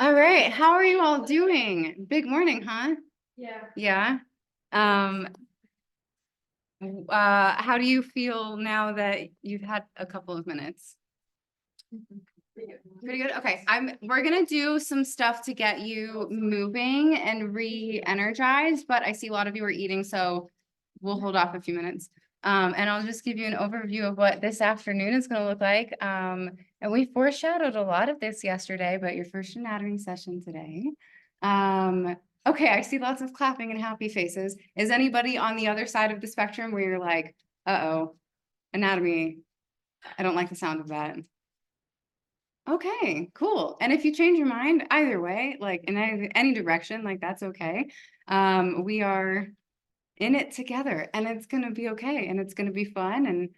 All right, how are you all doing? Big morning, huh? Yeah. Yeah. How do you feel now that you've had a couple of minutes? Pretty good. Okay, we're gonna do some stuff to get you moving and re-energized, but I see a lot of you are eating, so we'll hold off a few minutes. And I'll just give you an overview of what this afternoon is gonna look like. And we foreshadowed a lot of this yesterday, but your first anatomy session today. Okay, I see lots of clapping and happy faces. Is anybody on the other side of the spectrum where you're like, uh-oh, anatomy, I don't like the sound of that? Okay, cool. And if you change your mind, either way, like in any direction, like that's okay. We are in it together and it's gonna be okay and it's gonna be fun and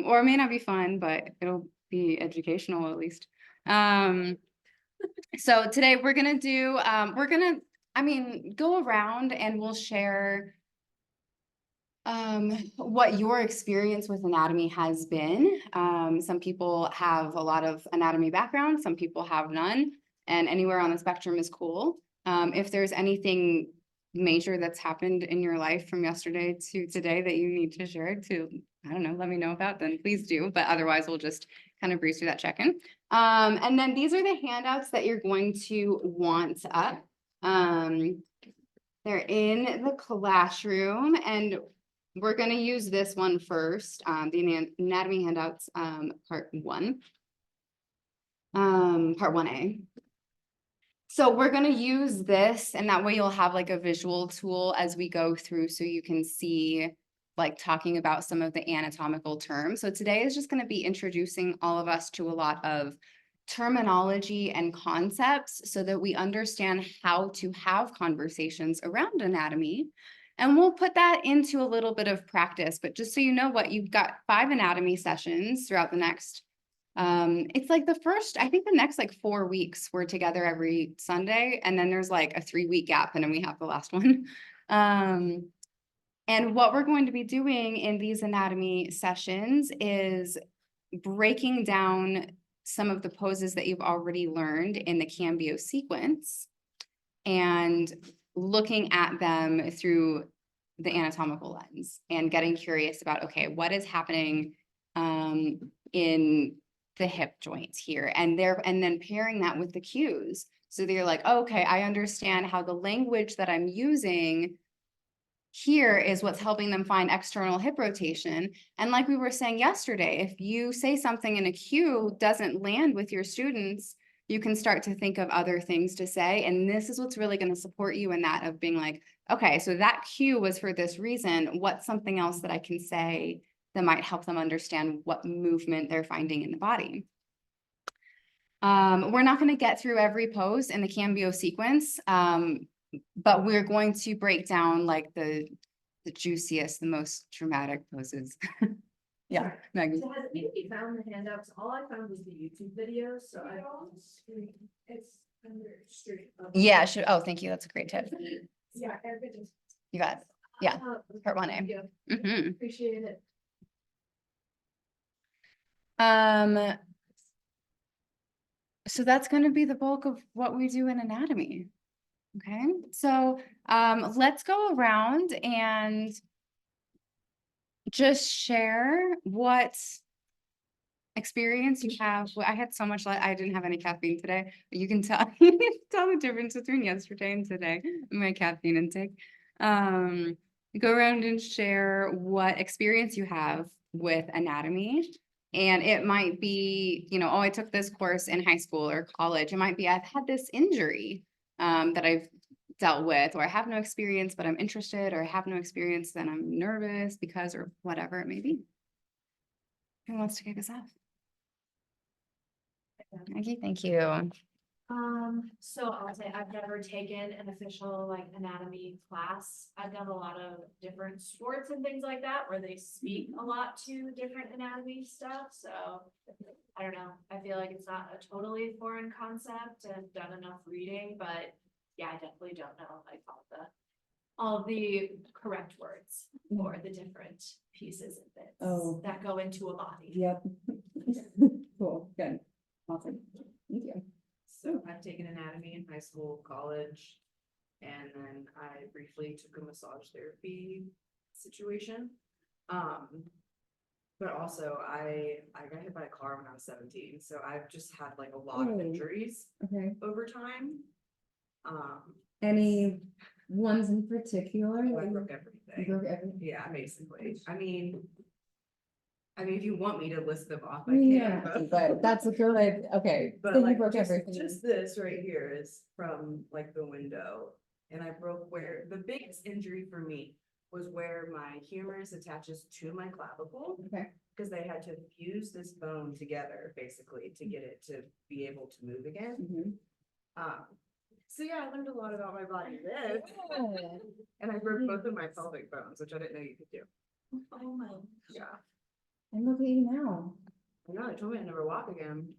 or it may not be fun, but it'll be educational at least. So today we're gonna do go around and we'll share what your experience with anatomy has been. Some people have a lot of anatomy background, some people have none, and anywhere on the spectrum is cool. If there's anything major that's happened in your life from yesterday to today that you need to share to, I don't know, let me know about, then please do. But otherwise, we'll just kind of breeze through that check-in. And then these are the handouts that you're going to want up. They're in the classroom, and we're going to use this one first, the anatomy handouts, part 1. Part 1A. So we're going to use this, and that way you'll have like a visual tool as we go through so you can see like talking about some of the anatomical terms. So today is just going to be introducing all of us to a lot of terminology and concepts so that we understand how to have conversations around anatomy. And we'll put that into a little bit of practice, but just so you know what, you've got 5 anatomy sessions throughout the next, it's like I think the next like 4 weeks we're together every Sunday, and then there's like a 3-week gap and then we have the last one. And what we're going to be doing in these anatomy sessions is breaking down some of the poses that you've already learned in the Cambio sequence and looking at them through the anatomical lens and getting curious about, okay, what is happening in the hip joints here, and then pairing that with the cues. So they're like, oh, okay, I understand how the language that I'm using here is what's helping them find external hip rotation. And like we were saying yesterday, if you say something in a cue doesn't land with your students, you can start to think of other things to say. And this is what's really going to support you in that, of being like, okay, so that cue was for this reason. What's something else that I can say that might help them understand what movement they're finding in the body? We're not going to get through every pose in the Cambio sequence, but we're going to break down like the juiciest, the most dramatic poses. Yeah, Maggie. So has anybody found the handouts? All I found was the YouTube video, so I it's under stream. Yeah, oh, thank you. That's a great tip. Yeah, everything. You got it. Yeah, part 1A. Mm-hmm. Appreciate it. So that's going to be the bulk of what we do in anatomy. Okay, so let's go around and just share what experience you have. Well, I had so much, I didn't have any caffeine today, but you can tell, tell the difference between yesterday and today, my caffeine intake. Go around and share what experience you have with anatomy. And it might be, you know, oh, I took this course in high school or college. It might be, I've had this injury that I've dealt with, or I have no experience, but I'm interested, or I have no experience, then I'm nervous because, or whatever it may be. Who wants to kick us off? Maggie, thank you. So I'll say I've never taken an official like anatomy class. I've done a lot of different sports and things like that where they speak a lot to different anatomy stuff. So I don't know. I feel like it's not a totally foreign concept and done enough reading, but yeah, I definitely don't know like all the correct words for the different pieces and bits that go into a body. Yep. Cool, good, awesome, thank you. taken anatomy in high school, college. And then I briefly took a massage therapy situation. But also I got hit by a car when I was 17, so I've just had like a lot of Oh. injuries Okay. over time. Any ones in particular? I that broke you everything. broke everything? Yeah, basically. I mean, if you want me to list them off, I I mean, you can, don't have to, but that's a good, okay. but So you like, broke just everything. this right here is from like the window. And I broke where, the biggest injury for me was where my humerus attaches to my clavicle. Okay. Because they had to fuse this bone together, basically, to get it to be able to move again. Mhm. So yeah, I learned a lot about my body then. Yeah. And I broke both of my pelvic bones, which I didn't know you could do. Oh my. Yeah. And look at you now. I know, they told me I'd never walk again.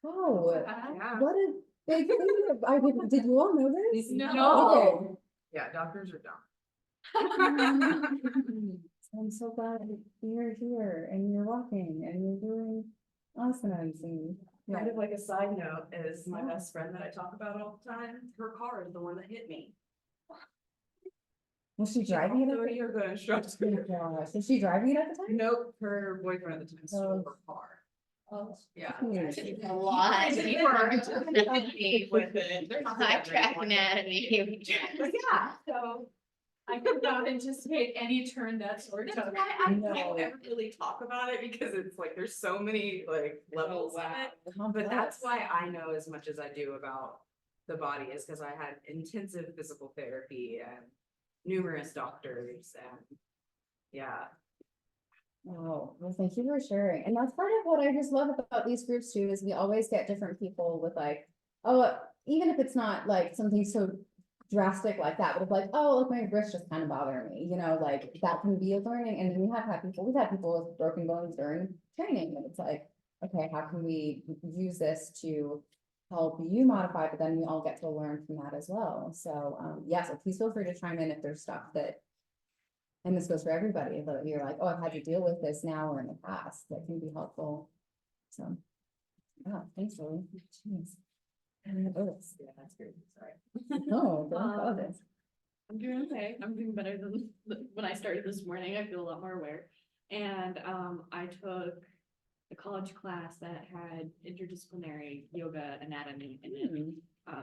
Oh, Yeah. what a big thing. I did you all know this? No. Yeah, doctors are dumb. Okay. I'm so glad you're here and you're walking and you're doing asanas and. Kind of like a side note is my Yeah. best friend that I talk about all the time, her car is the one that hit me. Was she driving it at So the? you're the Oh instructor. my gosh, was she driving it at the time? Nope, her boyfriend at the time stole her car. Oh. Yeah. A lot. You are anatomy with it. There's I track anatomy. Yeah, So I could not anticipate any turn that sort that's of. why I No. don't ever really talk about it because it's like, there's so many like levels of it. But that's why I know as much as I do about the body is because I had intensive physical therapy and numerous doctors and yeah. Oh, well, thank you for sharing. And that's part of what I just love about these groups too, is we always get different people with like, oh, even if it's not like something so drastic like that, but it's like, oh, look, my wrist just kind of bothering me, you know, like that can be a learning. And then we have had people, we've had people with broken bones during training, and it's like, okay, how can we use this to help you modify, but then we all get to learn from that as well. So, yeah, so please feel free to chime in if there's stuff that, and this goes for everybody, but you're like, oh, I've had to deal with this now or in the past, that can be helpful. So, yeah, thanks, Lily. Jeez. Yeah, that's great. Sorry. No, don't apologize. I'm doing okay. I'm doing better than when I started this morning. I feel a lot more aware. And I took a college class that had interdisciplinary yoga anatomy in it.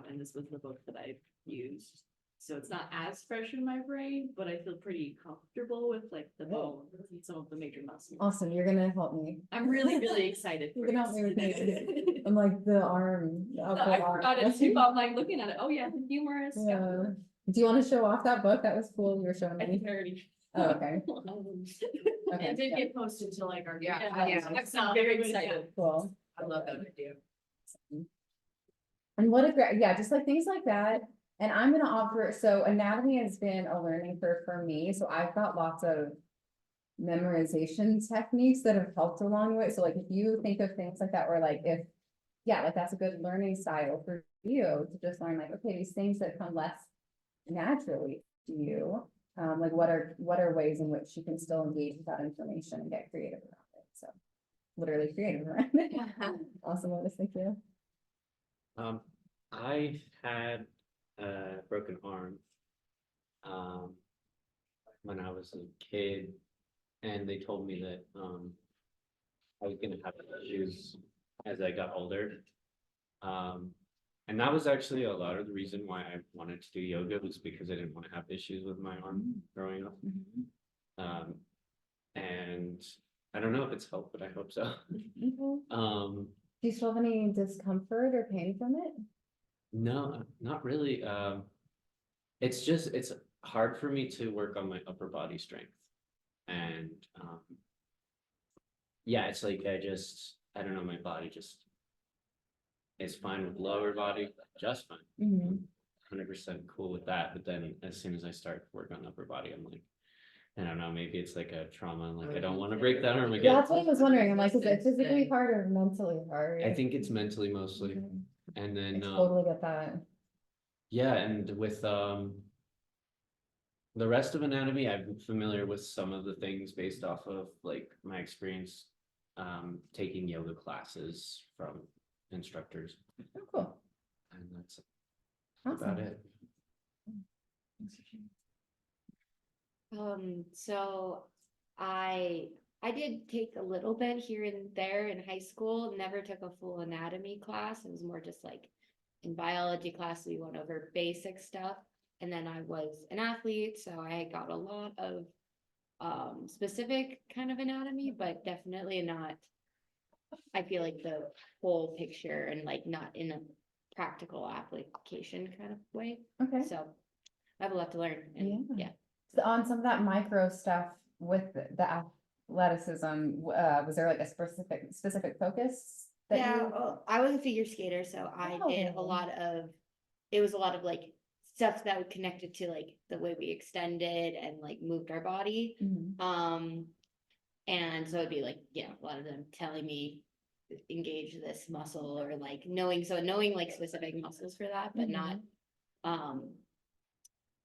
And this was the book that I used. So it's not as fresh in my brain, but I feel pretty comfortable with like the bones and some of the major muscles. Awesome, you're gonna help me. I'm really excited. You're for gonna help me with this. me. I'm like the arm. the upper I arm. forgot it too, but I'm like looking at it. Oh yeah, the humerus. Yeah. Do you wanna show off that book? That was cool, you were showing I me. think I already. Oh, okay. Okay, It did yeah, get posted to like our. Yeah, I'm very excited. cool. I love that idea. And what a great, yeah, just like things like that. And I'm gonna offer, so anatomy has been a learning curve for me, so I've got lots of memorization techniques that have helped along the way. So like if you think of things like that, or like if, yeah, like that's a good learning style for you to just learn like, okay, these things that come less naturally to you. Like what are ways in which you can still engage with that information and get creative around it? So literally creative around it. Awesome, Lotus, thank you. I had a broken arm. When I was a kid, and they told me that, I was gonna have issues as I got older. And that was actually a lot of the reason why I wanted to do yoga, was because I didn't want to have issues with my arm growing up. And I don't know if it's helped, but I hope so. Okay. Um, Do you still have any discomfort or pain from it? No, not really. It's hard for me to work on my upper body strength. And yeah, it's like I don't know, my body just is fine with lower body, just fine. 100% cool with that. But then as soon as I start to work on upper body, I'm like, I don't know, maybe it's like a trauma, like I don't want to break that arm Yeah, again. that's what I was wondering. I'm like, is it physically hard or mentally hard? I think it's mentally mostly. Mhm. And I then totally get that. yeah, and with the rest of anatomy, I'm familiar with some of the things based off of like my experience taking yoga classes from instructors. Oh, cool. And that's about Awesome. it. So I did take a little bit here and there in high school, never took a full anatomy class. It was more just like in biology class, we went over basic stuff. And then I was an athlete, so I got a lot of specific kind of anatomy, but definitely not. I feel like the whole picture and like not in a practical application kind of way. Okay. So I have a lot to learn and Yeah. yeah. So on some of that micro stuff with the athleticism, was there like a specific focus? that Yeah, you- well, I was a figure skater, so I did a Oh. lot of, it was a lot of like stuff that would connect it to like the way we extended and like moved our body. Mhm. And so it'd be like, yeah, a lot of them telling me engage this muscle or like knowing like specific muscles for that, but not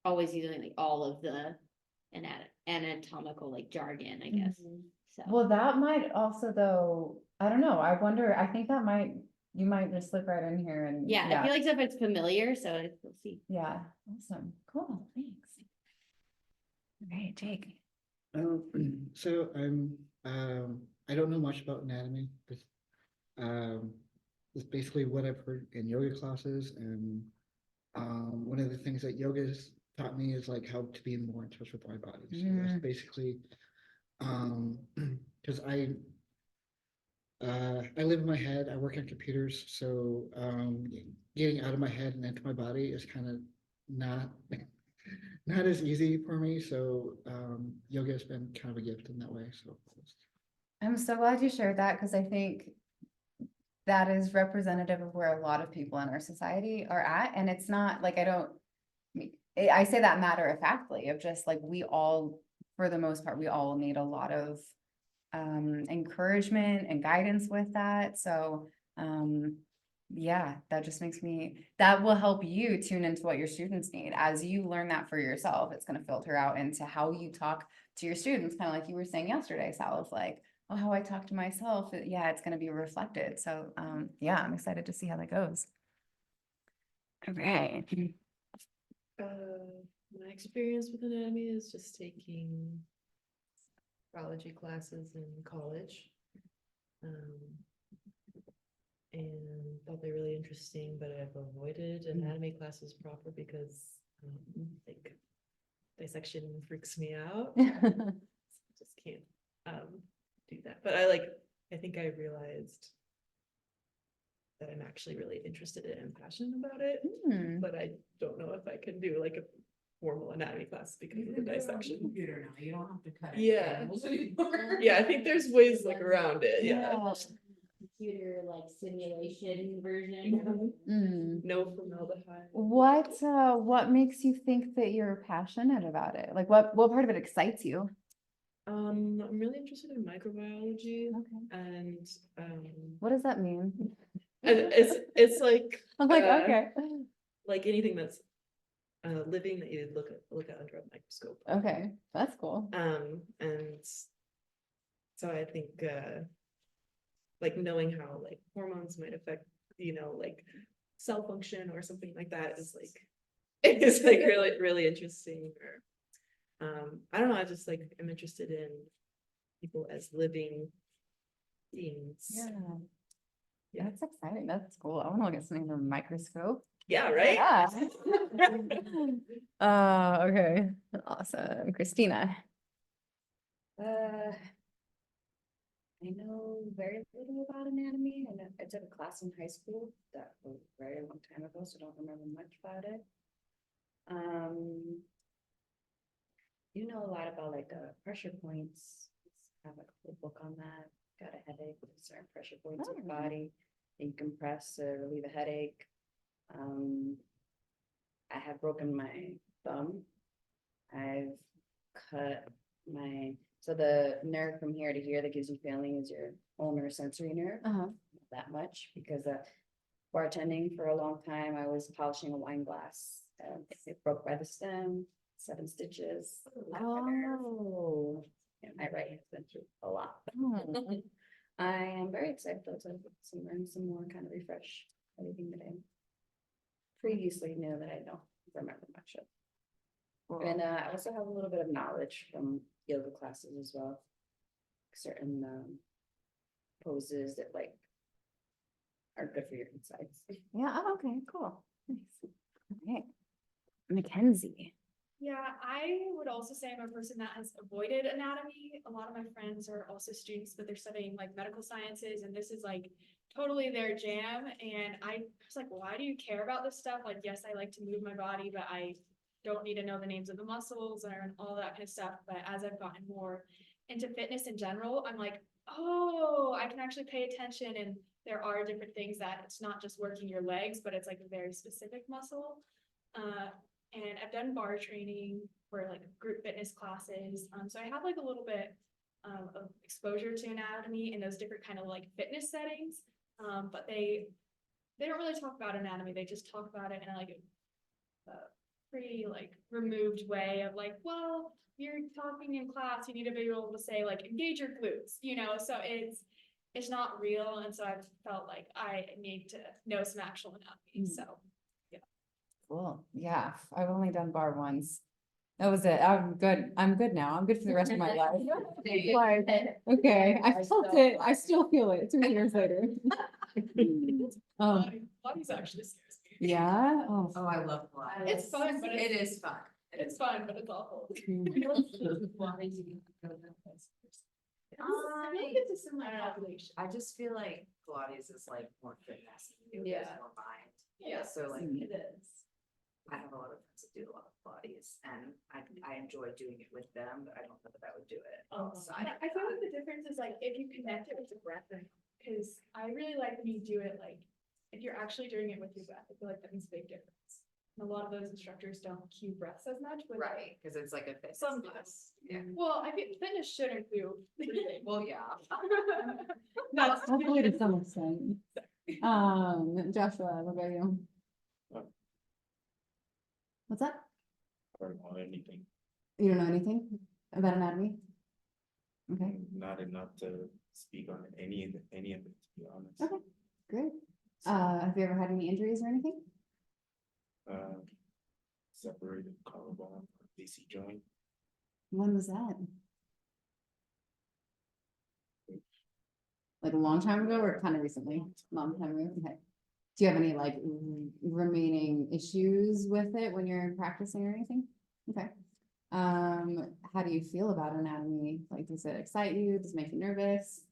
always using like all of the anatomical like jargon, I guess. So Well, that might also though, I don't know, I wonder, I think you might just slip right in here and. yeah, I feel like stuff it's familiar, so we'll see. Yeah, awesome, cool, thanks. All right, Jake. So I don't know much about anatomy, but it's basically what I've heard in yoga classes, and one of the things that yoga has taught me is like how to be more in touch with my body. So that's basically, because I live in my head, I work on computers, so getting out of my head and into my body is kind of not not as easy for me. So yoga has been kind of a gift in that way. So I'm so glad you shared that, because I think that is representative of where a lot of people in our society are at, and it's not like I say that matter of factly, of just like we all, for the most part, we all need a lot of encouragement and guidance with that. So yeah, that just that will help you tune into what your students need. As you learn that for yourself, it's going to filter out into how you talk to your students, kind of like you were saying yesterday, Sal, of like, oh, how I talk to myself. Yeah, it's going to be reflected. So yeah, I'm excited to see how that goes. All right. My experience with anatomy is just taking biology classes in college. And thought they're really interesting, but I've avoided anatomy classes proper because like dissection freaks me out. Just can't do that. But I think I realized that I'm actually really interested in it and passionate about it, but I don't know if I can do like a formal anatomy class because of the dissection. Computer now, you don't have to cut it. Yeah. anymore. Yeah, I think there's ways like around it. Yeah. Computer like simulation version. No formaldehyde. What makes you think that you're passionate about it? Like what part of it excites you? I'm really interested in microbiology Okay. and What does that mean? it's like I'm like, okay. okay. Like anything that's living that you look at under a microscope. Okay, that's cool. And so I think like knowing how like hormones might affect, like cell function or something like that is like it's like really interesting. Or I don't know, I just like am interested in people as living beings. Yeah. Yeah. That's exciting. That's cool. I want to look at something under a microscope. Yeah, right? Yeah. Okay. Awesome. Christina. I know very little about anatomy, and I took a class in high school that was a very long time ago, so I don't remember much about it. You know a lot about like pressure points. Have like a book on that. Got a headache with certain pressure points in your body that you can press to relieve a headache. I have broken my thumb. I've cut so the nerve from here to here that gives you feeling is your ulnar sensory nerve. Not that much because bartending for a long time, I was polishing a wine glass. It broke by the stem, 7 stitches. Oh. Yeah, my right hand's been through a lot. Hmm. I am very excited though to learn some more, kind of refresh everything today. previously knew that I don't remember much of. And I also have a little bit of knowledge from yoga classes as well. Certain poses that like are good for your insides. Yeah, oh, okay, cool. Nice. Okay. Mackenzie. Yeah, I would also say I'm a person that has avoided anatomy. A lot of my friends are also students, but they're studying like medical sciences, and this is like totally their jam. And I was like, why do you care about this stuff? Like, yes, I like to move my body, but I don't need to know the names of the muscles and all that kind of stuff. But as I've gotten more into fitness in general, I'm like, oh, I can actually pay attention, and there are different things that it's not just working your legs, but it's like a very specific muscle. And I've done bar training for like group fitness classes. So I have like a little bit of exposure to anatomy in those different kind of like fitness settings. But they don't really talk about anatomy. They just talk about it in like a pretty like removed way of like, well, you're talking in class, you need to be able to say like engage your glutes, you know, so it's not real. And so I've felt like I need to know some actual anatomy. So Cool. Yeah, I've only done bar once. That was it. I'm good. I'm good now. I'm good for the rest of my life. Like, okay, I felt it. I still feel it 3 years later. body's actually scares me. Yeah. Oh. Oh, I love Pilates. It's fun, but It is fun. it's fun, but it's awful. I I think it's a similar population. I just feel like Pilates is like more fitness. and yoga is Yeah. More mind. Yeah, So like, it is. I have a lot of friends that do a lot of Pilates and I enjoy doing it with them, but I don't know that I would do it outside. I feel like the difference is like if you connect it with the breath, because I really like when you do it like if you're actually doing it with your breath. I feel like that makes a big difference. And a lot of those instructors don't cue breaths as much. With Right, because it's like a fitness Some class. Yeah. Well, I think fitness should include breathing. Well, yeah. That's Hopefully to some extent. Joshua, what about you? What's that? I don't know anything, You don't know anything about anatomy? Okay, not enough to speak on any of it, to be honest. Okay. great. Have you ever had any injuries or anything? Separated collarbone, AC joint, When was that? Like a long time ago or kind of recently? Long time ago, okay. Do you have any like remaining issues with it when you're practicing or anything? Okay. How do you feel about anatomy? Like, does it excite you? Does it make you nervous?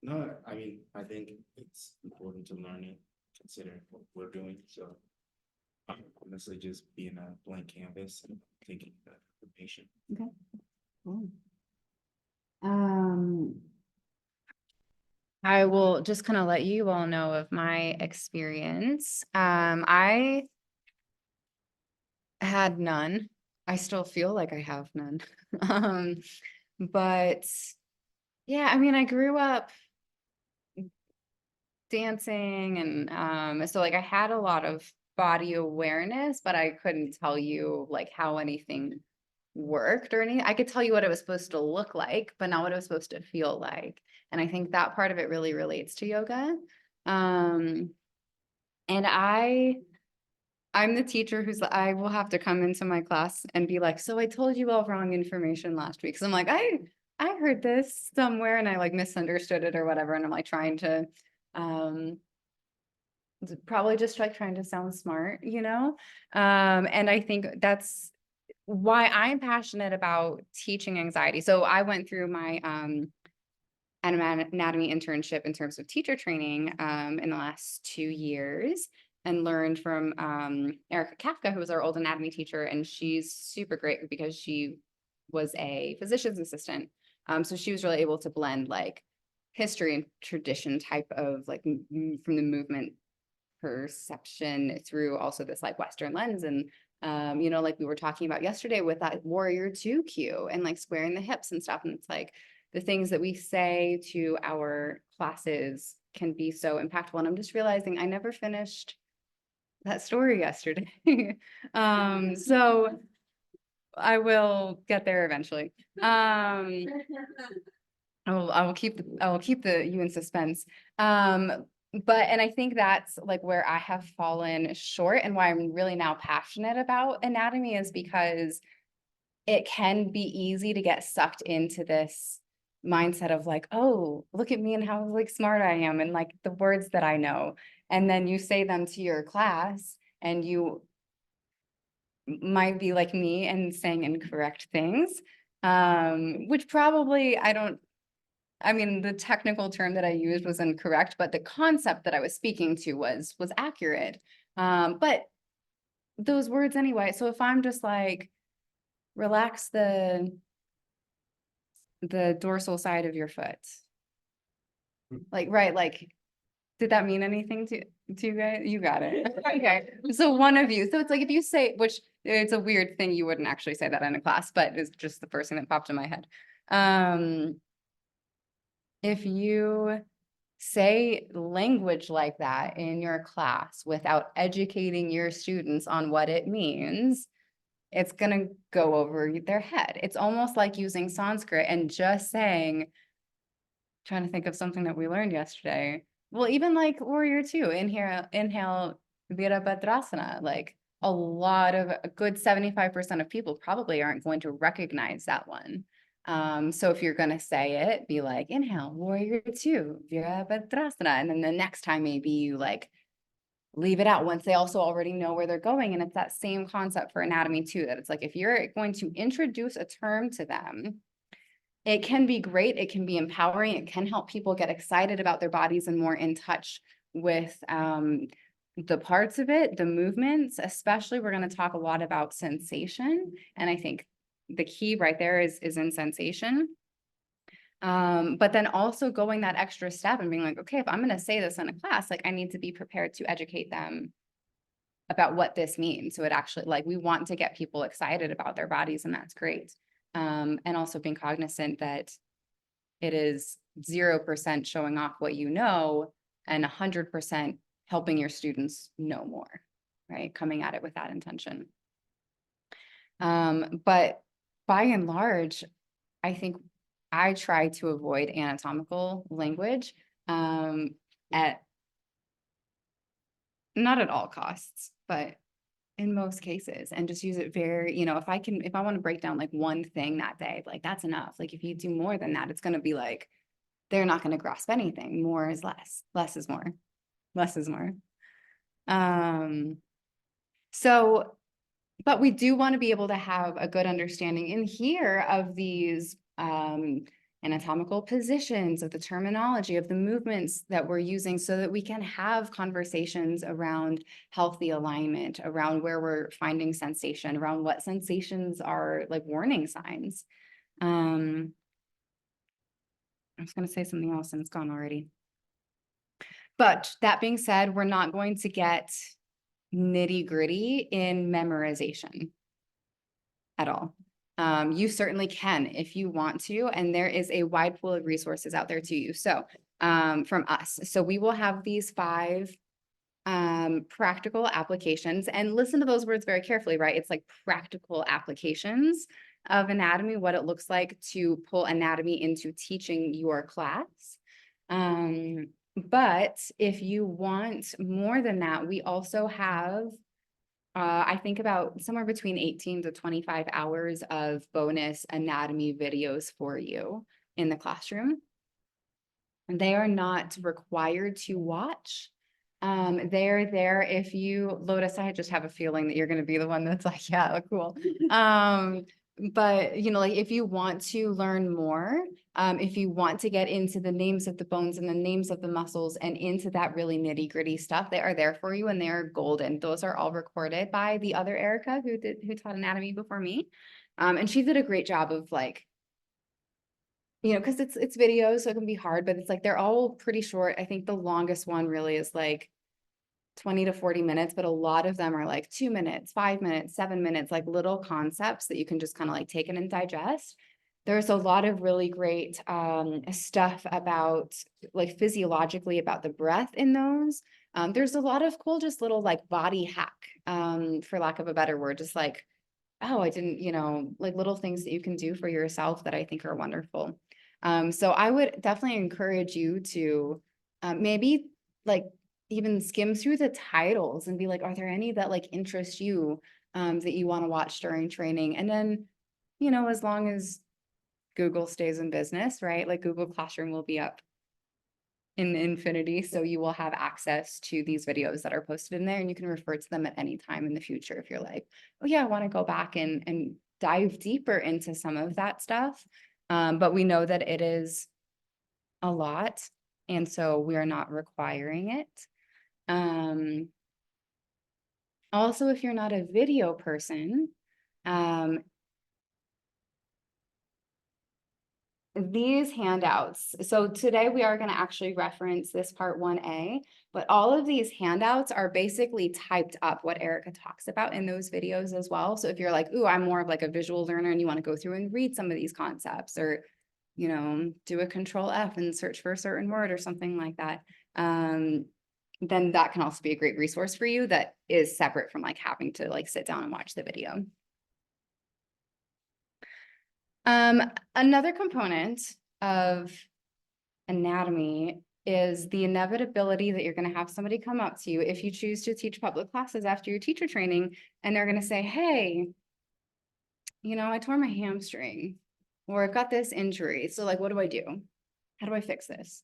no, I mean, I think it's important to learn it, considering what we're doing, so. Honestly, just being a blank canvas and taking the patient. Cool. I will just kind of let you all know of my experience. I had none. I still feel like I have none. But yeah, I mean, I grew up dancing and so like I had a lot of body awareness, but I couldn't tell you like how anything worked or anything. I could tell you what it was supposed to look like, but not what it was supposed to feel like. And I think that part of it really relates to yoga. And I'm the teacher I will have to come into my class and be like, so I told you all wrong information last week. So I'm like, I heard this somewhere and I like misunderstood it or whatever. And I'm like trying to, probably just like trying to sound smart, you know? And I think that's why I'm passionate about teaching anxiety. So I went through my anatomy internship in terms of teacher training in the last 2 years and learned from Erica Kafka, who was our old anatomy teacher, and she's super great because she was a physician's assistant. So she was really able to blend like history and tradition type of like from the movement perception through also this like Western lens. And you know, like we were talking about yesterday with that Warrior 2 cue and like squaring the hips and stuff. And it's like the things that we say to our classes can be so impactful. And I'm just realizing I never finished that story yesterday. So I will get there eventually. I will keep you in suspense. But, and I think that's like where I have fallen short and why I'm really now passionate about anatomy is because it can be easy to get sucked into this mindset of like, oh, look at me and how like smart I am and like the words that I know. And then you say them to your class and you might be like me and saying incorrect things. Which probably I mean, the technical term that I used was incorrect, but the concept that I was speaking to was accurate. But those words anyway, so if I'm just like, relax the dorsal side of your foot. Like, right, like, did that mean anything to you guys? You got it. Okay, so one of you, so it's like if you say, which it's a weird thing, you wouldn't actually say that in a class, but it's just the first thing that popped in my head. If you say language like that in your class without educating your students on what it means, it's gonna go over their head. It's almost like using Sanskrit and just saying, trying to think of something that we learned yesterday. Well, even like Warrior Two, inhale, Virabhadrasana, like a good 75% of people probably aren't going to recognize that one. So if you're gonna say it, be like, inhale, Warrior Two, Virabhadrasana, and then the next time maybe you like leave it out once they also already know where they're going. And it's that same concept for anatomy too, that it's like, if you're going to introduce a term to them, it can be great, it can be empowering, it can help people get excited about their bodies and more in touch with the parts of it, the movements, especially we're going to talk a lot about sensation. And I think the key right there is in sensation. But then also going that extra step and being like, okay, if I'm going to say this in a class, like I need to be prepared to educate them about what this means. So it actually, like, we want to get people excited about their bodies, and that's great. And also being cognizant that it is 0% showing off what you know and 100% helping your students know more, right? Coming at it with that intention. But by and large, I think I try to avoid anatomical language at not at all costs, but in most cases, and just use it very, if I want to break down like one thing that day, like that's enough. Like if you do more than that, it's going to be like, they're not going to grasp anything. More is less, less is more, less is more. So, but we do want to be able to have a good understanding in here of these anatomical positions, of the terminology, of the movements that we're using, so that we can have conversations around healthy alignment, around where we're finding sensation, around what sensations are like warning signs. I was going to say something else and it's gone already. But that being said, we're not going to get nitty-gritty in memorization at all. You certainly can if you want to, and there is a wide pool of resources out there to you. So from us, so we will have these 5 practical applications, and listen to those words very carefully, right? It's like practical applications of anatomy, what it looks like to pull anatomy into teaching your class. But if you want more than that, we also have I think about somewhere between 18 to 25 hours of bonus anatomy videos for you in the classroom. And they are not required to watch. They're there if you, Lotus, I just have a feeling that you're going to be the one that's like, yeah, cool. But like if you want to learn more, if you want to get into the names of the bones and the names of the muscles and into that really nitty gritty stuff, they are there for you, and they are golden. Those are all recorded by the other Erica who taught anatomy before me. And she did a great job of like, because it's videos, so it can be hard, but it's like they're all pretty short. I think the longest one really is like 20 to 40 minutes, but a lot of them are like 2 minutes, 5 minutes, 7 minutes, like little concepts that you can just kind of like take in and digest. There's a lot of really great stuff about like physiologically about the breath in those. There's a lot of cool, just little like body hack, for lack of a better word, just like, oh, I didn't, like little things that you can do for yourself that I think are wonderful. So I would definitely encourage you to maybe like even skim through the titles and be like, are there any that like interest you that you want to watch during training? And then, you know, as long as Google stays in business, right? Like Google Classroom will be up in infinity, so you will have access to these videos that are posted in there, and you can refer to them at any time in the future if you're like, oh yeah, I want to go back and dive deeper into some of that stuff. But we know that it is a lot, and so we are not requiring it. Also, if you're not a video person, these handouts, so today we are going to actually reference this part 1A, but all of these handouts are basically typed up what Erica talks about in those videos as well. So if you're like, ooh, I'm more of like a visual learner and you want to go through and read some of these concepts, or, you know, do a Control F and search for a certain word or something like that, then that can also be a great resource for you that is separate from like having to like sit down and watch the video. Another component of anatomy is the inevitability that you're going to have somebody come up to you if you choose to teach public classes after your teacher training, and they're going to say, hey, you know, I tore my hamstring, or I've got this injury. So like, what do I do? How do I fix this?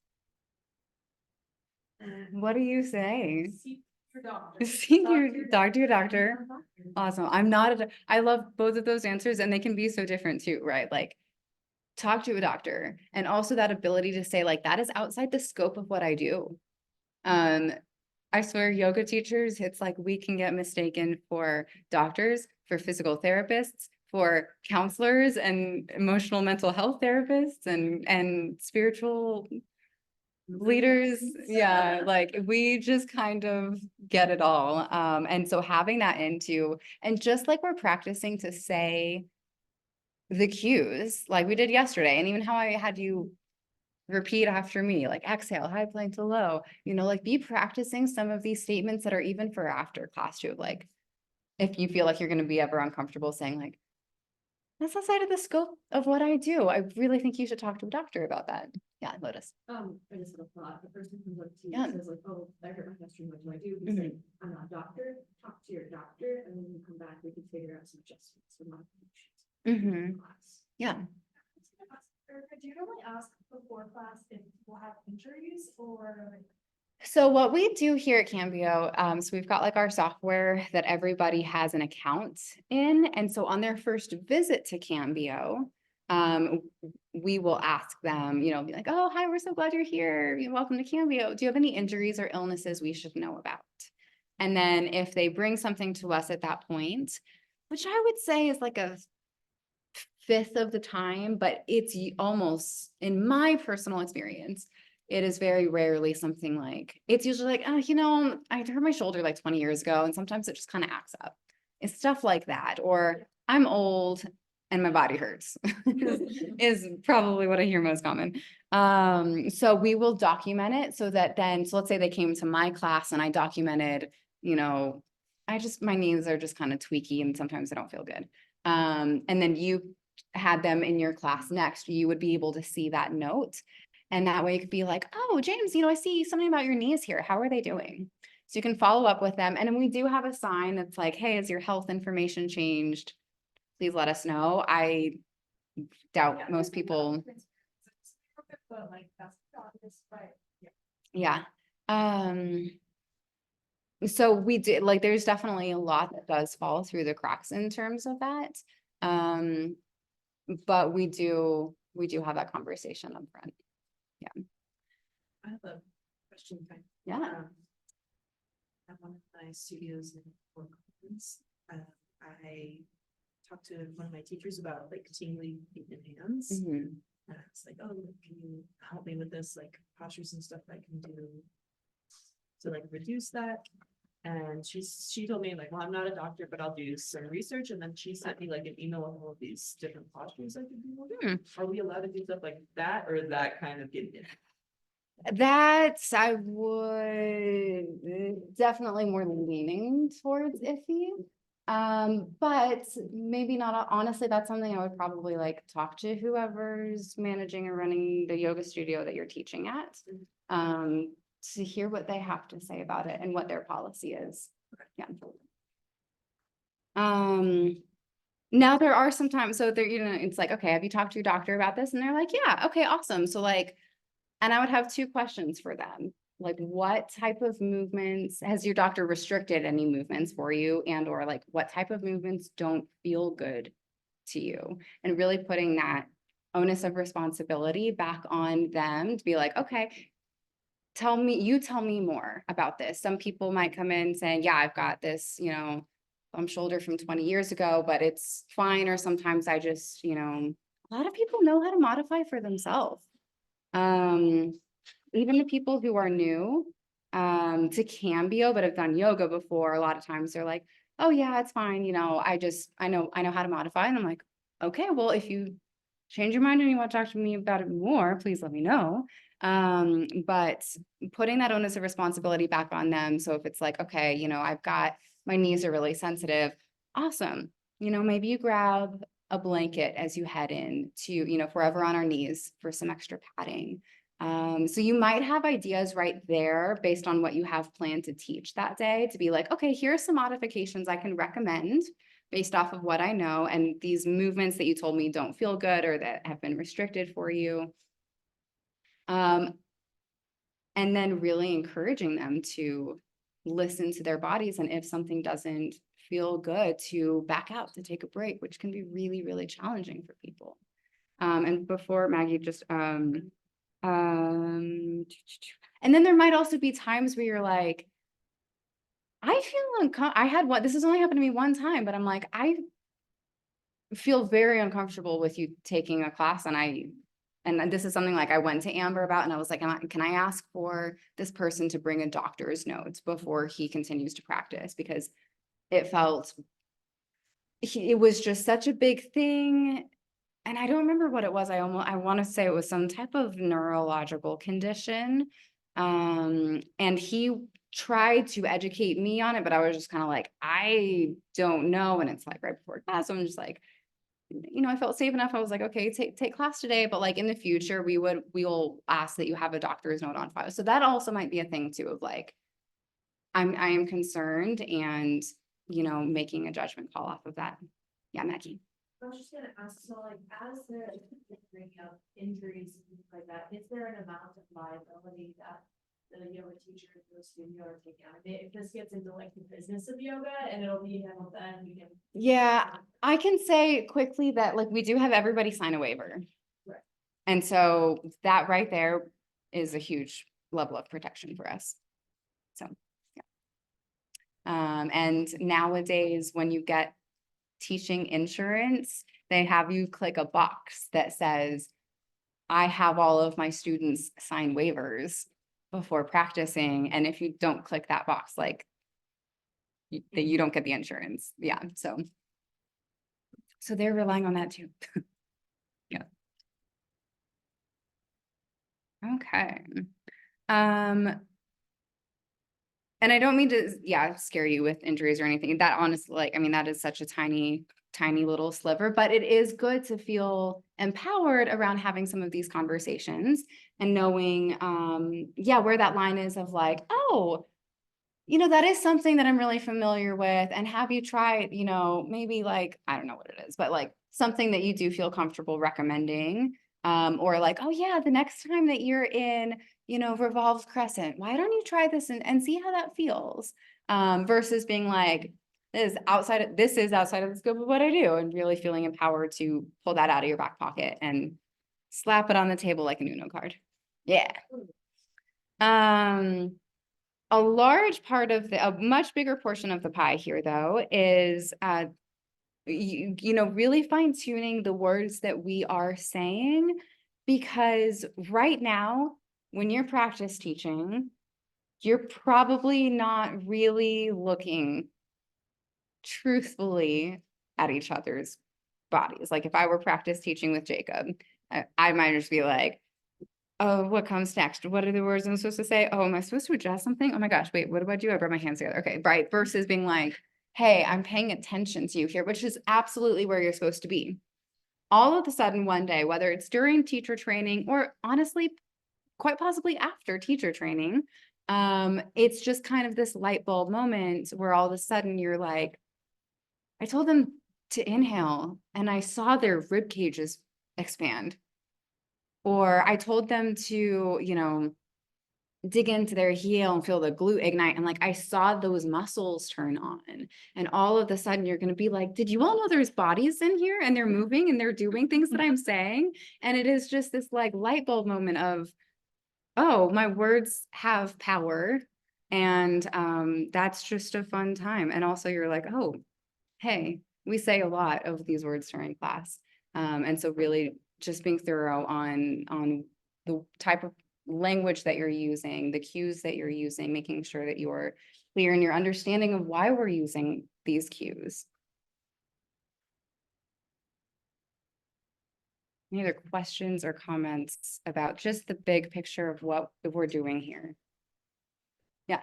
What do you say? Seek your doctor. See Talk to your doctor. Your doctor. Awesome. I'm not, I love both of those answers, and they can be so different too, right? Like, talk to a doctor, and also that ability to say like, that is outside the scope of what I do. I swear yoga teachers, it's like we can get mistaken for doctors, for physical therapists, for counselors and emotional mental health therapists and spiritual leaders. Yeah, like we just kind of get it all. And so having that into, and just like we're practicing to say the cues like we did yesterday, and even how I had you repeat after me, like exhale, high plank to low, you know, like be practicing some of these statements that are even for after class too. Like if you feel like you're going to be ever uncomfortable saying like, that's outside of the scope of what I do, I really think you should talk to a doctor about that. Yeah, Lotus. I just had a thought, the person comes up to you Yeah. and says like, oh, I hurt my hamstring, what do I do? He's Mhm. like, I'm not a doctor, talk to your doctor, and when you come back, we can figure out some adjustments or modifications. Mhm. Class. Yeah. Erica, do you normally ask before class if people have injuries or? So what we do here at Cambio, so we've got like our software that everybody has an account in. And so on their first visit to Cambio, we will ask them, you know, be like, oh, hi, we're so glad you're here. Welcome to Cambio. Do you have any injuries or illnesses we should know about? And then if they bring something to us at that point, which I would say is like a fifth of the time, but it's almost, in my personal experience, it is very rarely something like, it's usually like, oh, you know, I hurt my shoulder like 20 years ago, and sometimes it just kind of acts up. It's stuff like that, or I'm old and my body hurts is probably what I hear most common. So we will document it so that then, so let's say they came to my class and I documented, you know, my knees are just kind of tweaky and sometimes I don't feel good. And then you had them in your class next, you would be able to see that note. And that way you could be like, oh, James, you know, I see something about your knees here. How are they doing? So you can follow up with them. And then we do have a sign that's like, hey, has your health information changed? Please let us know. I doubt most people. But like, that's obvious, right? Yeah. So we did, like, there's definitely a lot that does fall through the cracks in terms of that. But we do have that conversation up front. I have a question. Yeah. At one of my studios in Fort Collins, I talked to one of my teachers about like tingly feet and hands. Mhm. And it's like, oh, can you help me with this, like postures and stuff I can do to like reduce that? And she told me like, well, I'm not a doctor, but I'll do some research. And then she sent me like an email of all of these different postures I could do. Are we allowed to do stuff like that, or is that kind of getting it? That's, I would definitely more leaning towards iffy. But maybe not, honestly, that's something I would probably like talk to whoever's managing or running the yoga studio that you're teaching at. to hear what they have to say about it and what their policy is. Yeah. Now there are some times, so there, you know, it's like, okay, have you talked to your doctor about this? And they're like, yeah, okay, awesome. So like, and I would have two questions for them. Like, what type of movements, has your doctor restricted any movements for you? And or like, what type of movements don't feel good to you? And really putting that onus of responsibility back on them to be like, okay, tell me more about this. Some people might come in saying, yeah, I've got this, you know, shoulder from 20 years ago, but it's fine. Or sometimes I just, you know, a lot of people know how to modify for themselves. Even the people who are new to Cambio but have done yoga before, a lot of times they're like, oh yeah, it's fine. You know, I know how to modify. And I'm like, okay, well, if you change your mind and you want to talk to me about it more, please let me know. But putting that onus of responsibility back on them. So if it's like, okay, you know, I've got, my knees are really sensitive. Awesome. You know, maybe you grab a blanket as you head in to, you know, Forever on Our Knees for some extra padding. So you might have ideas right there based on what you have planned to teach that day to be like, okay, here are some modifications I can recommend based off of what I know. And these movements that you told me don't feel good or that have been restricted for you. And then really encouraging them to listen to their bodies. And if something doesn't feel good, to back out, to take a break, which can be really, really challenging for people. And before Maggie just, and then there might also be times where you're like, I feel uncomfortable. This has only happened to me one time, but I'm like, I feel very uncomfortable with you taking a class. And this is something like I went to Amber about, and I was like, can I ask for this person to bring a doctor's note before he continues to practice? Because it felt, it was just such a big thing. And I don't remember what it was. I want to say it was some type of neurological condition. And he tried to educate me on it, but I was just kind of like, I don't know. And it's like right before class, so I'm just like, you know, I felt safe enough. I was like, okay, take class today, but like in the future, we will ask that you have a doctor's note on file. So that also might be a thing too, of like, I am concerned, and, you know, making a judgment call off of that. Yeah, Maggie. I was just gonna ask, so like, as they're bringing up injuries and things like that, is there an amount of liability that the yoga teacher and the studio are taking on? If this gets into like the business of yoga and it'll be handled, then we can. Yeah, I can say quickly that like we do have everybody sign a waiver. Right. And so that right there is a huge level of protection for us. So, yeah. And nowadays, when you get teaching insurance, they have you click a box that says, I have all of my students sign waivers before practicing. And if you don't click that box, like you don't get the insurance. Yeah. So they're relying on that too. Yeah. Okay. And I don't mean to, scare you with injuries or anything. That honestly, like, I mean, that is such a tiny little sliver, but it is good to feel empowered around having some of these conversations and knowing, where that line is of like, oh, you know, that is something that I'm really familiar with. And have you tried, you know, maybe like, I don't know what it is, but like something that you do feel comfortable recommending, or like, oh yeah, the next time that you're in, you know, Revolve Crescent, why don't you try this and see how that feels? Versus being like, this is outside of the scope of what I do, and really feeling empowered to pull that out of your back pocket and slap it on the table like an Uno card. Yeah. A large part of a much bigger portion of the pie here though is, you know, really fine tuning the words that we are saying, because right now, when you're practice teaching, you're probably not really looking truthfully at each other's bodies. Like if I were practice teaching with Jacob, I might just be like, oh, what comes next? What are the words I'm supposed to say? Oh, am I supposed to adjust something? Oh my gosh, wait, what do I do? I brought my hands together. Okay, right. Versus being like, hey, I'm paying attention to you here, which is absolutely where you're supposed to be. All of a sudden one day, whether it's during teacher training or honestly, quite possibly after teacher training, It's just kind of this light bulb moment where all of a sudden you're like, I told them to inhale and I saw their rib cages expand. Or I told them to, dig into their heel and feel the glute ignite. And like, I saw those muscles turn on. And all of a sudden you're going to be like, did you all know there's bodies in here and they're moving and they're doing things that I'm saying? And it is just this like light bulb moment of, oh, my words have power. And that's just a fun time. And also you're like, oh, hey, we say a lot of these words during class. And so really just being thorough on the type of language that you're using, the cues that you're using, making sure that you're clear in your understanding of why we're using these cues. Any other questions or comments about just the big picture of what we're doing here? Yeah.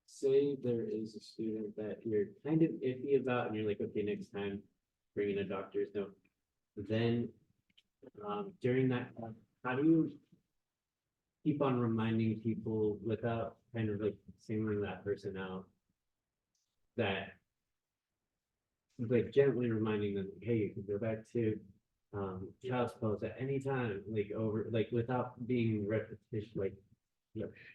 Say there is a student that you're kind of iffy about and you're like, okay, next time bring in a doctor's note. Then during that time, how do you keep on reminding people without kind of like singling that person out, that like gently reminding them, hey, you can go back to child's pose at any time, like over, like without being repetition, like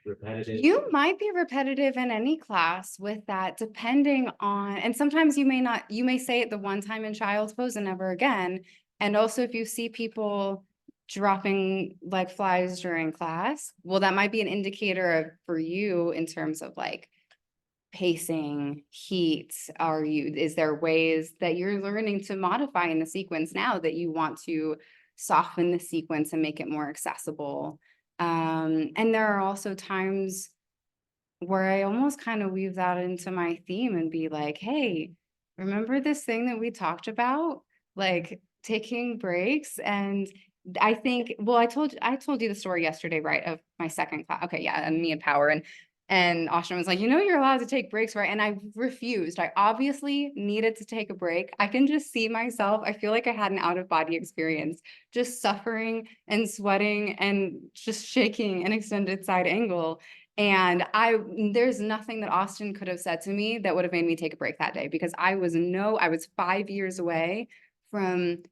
repetitive? You might be repetitive in any class with that, depending on, and sometimes you may not, you may say it the one time in child's pose and never again. And also if you see people dropping like flies during class, well, that might be an indicator of, for you in terms of like pacing, heat. Is there ways that you're learning to modify in the sequence now that you want to soften the sequence and make it more accessible? And there are also times where I almost kind of weave that into my theme and be like, hey, remember this thing that we talked about? Like taking breaks. And I think, well, I told you the story yesterday, right? Of my second class. Okay. Yeah. And me and Power. And Austin was like, you're allowed to take breaks, right? And I refused. I obviously needed to take a break. I can just see myself. I feel like I had an out of body experience, just suffering and sweating and just shaking an extended side angle. And there's nothing that Austin could have said to me that would have made me take a break that day, because I was 5 years away from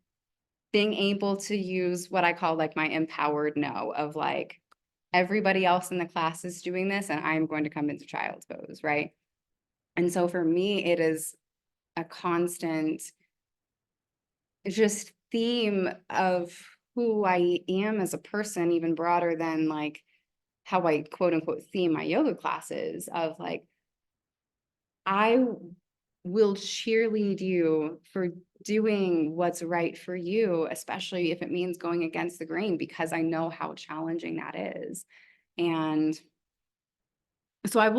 being able to use what I call like my empowered no, of like, everybody else in the class is doing this and I'm going to come into child's pose, right? And so for me, it is a constant just theme of who I am as a person, even broader than like how I quote unquote theme my yoga classes, of like, I will cheerlead you for doing what's right for you, especially if it means going against the grain, because I know how challenging that is. And so I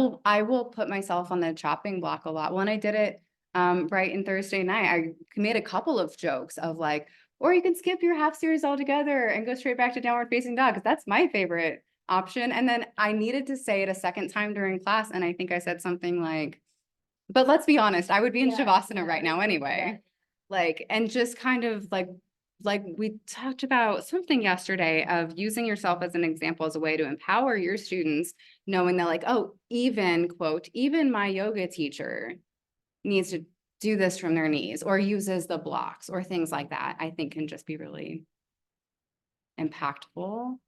will put myself on the chopping block a lot. When I did it right in Thursday night, I made a couple of jokes of like, or you can skip your half series altogether and go straight back to downward facing dog, because that's my favorite option. And then I needed to say it a second time during class, and I think I said something like, but let's be honest, I would be in Shavasana right now anyway. Like, and just kind of like we talked about something yesterday of using yourself as an example, as a way to empower your students, knowing that like, oh, even quote, even my yoga teacher needs to do this from their knees or uses the blocks or things like that, I think can just be really impactful.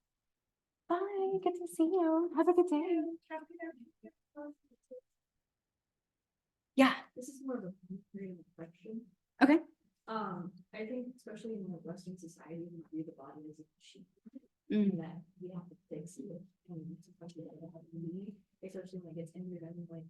Bye, good to see you. Have a good day. Yeah. This is more of a reflection. Okay. I think especially in like Western society, we view the body as a machine. Mm. And that we have to fix it. And especially when it gets injured, I mean, like,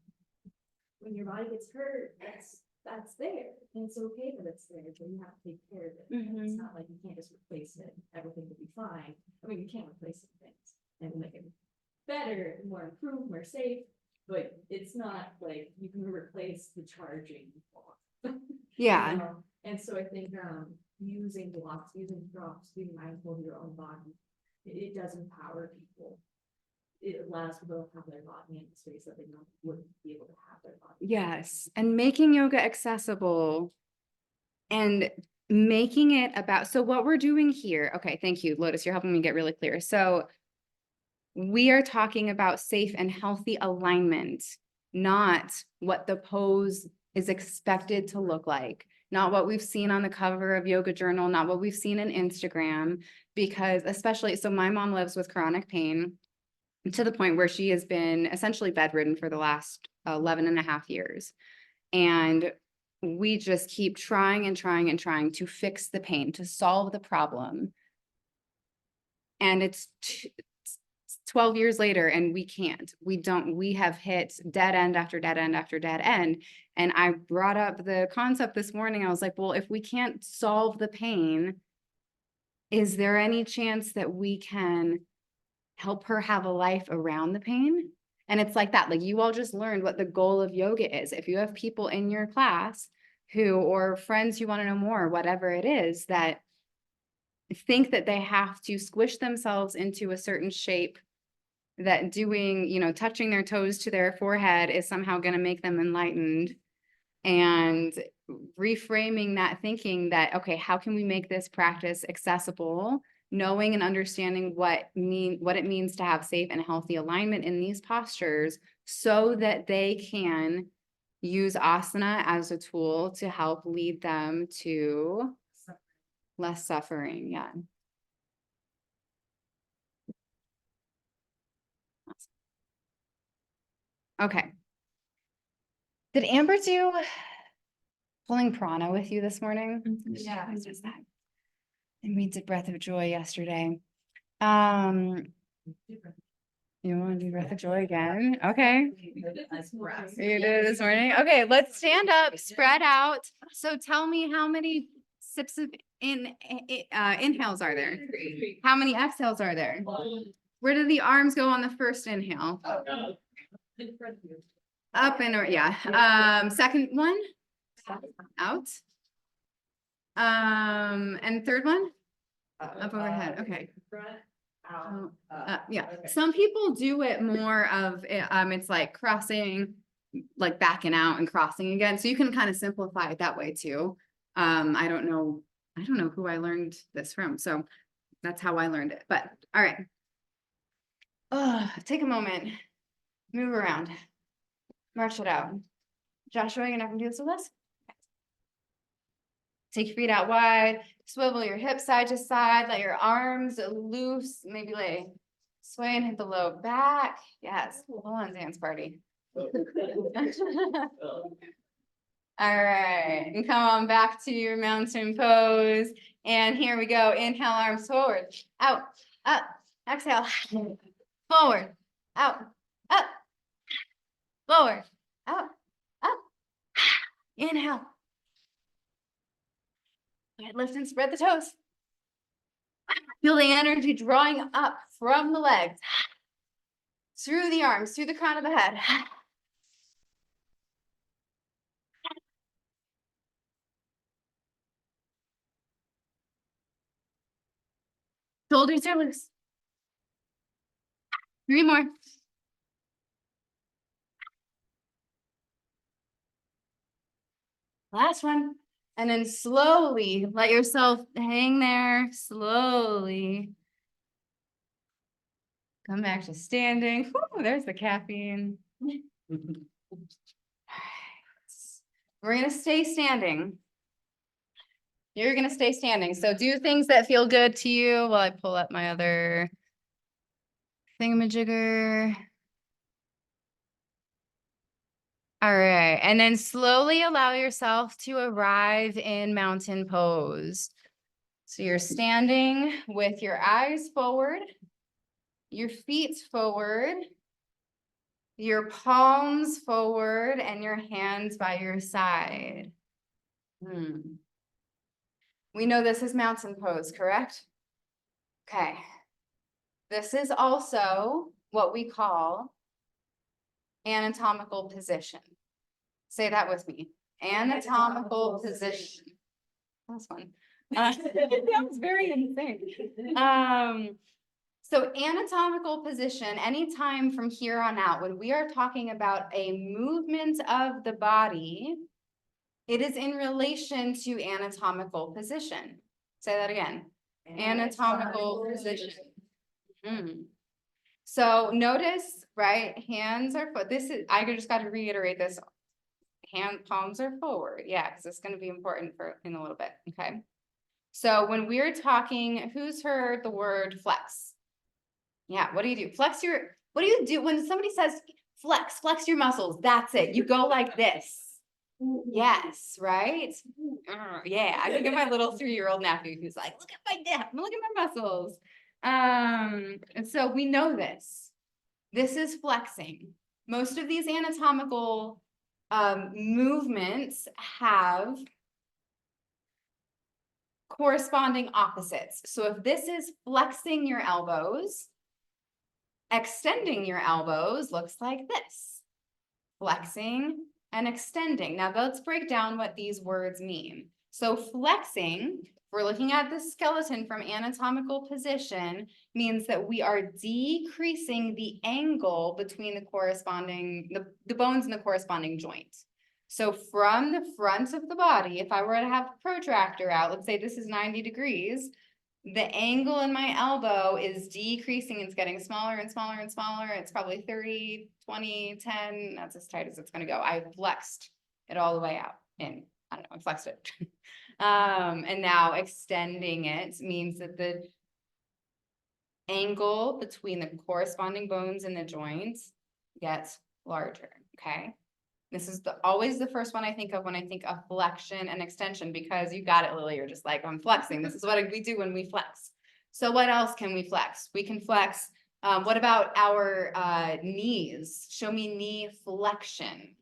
when your body gets hurt, that's there. And it's okay that it's there, but you have to take care of it. And it's not like you can't just replace it. Everything will be fine. I mean, you can't replace some things and make it better, more improved, more safe. But it's not like you can replace the charging block. Yeah. You know? And so I think using blocks, using drops, being mindful of your own body, it does empower people. It allows people to have their body in the space that they wouldn't be able to have their body. Yes. And making yoga accessible and making it about, so what we're doing here, okay, thank you, Lotus, you're helping me get really clear. So We are talking about safe and healthy alignment, not what the pose is expected to look like, not what we've seen on the cover of Yoga Journal, not what we've seen in Instagram, because especially, so my mom lives with chronic pain to the point where she has been essentially bedridden for the last 11 and a half years. And we just keep trying and trying and trying to fix the pain, to solve the problem. And it's 12 years later and we can't, we have hit dead end after dead end after dead end. And I brought up the concept this morning. I was like, well, if we can't solve the pain, is there any chance that we can help her have a life around the pain? And it's like that, like you all just learned what the goal of yoga is. If you have people in your class or friends who want to know more, whatever it is, that think that they have to squish themselves into a certain shape, that doing, touching their toes to their forehead is somehow going to make them enlightened, and reframing that thinking that, okay, how can we make this practice accessible, knowing and understanding what it means to have safe and healthy alignment in these postures so that they can use asana as a tool to help lead them to less suffering. Yeah. Okay. Did Amber do pulling prana with you this morning? Yeah. What was that? And we did breath of joy yesterday. You want to do breath of joy again? Okay. You did it this morning? Okay, let's stand up, spread out. So tell me, how many sips of inhales are there? How many exhales are there? Where do the arms go on the first inhale? Up and, or yeah. Second one? Out. And third one? Up overhead. Okay. Yeah. Some people do it more of it's like crossing, like backing out and crossing again. So you can kind of simplify it that way too. I don't know who I learned this from. So that's how I learned it. But all right. Take a moment. Move around. March it out. Joshua, you're not gonna do this with us? Take your feet out wide, swivel your hips side to side, let your arms loose, maybe sway and hit the low back. Yes, hold on, dance party. All right, and come on back to your mountain pose. And here we go. Inhale, arms forward, out, up, exhale, forward, out, up, forward, out, up, inhale. Lift and spread the toes. Feel the energy drawing up from the legs, through the arms, through the crown of the head. Shoulders are loose. 3 more. Last one. And then slowly let yourself hang there, slowly. Come back to standing. Whew, there's the caffeine. We're gonna stay standing. You're gonna stay standing. So do things that feel good to you while I pull up my other thingamajigger. All right, and then slowly allow yourself to arrive in mountain pose. So you're standing with your eyes forward, your feet forward, your palms forward, and your hands by your side. We know this is mountain pose, correct? Okay. This is also what we call anatomical position. Say that with me. Anatomical position. That's fun. That was very insane. So anatomical position, anytime from here on out, when we are talking about a movement of the body, it is in relation to anatomical position. Say that again. Anatomical position. So notice, right, hands are, I just got to reiterate this. Hand palms are forward, yeah, because it's gonna be important for in a little bit, okay? So when we're talking, who's heard the word flex? Yeah, what do you do? What do you do when somebody says flex your muscles? That's it. You go like this. Yes, right? Yeah, I think of my little 3-year-old nephew who's like, look at my dip, look at my muscles. And so we know this. This is flexing. Most of these anatomical movements have corresponding opposites. So if this is flexing your elbows, extending your elbows looks like this. Flexing and extending. Now let's break down what these words mean. So flexing, if we're looking at the skeleton from anatomical position, means that we are decreasing the angle between the corresponding, the bones in the corresponding joint. So from the front of the body, if I were to have a protractor out, let's say this is 90 degrees, the angle in my elbow is decreasing. It's getting smaller and smaller and smaller. It's probably 30, 20, 10. That's as tight as it's going to go. I flexed it all the way out in, I don't know, I flexed it. And now extending it means that the angle between the corresponding bones in the joints gets larger, okay? This is always the first one I think of when I think of flexion and extension, because you got it, Lily. You're just like, I'm flexing. This is what we do when we flex. So what else can we flex? We can flex. What about our knees? Show me knee flexion.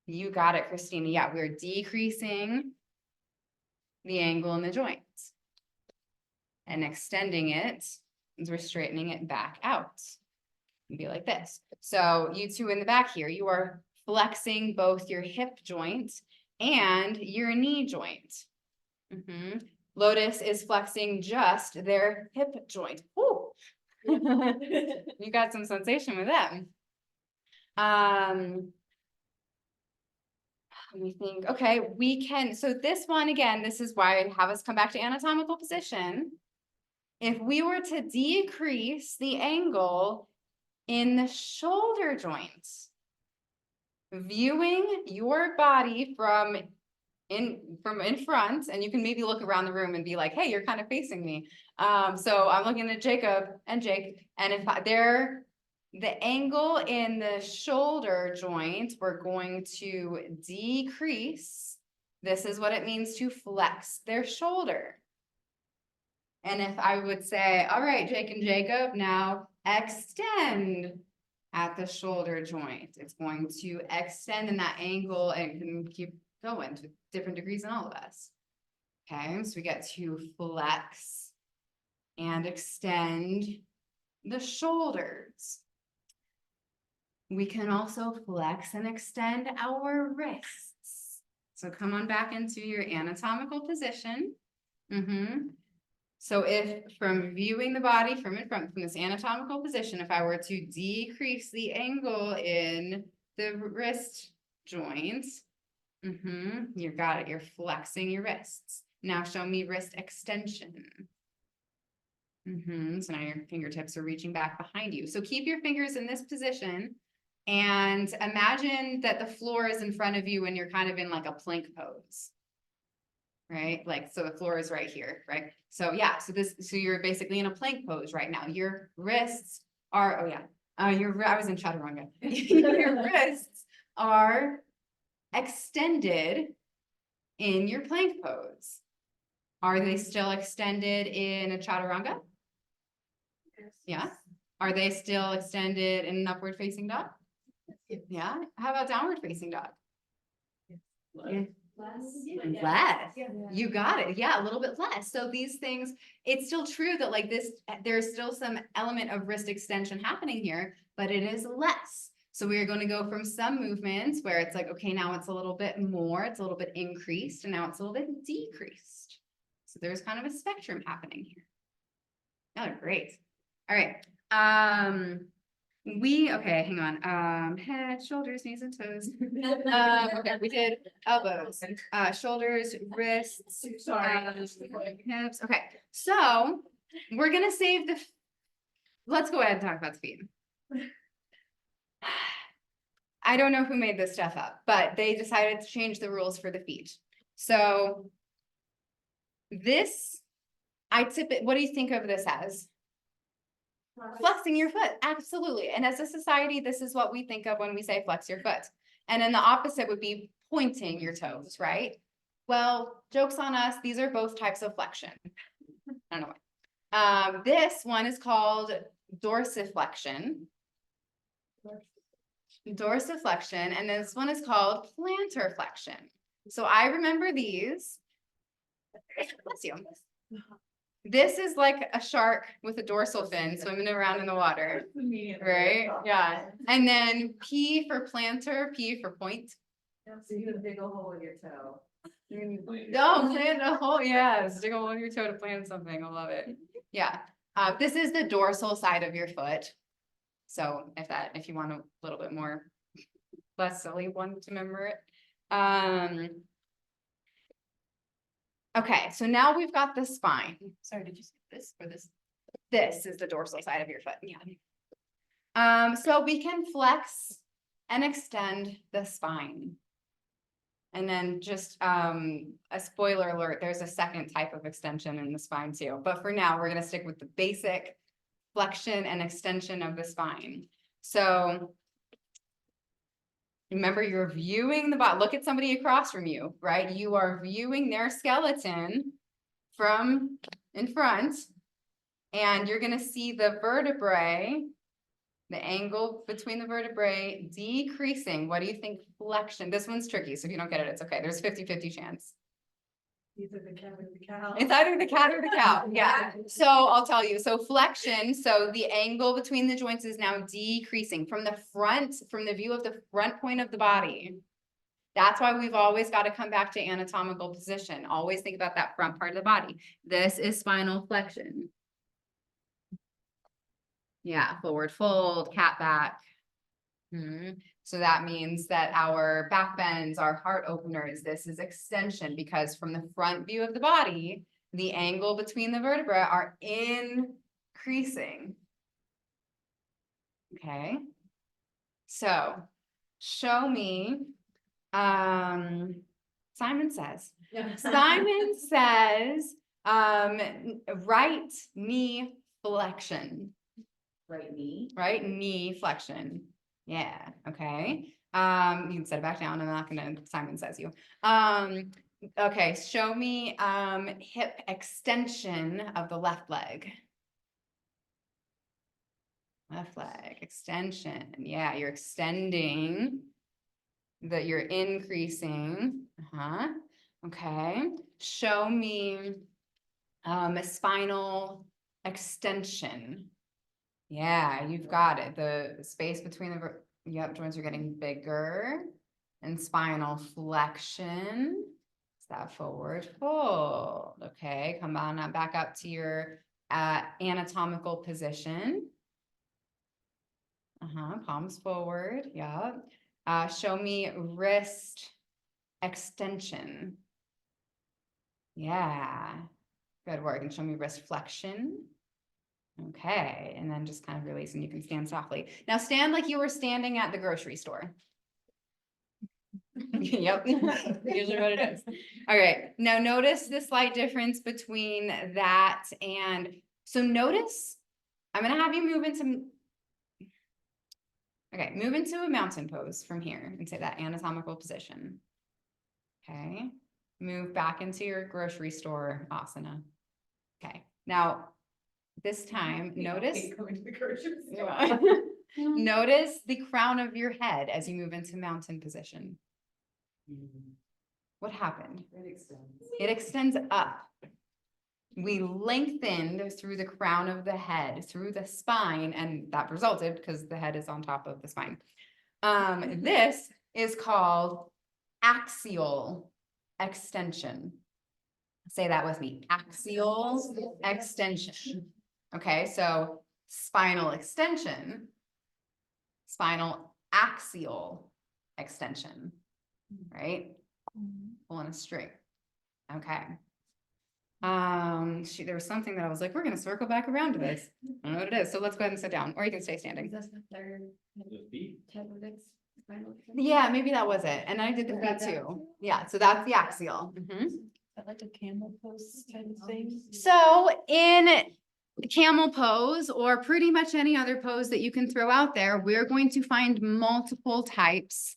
You got it, Christina. Yeah, we're decreasing the angle in the joints and extending it means we're straightening it back out. It'd be like this. So you two in the back here, you are flexing both your hip joint and your knee joint. Lotus is flexing just their hip joint. Ooh. You got some sensation with them. Let me think. Okay, we can, so this one again, this is why I have us come back to anatomical position. If we were to decrease the angle in the shoulder joint, viewing your body from in front, and you can maybe look around the room and be like, hey, you're kind of facing me. So I'm looking at Jacob and Jake, and if the angle in the shoulder joint, we're going to decrease. This is what it means to flex their shoulder. And if I would say, all right, Jake and Jacob, now extend at the shoulder joint. It's going to extend in that angle and can keep going to different degrees in all of us. Okay, so we get to flex and extend the shoulders. We can also flex and extend our wrists. So come on back into your anatomical position. So if from viewing the body from in front, from this anatomical position, if I were to decrease the angle in the wrist joints, you got it, you're flexing your wrists. Now show me wrist extension. So now your fingertips are reaching back behind you. So keep your fingers in this position and imagine that the floor is in front of you and you're kind of in like a plank pose. Right? Like, so the floor is right here, right? So yeah, so you're basically in a plank pose right now. Your wrists are, I was in chaturanga. Your wrists are extended in your plank pose. Are they still extended in a chaturanga? Yeah. Are they still extended in an upward facing dog? Yeah. How about downward facing dog? Less. You got it. Yeah, a little bit less. So these things, it's still true that like this, there's still some element of wrist extension happening here, but it is less. So we are going to go from some movements where it's like, okay, now it's a little bit more, it's a little bit increased, and now it's a little bit decreased. So there's kind of a spectrum happening here. Oh, great. All right. Okay, hang on. Head, shoulders, knees, and toes. Okay, we did elbows, shoulders, wrists, hips. Okay, so we're gonna save let's go ahead and talk about speed. I don't know who made this stuff up, but they decided to change the rules for the feet. So this, what do you think of this as? Flexing your foot, absolutely. And as a society, this is what we think of when we say flex your foot. And then the opposite would be pointing your toes, right? Well, joke's on us, these are both types of flexion. I don't know why. This one is called dorsiflexion. Dorsiflexion, and this one is called plantar flexion. So I remember these. Bless you. This is like a shark with a dorsal fin swimming around in the water, right? Yeah. And then P for plantar, P for point. So you dig a hole in your toe. No, plant a hole, yes, dig a hole in your toe to plant something, I love it. Yeah, this is the dorsal side of your foot. So if you want a little bit more, less silly one to remember it. Okay, so now we've got the spine. Sorry, did you skip this or this? This is the dorsal side of your foot, yeah. So we can flex and extend the spine. And then just a spoiler alert, there's a second type of extension in the spine too. But for now, we're gonna stick with the basic flexion and extension of the spine. So remember, you're viewing the body. Look at somebody across from you, right? You are viewing their skeleton from in front, and you're gonna see the vertebrae, the angle between the vertebrae decreasing. What do you think flexion? This one's tricky, so if you don't get it, it's okay. There's 50-50 chance. Either the cat or the cow. It's either the cat or the cow, yeah. So I'll tell you, so flexion, so the angle between the joints is now decreasing from the front, from the view of the front point of the body. That's why we've always got to come back to anatomical position. Always think about that front part of the body. This is spinal flexion. Yeah, forward fold, cat back. So that means that our back bends, our heart openers, this is extension, because from the front view of the body, the angle between the vertebrae are increasing. Okay. So show me, Simon says, right knee flexion. Right knee flexion. Yeah, okay. You can set it back down. I'm not gonna, Simon says you. Okay, show me hip extension of the left leg. Left leg extension. Yeah, you're extending. That you're increasing. Okay. Show me a spinal extension. Yeah, you've got it. The space between the joints are getting bigger. And spinal flexion. Is that forward fold? Okay, come on now, back up to your anatomical position. Palms forward, yeah. Show me wrist extension. Yeah, good work. And show me wrist flexion. Okay, and then just kind of release, and you can stand softly. Now stand like you were standing at the grocery store. Yep, usually what it is. All right, now notice the slight difference between that and, so notice, I'm gonna have you move into, okay, move into a mountain pose from here and say that anatomical position. Okay, move back into your grocery store asana. Okay, now this time, notice, notice the crown of your head as you move into mountain position. What happened? It extends up. We lengthened through the crown of the head, through the spine, and that resulted because the head is on top of the spine. This is called axial extension. Say that with me, axial extension. Okay, so spinal extension, spinal axial extension, right? Pulling a string. Okay. There was something that I was like, we're gonna circle back around to this. I don't know what it is, so let's go ahead and sit down, or you can stay standing. That's the third type of spinal. Yeah, maybe that was it, and I did the Is that feet that too. too? Yeah, so that's the axial. Mhm. Like a camel pose type of thing. So in camel pose, or pretty much any other pose that you can throw out there, we're going to find multiple types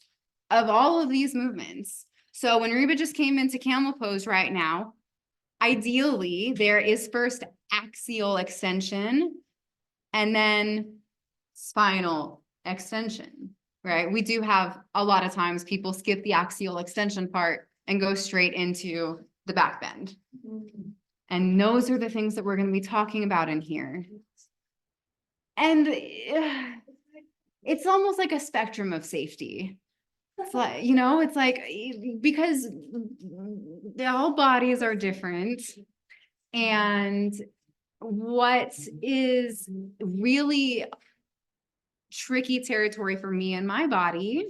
of all of these movements. So when Reba just came into camel pose right now, ideally, there is first axial extension and then spinal extension, right? We do have a lot of times people skip the axial extension part and go straight into the back bend. And those are the things that we're going to be talking about in here. And it's almost like a spectrum of safety. It's like, you know, it's like, because all bodies are different. And what is really tricky territory for me and my body,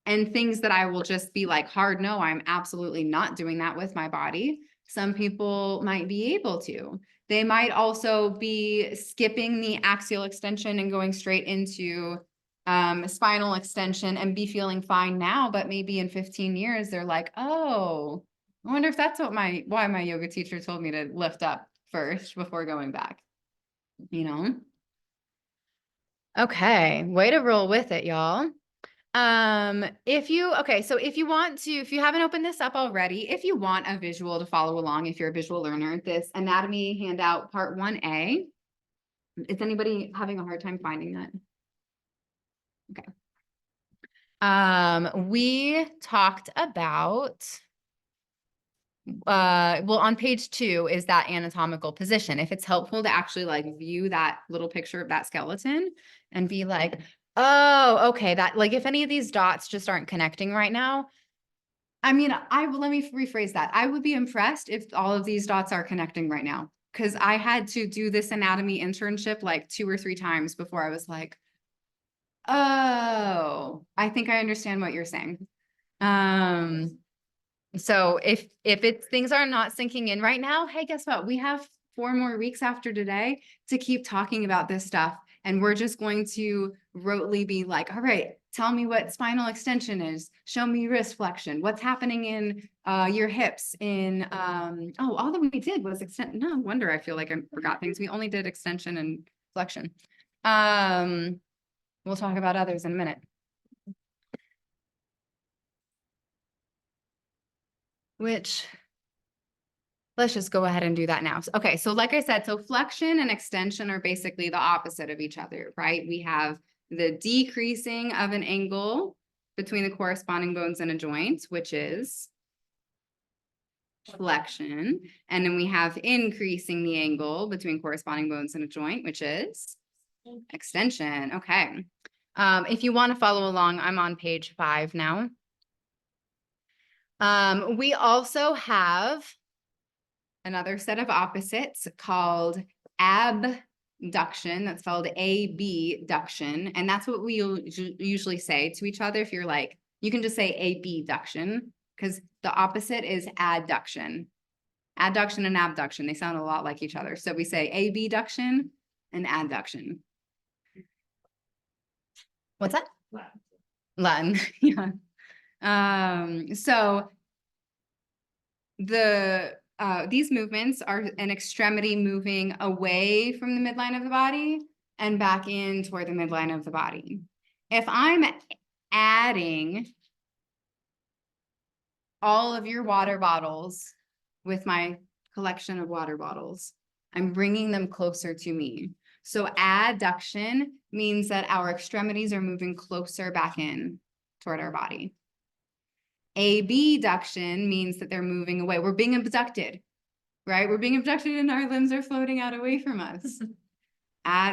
and things that I will just be like, hard no, I'm absolutely not doing that with my body. Some people might be able to. They might also be skipping the axial extension and going straight into spinal extension and be feeling fine now, but maybe in 15 years, they're like, oh, I wonder if that's why my yoga teacher told me to lift up first before going back, you know? Okay, way to roll with it, y'all. If you haven't opened this up already, if you want a visual to follow along, if you're a visual learner, this anatomy handout part 1A, is anybody having a hard time finding that? Okay. We talked about, well, on page 2 is that anatomical position. If it's helpful to actually like view that little picture of that skeleton and be like, oh, okay, that like if any of these dots just aren't connecting right now, I mean, let me rephrase that. I would be impressed if all of these dots are connecting right now, because I had to do this anatomy internship like 2 or 3 times before I was like, oh, I think I understand what you're saying. So if things are not sinking in right now, hey, guess what? We have 4 more weeks after today to keep talking about this stuff. And we're just going to rotely be like, all right, tell me what spinal extension is. Show me wrist flexion. What's happening in your hips in, all that we did was extend. No wonder I feel like I forgot things. We only did extension and flexion. We'll talk about others in a minute. Let's just go ahead and do that now. Okay, so like I said, so flexion and extension are basically the opposite of each other, right? We have the decreasing of an angle between the corresponding bones in a joint, which is flexion. And then we have increasing the angle between corresponding bones in a joint, which is extension. Okay. If you want to follow along, I'm on page 5 now. We also have another set of opposites called abduction. That's spelled abduction. And that's what we usually say to each other. If you're like, you can just say abduction, because the opposite is adduction. Adduction and abduction, they sound a lot like each other. So we say abduction and adduction. What's that? Latin. Yeah. So these movements are an extremity moving away from the midline of the body and back in toward the midline of the body. If I'm adding all of your water bottles with my collection of water bottles, I'm bringing them closer to me. So adduction means that our extremities are moving closer back in toward our body. Abduction means that they're moving away. We're being abducted, right? We're being abducted and our limbs are floating out away from us.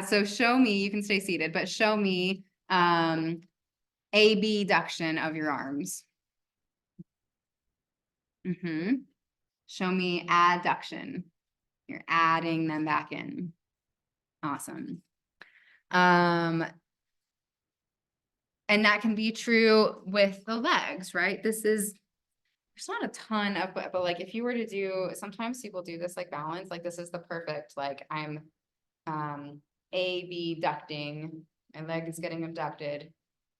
So show me, you can stay seated, but show me abduction of your arms. Show me adduction. You're adding them back in. Awesome. And that can be true with the legs, right? This is there's not a ton of, but like if you were to do, sometimes people do this like balance, like this is the perfect, like I'm abducting, my leg is getting abducted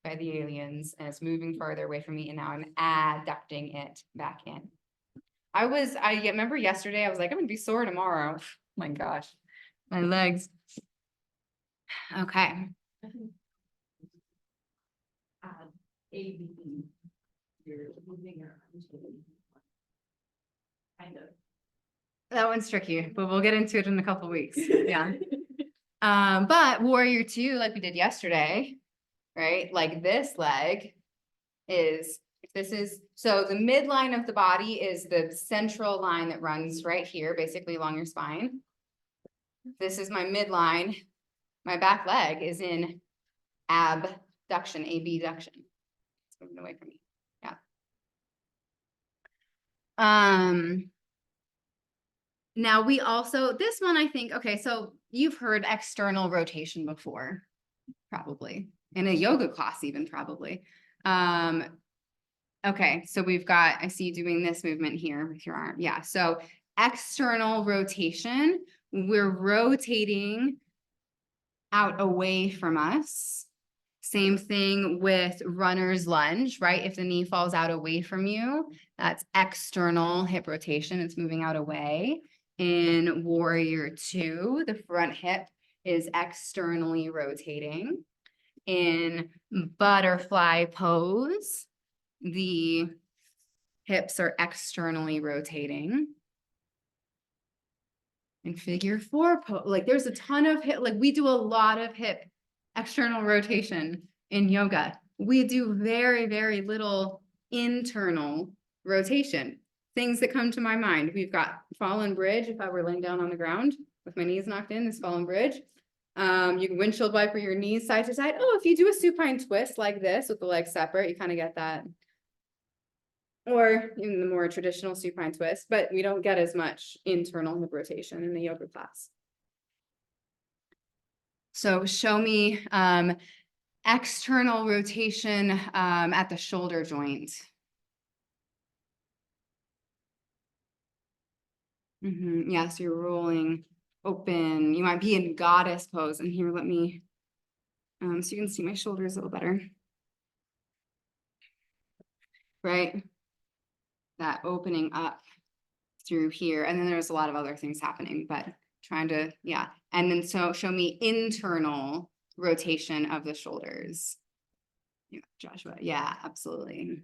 by the aliens and it's moving farther away from me and now I'm adducting it back in. I remember yesterday, I was like, I'm gonna be sore tomorrow. My gosh, my legs. Okay, ABB. You're moving your arms. Kind of. that one's tricky, but we'll get into it in a couple weeks, yeah. But warrior two, like we did yesterday, right? Like this leg is, so the midline of the body is the central line that runs right here, basically along your spine. This is my midline. My back leg is in abduction, abduction. It's moving away from me, yeah. Now we also, this one, I think, okay, so you've heard external rotation before, probably, in a yoga class even probably. Okay, so we've got, I see you doing this movement here with your arm. Yeah, so external rotation, we're rotating out away from us. Same thing with runner's lunge, right? If the knee falls out away from you, that's external hip rotation. It's moving out away. In warrior two, the front hip is externally rotating. In butterfly pose, the hips are externally rotating. In figure four pose, like there's a ton of hip, like we do a lot of hip external rotation in yoga. We do very, very little internal rotation. Things that come to my mind, we've got fallen bridge. If I were laying down on the ground with my knees knocked in, this fallen bridge. You can windshield wiper your knees side to side. Oh, if you do a supine twist like this with the legs separate, you kind of get that. Or in the more traditional supine twist, but we don't get as much internal hip rotation in the yoga class. So show me external rotation at the shoulder joint. Yeah, so you're rolling open. You might be in goddess pose. And here, let me, so you can see my shoulders a little better. Right? That opening up through here. And then there's a lot of other things happening, but trying to, yeah. And then so show me internal rotation of the shoulders. Yeah, Joshua. Yeah, absolutely.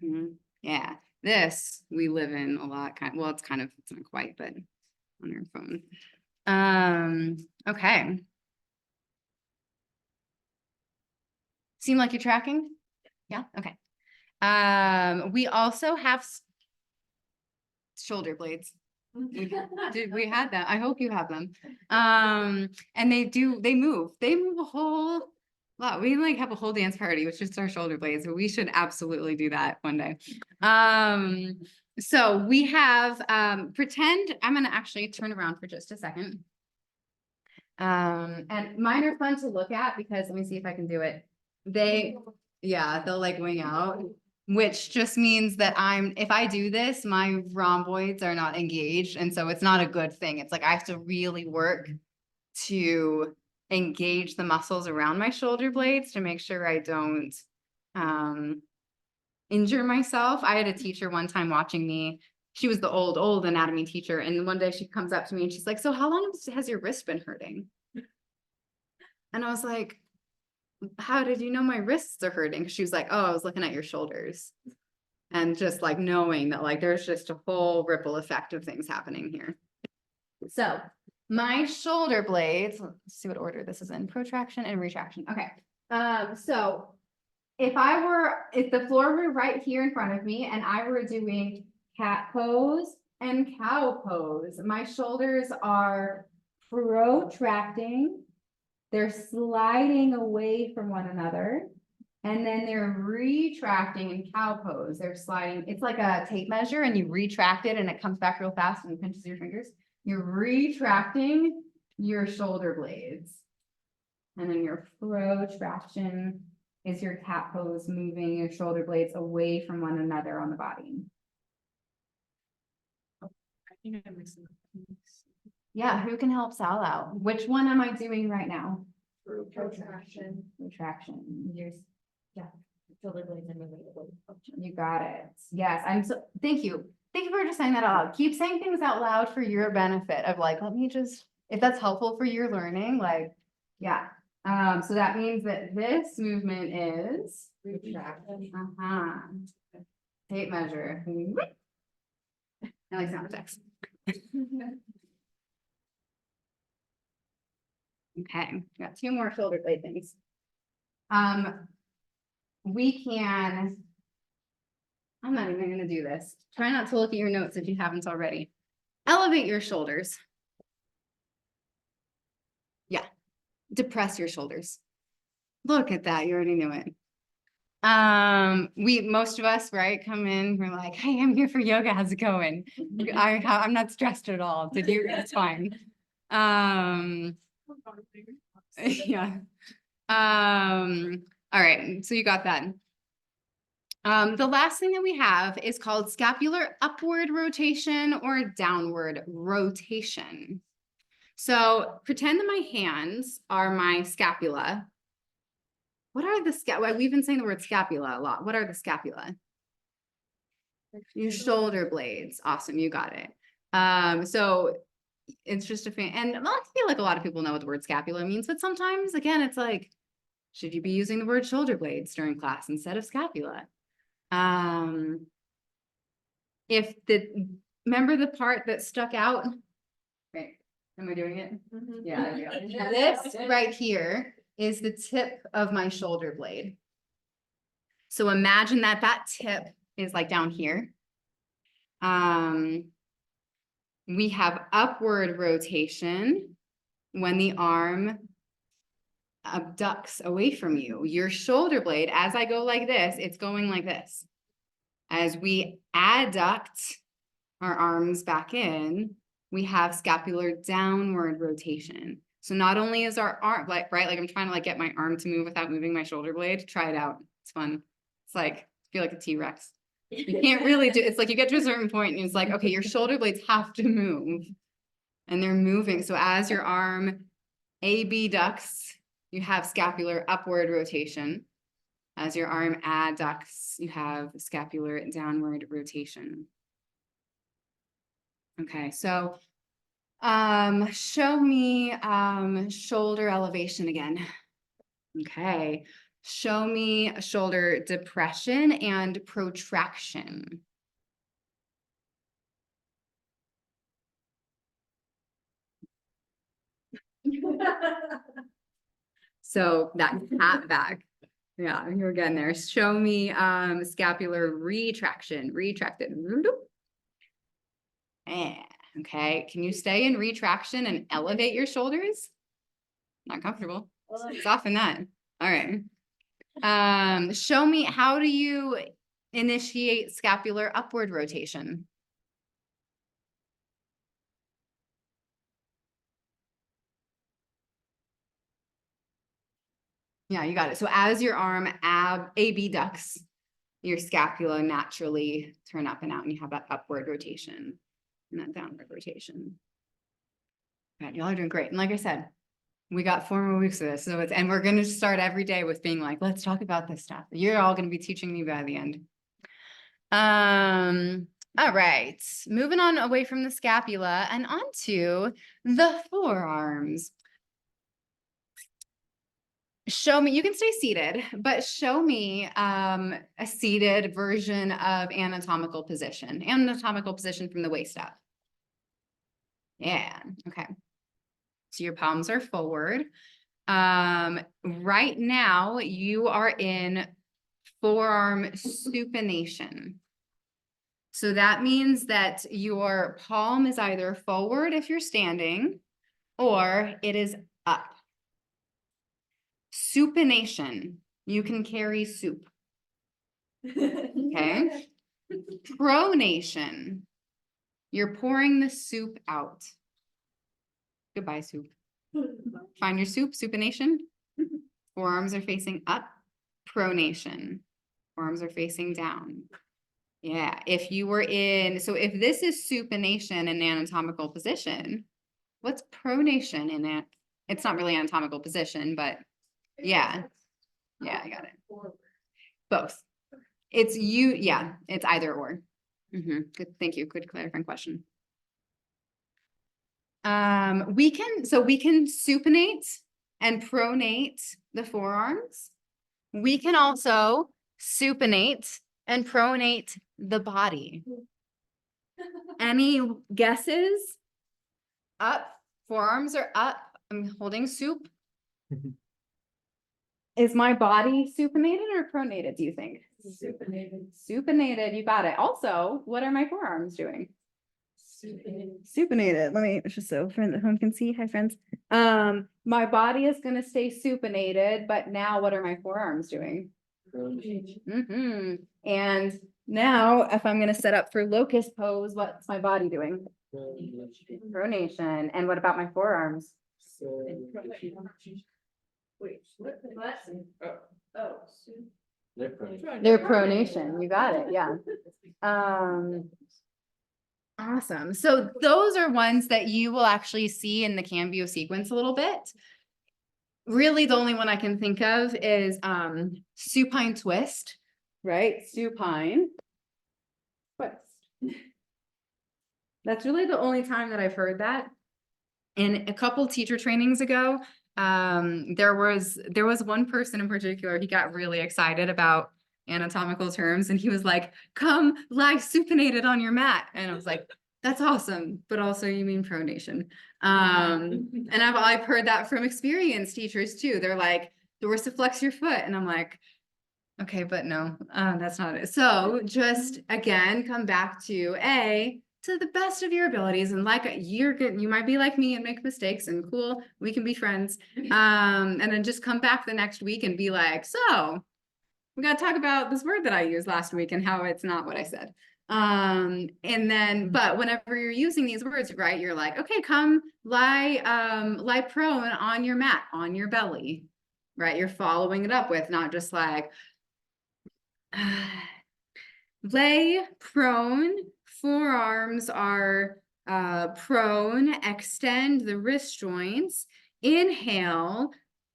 Yeah. This we live in a lot, well, it's not quite, but on your phone. Okay. Seem like you're tracking? Yeah, okay. We also have shoulder blades. We had them. I hope you have them. And they move a whole lot. We like have a whole dance party with just our shoulder blades, but we should absolutely do that one day. So we have pretend I'm gonna actually turn around for just a second. And mine are fun to look at because let me see if I can do it. They'll like wing out, which just means that if I do this, my rhomboids are not engaged. And so it's not a good thing. It's like I have to really work to engage the muscles around my shoulder blades to make sure I don't injure myself. I had a teacher one time watching me. She was the old anatomy teacher. And one day she comes up to me and she's like, so how long has your wrist been hurting? And I was like, how did you know my wrists are hurting? She was like, oh, I was looking at your shoulders. And just like knowing that like there's just a whole ripple effect of things happening here. So my shoulder blades, let's see what order this is in, protraction and retraction. Okay. So if the floor were right here in front of me and I were doing cat pose and cow pose, my shoulders are protracting. They're sliding away from one another. And then they're retracting in cow pose. They're sliding. It's like a tape measure and you retract it and it comes back real fast and pinches your fingers. You're retracting your shoulder blades. And then your protraction is your cat pose, moving your shoulder blades away from one another on the body. think I'm mixing up things. Yeah, who can help Sal out? Which one am I doing right now? Protraction. Retraction. Yours, yeah, shoulder blades and relatable function. You got it. Yes, I'm so, thank you. Thank you for just saying that out loud. Keep saying things out loud for your benefit of like, let me just, if that's helpful for your learning, like, yeah. So that means that this movement is. Retraction. Uh-huh. Tape measure. I like sound effects. Okay, got two more shoulder blade things. We can. I'm not even gonna do this. Try not to look at your notes if you haven't already. Elevate your shoulders. Yeah, depress your shoulders. Look at that, you already knew it. Most of us, right, come in, we're like, hey, I'm here for yoga, how's it going? I'm not stressed at all, did you, it's fine. Yeah. All right, so you got that. The last thing that we have is called scapular upward rotation or downward rotation. So pretend that my hands are my scapula. What are the scapula? We've been saying the word scapula a lot. What are the scapula? Your shoulder blades. Awesome, you got it. So it's just a fan, and I feel like a lot of people know what the word scapula means, but sometimes, again, it's like, should you be using the word shoulder blades during class instead of scapula? Remember the part that stuck out? Right, am I doing it? Yeah, there we go. This right here is the tip of my shoulder blade. So imagine that that tip is like down here. We have upward rotation when the arm abducts away from you. Your shoulder blade, as I go like this, it's going like this. As we adduct our arms back in, we have scapular downward rotation. So not only is our arm, like, right, like I'm trying to like get my arm to move without moving my shoulder blade. Try it out. It's fun. It's like, I feel like a T-Rex. You can't really do, it's like you get to a certain point and it's like, okay, your shoulder blades have to move and they're moving. So as your arm abducts, you have scapular upward rotation. As your arm adducts, you have scapular downward rotation. Okay, so show me shoulder elevation again. Okay, show me shoulder depression and protraction. So that cat back. Yeah, you're getting there. Show me scapular retraction. Retracted. Okay, can you stay in retraction and elevate your shoulders? Not comfortable. Soften that. All right. Show me, how do you initiate scapular upward rotation? Yeah, you got it. So as your arm abducts, your scapula naturally turn up and out, and you have that upward rotation and that downward rotation. Right, y'all are doing great. And like I said, we got 4 more weeks of this. So and we're going to start every day with being like, let's talk about this stuff. You're all going to be teaching me by the end. All right, moving on away from the scapula and onto the forearms. Show me, you can stay seated, but show me a seated version of anatomical position from the waist up. Yeah, okay. So your palms are forward. Right now you are in forearm supination. So that means that your palm is either forward if you're standing, or it is up. Supination, you can carry soup. Okay. Pronation, you're pouring the soup out. Goodbye, soup. Find your soup, supination. Forearms are facing up. Pronation, forearms are facing down. Yeah, if you were in, so if this is supination in anatomical position, what's pronation in it? It's not really anatomical position, but yeah, yeah, I got it. Both. It's you, yeah, it's either or. Good, thank you. Good clarifying question. We can supinate and pronate the forearms. We can also supinate and pronate the body. Any guesses? Up, forearms are up. I'm holding soup. Is my body supinated or pronated, do you think? Supinated. Supinated, you got it. Also, what are my forearms doing? Supinated. Let me just so friends at home can see. Hi, friends. My body is gonna stay supinated, but now what are my forearms doing? And now, if I'm gonna set up for locust pose, what's my body doing? Pronation. And what about my forearms? Wait, what? They're pronation. You got it. Yeah. Awesome. So those are ones that you will actually see in the Cambio sequence a little bit. Really, the only one I can think of is supine twist, right? Supine twist. That's really the only time that I've heard that. And a couple teacher trainings ago, there was one person in particular, he got really excited about anatomical terms and he was like, come lie supinated on your mat. And I was like, that's awesome, but also you mean pronation. And I've heard that from experienced teachers too. They're like, dorsiflex your foot. And I'm like, okay, but no, that's not it. So just again, come back to the best of your abilities, and like you're good, you might be like me and make mistakes, and cool, we can be friends. And then just come back the next week and be like, so we got to talk about this word that I used last week and how it's not what I said. And then, but whenever you're using these words, right, you're like, okay, come lie prone on your mat, on your belly, right? You're following it up with not just like, lay prone, forearms are prone, extend the wrist joints, inhale,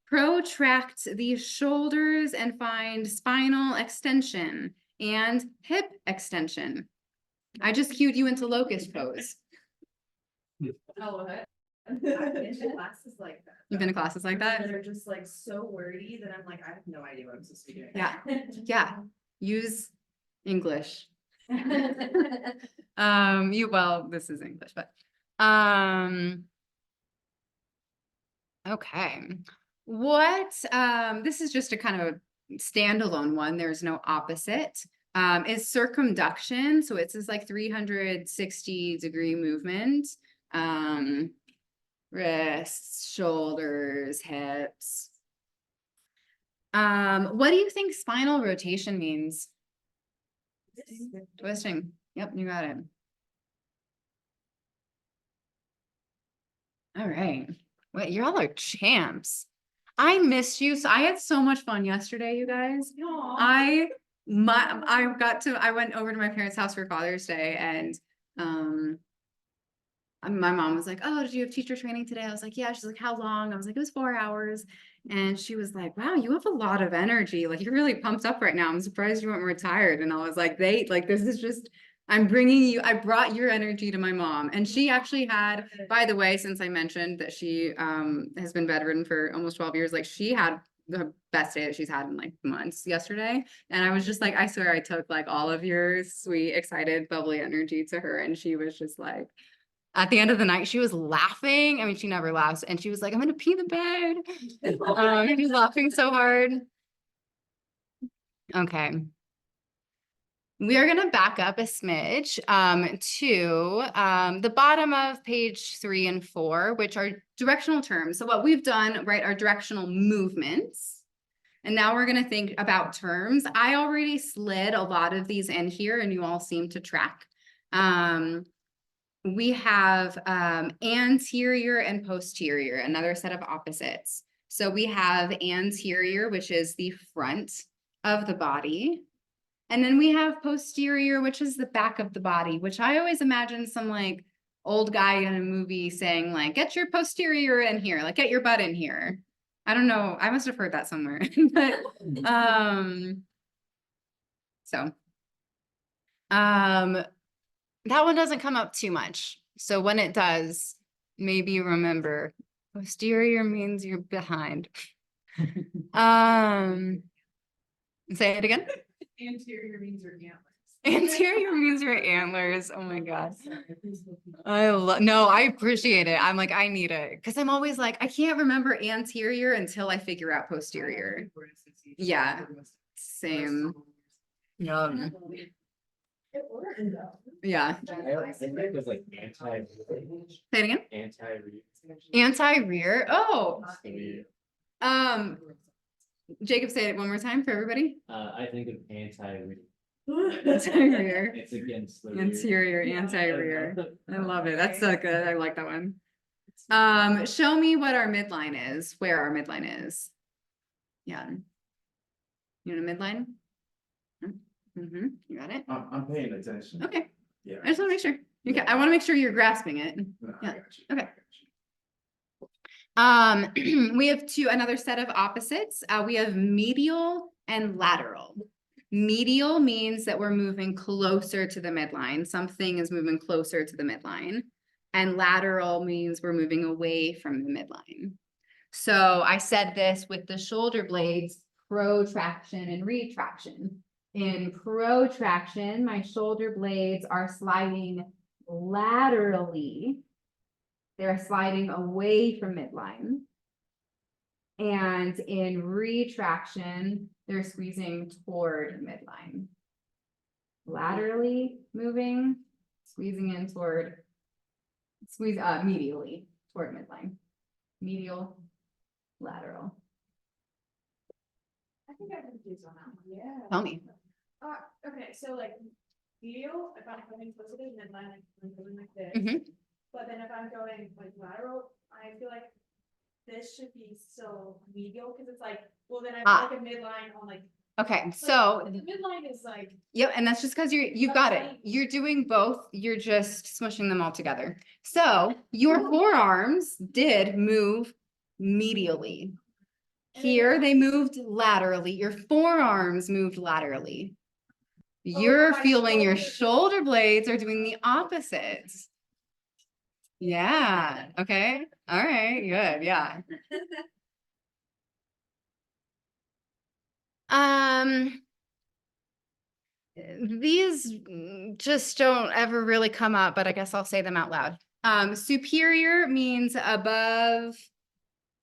protract the shoulders and find spinal extension and hip extension. I just cued you into locust pose. Oh, what? I've been to classes like that. You've been to classes like that? They're just like so wordy that I'm like, I have no idea what I'm supposed to be doing. Yeah. Yeah, use English. Well, this is English, but okay. This is just a kind of standalone one, there's no opposite. Is circumduction. So it's this like 360-degree movement. Wrists, shoulders, hips. What do you think spinal rotation means? Twisting. Yep, you got it. All right. Wait, y'all are champs. I missed you. So I had so much fun yesterday, you guys. I went over to my parents' house for Father's Day, and my mom was like, oh, did you have teacher training today? I was like, yeah. She's like, how long? I was like, it was 4 hours. And she was like, wow, you have a lot of energy. Like, you're really pumped up right now. I'm surprised you weren't more tired. And I was like, this is just, I brought your energy to my mom. And she actually had, by the way, since I mentioned that she has been bedridden for almost 12 years, like she had the best day that she's had in like months yesterday. And I was just like, I swear I took like all of your sweet, excited, bubbly energy to her. And she was just like, at the end of the night, she was laughing. I mean, she never laughs. And she was like, I'm going to pee the bed. She was laughing so hard. Okay. We are going to back up a smidge to the bottom of page 3 and 4, which are directional terms. So what we've done, right, are directional movements. And now we're going to think about terms. I already slid a lot of these in here and you all seem to track. We have anterior and posterior, another set of opposites. So we have anterior, which is the front of the body. And then we have posterior, which is the back of the body, which I always imagine some like old guy in a movie saying like, get your posterior in here, like get your butt in here. I don't know. I must have heard that somewhere, but, so. That one doesn't come up too much. So when it does, maybe you remember posterior means you're behind. Say it again. Anterior means your antlers. Anterior means your antlers. Oh my God. No, I appreciate it. I'm like, I need it. Because I'm always like, I can't remember anterior until I figure out posterior. Yeah, same. Yeah. Yeah. I think it was like anti. Say it again. Anti-rear. Anti-rear. Oh, Rear. Jacob, say it one more time for everybody. I think of anti-rear. Anti-rear. It's against the rear. Anterior, anti-rear. I love it. That's so good. I like that one. Show me what our midline is, where our midline is. Yeah. You know midline? Mm-hmm. You got it? I'm paying attention. Okay. Yeah. I just want to make sure. Okay. I want to make sure you're grasping it. No, I Yeah. got you. Okay. We have another set of opposites. We have medial and lateral. Medial means that we're moving closer to the midline. Something is moving closer to the midline. And lateral means we're moving away from the midline. So I said this with the shoulder blades, protraction and retraction. In protraction, my shoulder blades are sliding laterally. They're sliding away from midline. And in retraction, they're squeezing toward midline. Laterally moving, squeezing in toward, medially toward midline. Medial, lateral. I think I'm confused on that one. Yeah. Tell me. Okay, so like medial, if I'm coming closer to the midline, I'm going like this. Mhm. But then if I'm going like lateral, I feel like this should be still medial, because it's like, well, then I feel like a midline on like. Okay, so The midline is like, yep, and that's just because you've got it. You're doing both. You're just smushing them all together. So your forearms did move medially. Here they moved laterally. Your forearms moved laterally. You're my feeling your shoulders. shoulder blades are doing the opposites. Yeah, okay. All right, good. Yeah. These just don't ever really come up, but I guess I'll say them out loud. Superior means above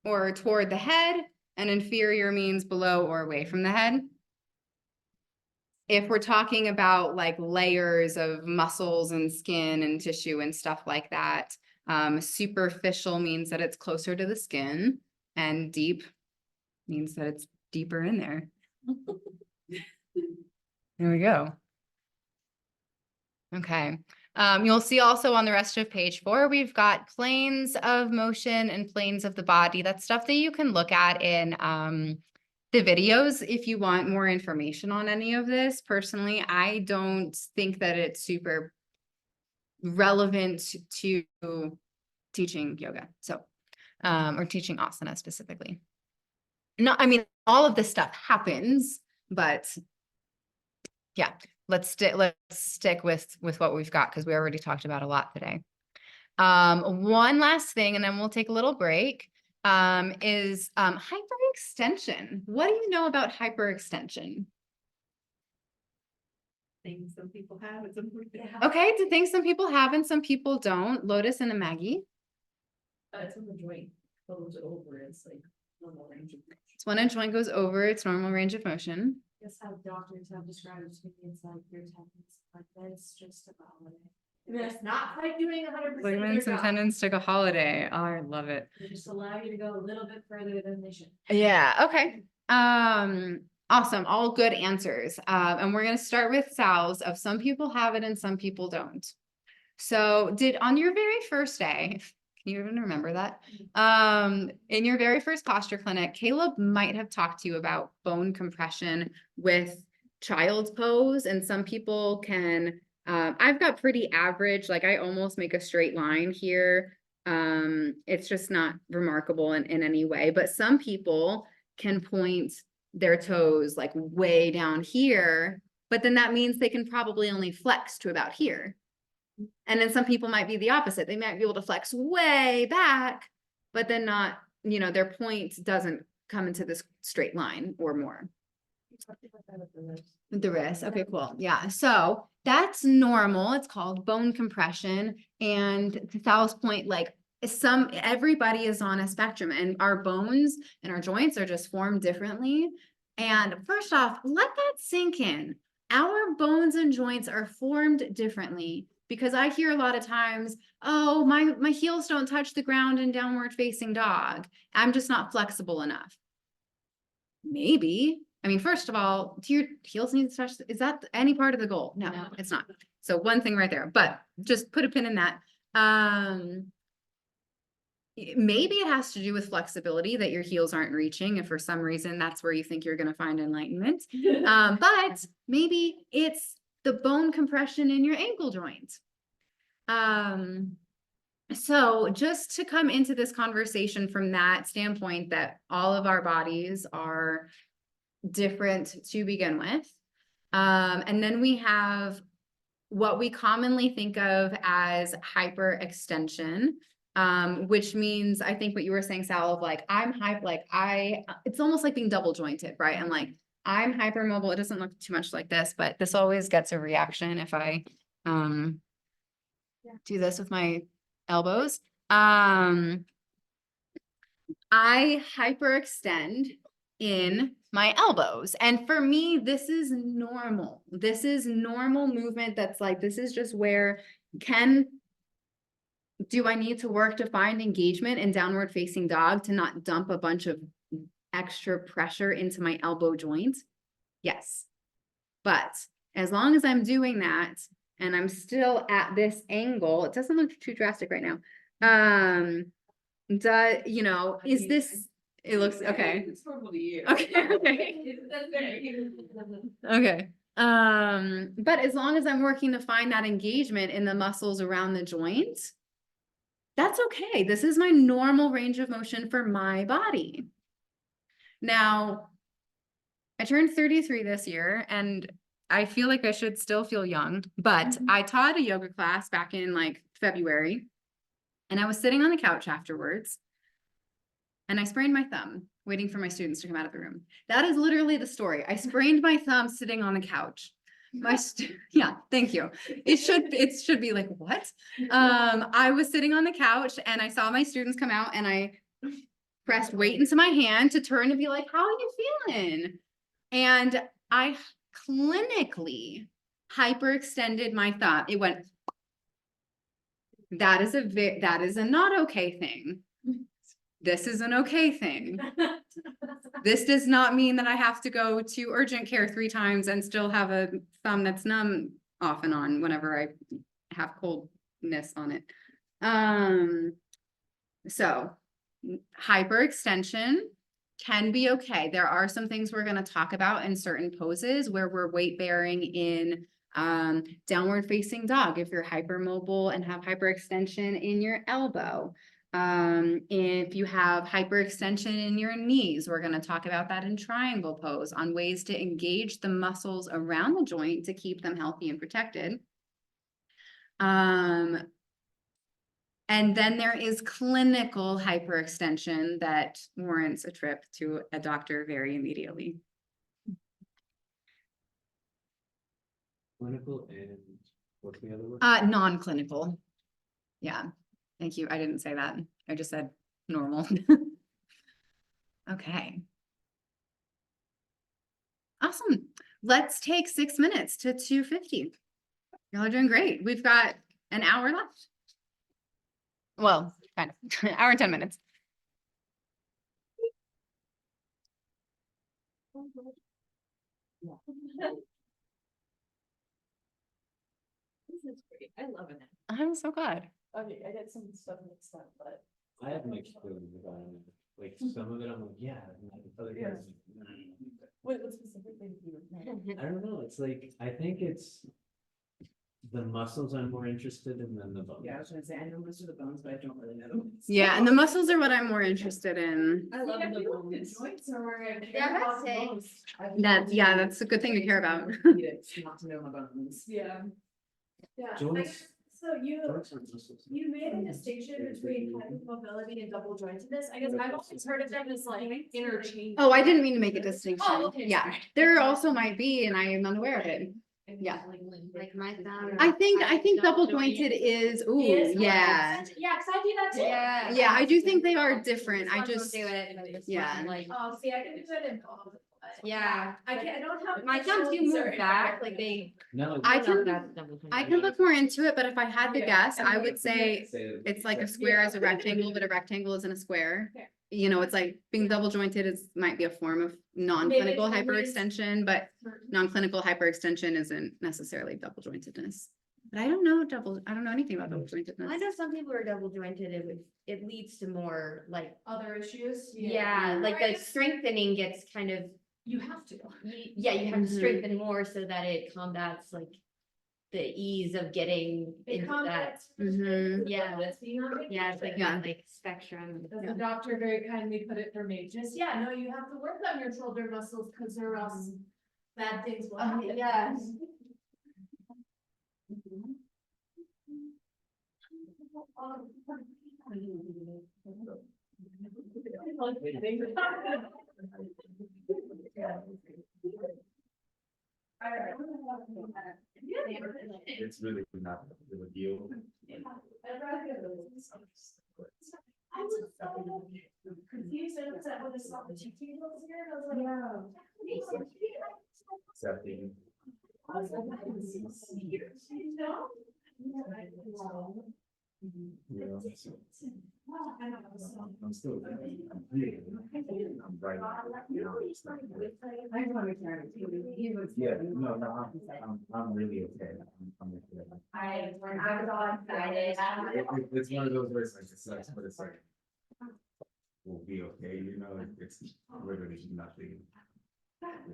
or toward the head, and inferior means below or away from the head. If we're talking about like layers of muscles and skin and tissue and stuff like that, superficial means that it's closer to the skin, and deep means that it's deeper in there. There we go. Okay. You'll see also on the rest of page 4, we've got planes of motion and planes of the body. That's stuff that you can look at in the videos if you want more information on any of this. Personally, I don't think that it's super relevant to teaching yoga. So, or teaching asana specifically. No, I mean, all of this stuff happens, but yeah, let's stick with what we've got, because we already talked about a lot today. One last thing, and then we'll take a little break, is hyperextension. What do you know about hyperextension? Things some people have and some people don't. Okay, the things some people have and some people don't. Lotus and a Maggie. It's when the joint goes over, it's like normal range of motion. It's when a joint goes over its normal range of motion. that's how doctors have described it to me, it's like your tendons, like that's just about it. And it's not quite doing 100%. Ligaments and tendons took a holiday. Oh, I love it. They just allow you to go a little bit further than they should. Yeah, okay. Awesome. All good answers. And we're gonna start with Sal's of some people have it and some people don't. So on your very first day, can you even remember that? In your very first posture clinic, Caleb might have talked to you about bone compression with child's pose and some people can, I've got pretty average, like I almost make a straight line here. It's just not remarkable in any way, but some people can point their toes like way down here, but then that means they can probably only flex to about here. And then some people might be the opposite. They might be able to flex way back, but then not, you know, their point doesn't come into this straight line or more. The wrist. Okay, cool. Yeah. So that's normal. It's called bone compression. And to Sal's point, like everybody is on a spectrum and our bones and our joints are just formed differently. And first off, let that sink in. Our bones and joints are formed differently because I hear a lot of times, oh, my heels don't touch the ground in downward facing dog. I'm just not flexible enough. Maybe. I mean, first of all, do your heels need to touch? Is that any part of the goal? No, it's not. So one thing right there, but just put a pin in that. Maybe it has to do with flexibility that your heels aren't reaching. If for some reason that's where you think you're going to find enlightenment. But maybe it's the bone compression in your ankle joint. So just to come into this conversation from that standpoint that all of our bodies are different to begin with. And then we have what we commonly think of as hyperextension, which means I think what you were saying, Sal, of like, it's almost like being double jointed, right? And like, I'm hypermobile. It doesn't look too much like this, but this always gets a reaction if I do this with my elbows. I hyperextend in my elbows. And for me, this is normal. This is normal movement. That's like, this is just where do I need to work to find engagement in downward facing dog to not dump a bunch of extra pressure into my elbow joint? Yes. But as long as I'm doing that and I'm still at this angle, it doesn't look too drastic right now. Is this, it looks okay. It's normal to you. Okay. Okay. But as long as I'm working to find that engagement in the muscles around the joint, that's okay. This is my normal range of motion for my body. Now, I turned 33 this year and I feel like I should still feel young, but I taught a yoga class back in like February and I was sitting on the couch afterwards and I sprained my thumb waiting for my students to come out of the room. That is literally the story. I sprained my thumb sitting on the couch. Yeah, thank you. It should be like, what? I was sitting on the couch and I saw my students come out and I pressed weight into my hand to turn and be like, how are you feeling? And I clinically hyperextended my thumb. It went, that is a not okay thing. This is an okay thing. This does not mean that I have to go to urgent care 3 times and still have a thumb that's numb off and on whenever I have coldness on it. So hyperextension can be okay. There are some things we're going to talk about in certain poses where we're weight bearing in downward facing dog if you're hypermobile and have hyperextension in your elbow. If you have hyperextension in your knees, we're going to talk about that in triangle pose on ways to engage the muscles around the joint to keep them healthy and protected. And then there is clinical hyperextension that warrants a trip to a doctor very immediately. Clinical and what's the other word? Non-clinical. Yeah. Thank you. I didn't say that. I just said normal. Okay. Awesome. Let's take 6 minutes to 2:50. Y'all are doing great. We've got an hour left. Well, kind of, hour and 10 minutes. This is great. I love it. I'm so glad. Okay, I got some stuff mixed up, but. I have mixed feelings about it. Like some of it, I'm like, yeah, and then other Yeah. guys. What specifically do you? I don't know, it's like, I think it's. The muscles I'm more interested in than the bones. Yeah, I was gonna say, I know most of the bones, but I don't really know them. Yeah, and the muscles are what I'm more interested in. I love the bones. Joints are where I Yeah, care about I'd the say- most. Yeah, that's a good thing to care about. Not to know my bones. Yeah. Yeah, I Joints- guess, so you, Joints are muscles. you made a distinction between hypermobility and double jointedness. I guess I've always heard of them as like interchangeable. Oh, I didn't mean to make a distinction. Oh, okay, Yeah, sorry. there also might be, and I am unaware of it. Yeah. Like my thumb. I think double jointed is, ooh, Is- yeah. Yeah, cause I do that too. Yeah. Yeah, I do think they are different. I Some don't just, do it, and this yeah. one, like, Oh, see, I can do it in both. but- yeah. I can't, I don't have. My thumbs do move Sorry. back, like they. No. I don't can- know, that's double I jointed. can look more into it, but if I had to Yeah. guess, I would say it's like a square is a rectangle, but a rectangle isn't a square. Fair. You know, it's like being double jointed is, might be a form of non-clinical Maybe it's- hyperextension, but non-clinical hyperextension isn't necessarily double jointedness. But I don't know anything about double I jointedness. know some people are double jointed, it leads to more like, Other issues? yeah, like the strengthening gets kind of, You have to. yeah, you have to Mhm. strengthen more so that it combats like the ease of getting It into that. combats. Mhm. Yeah. That's being on Yeah, it's like, Yeah. that, like spectrum. As the doctor very kindly put it for me, just, yeah, no, you have to work on your shoulder muscles, cause or else bad things will happen. yeah. It's really not the deal. I was so confused and upset when I saw the teaching was here, and I was like, yeah. Accepting. I was like, I didn't see years, you know? You know, so I know, it was so- I'm still, I'm reading, I'm writing, you know, it's not good. Yeah, no, I'm really okay. I'm okay. I was all excited. It's one of those where it's like, it sucks, but it's like. We'll be okay, you know, it's literally nothing.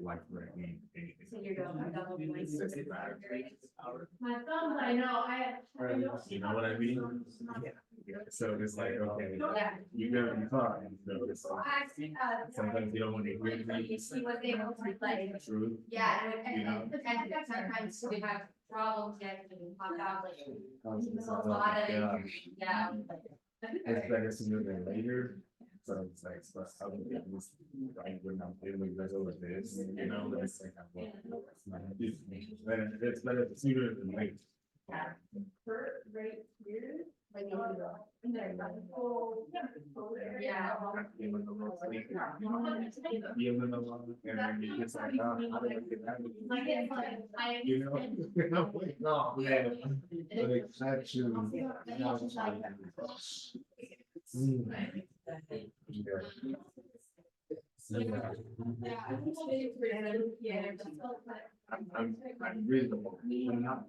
Life threatening, anything. So you're going, I double jointed. It's just a matter of hours. My thumbs, I know, I. You know what I mean? Yeah. So it's like, okay, Yeah. you're gonna be fine, so it's like, sometimes you don't want to hear You see what they look like. the truth. Yeah, You know? and sometimes we have problems getting pop out, like, It's a lot of, yeah. better sooner than later, so it's like, so I would get this, right, when I'm feeling better with this, you know, it's like, it's better sooner than later. Right here, like. Yeah. Feeling alone, and then you're just like, oh, how do I get out of Like, this? it's like, I. You know? No, man. But it's actually, I'm really. I'm not.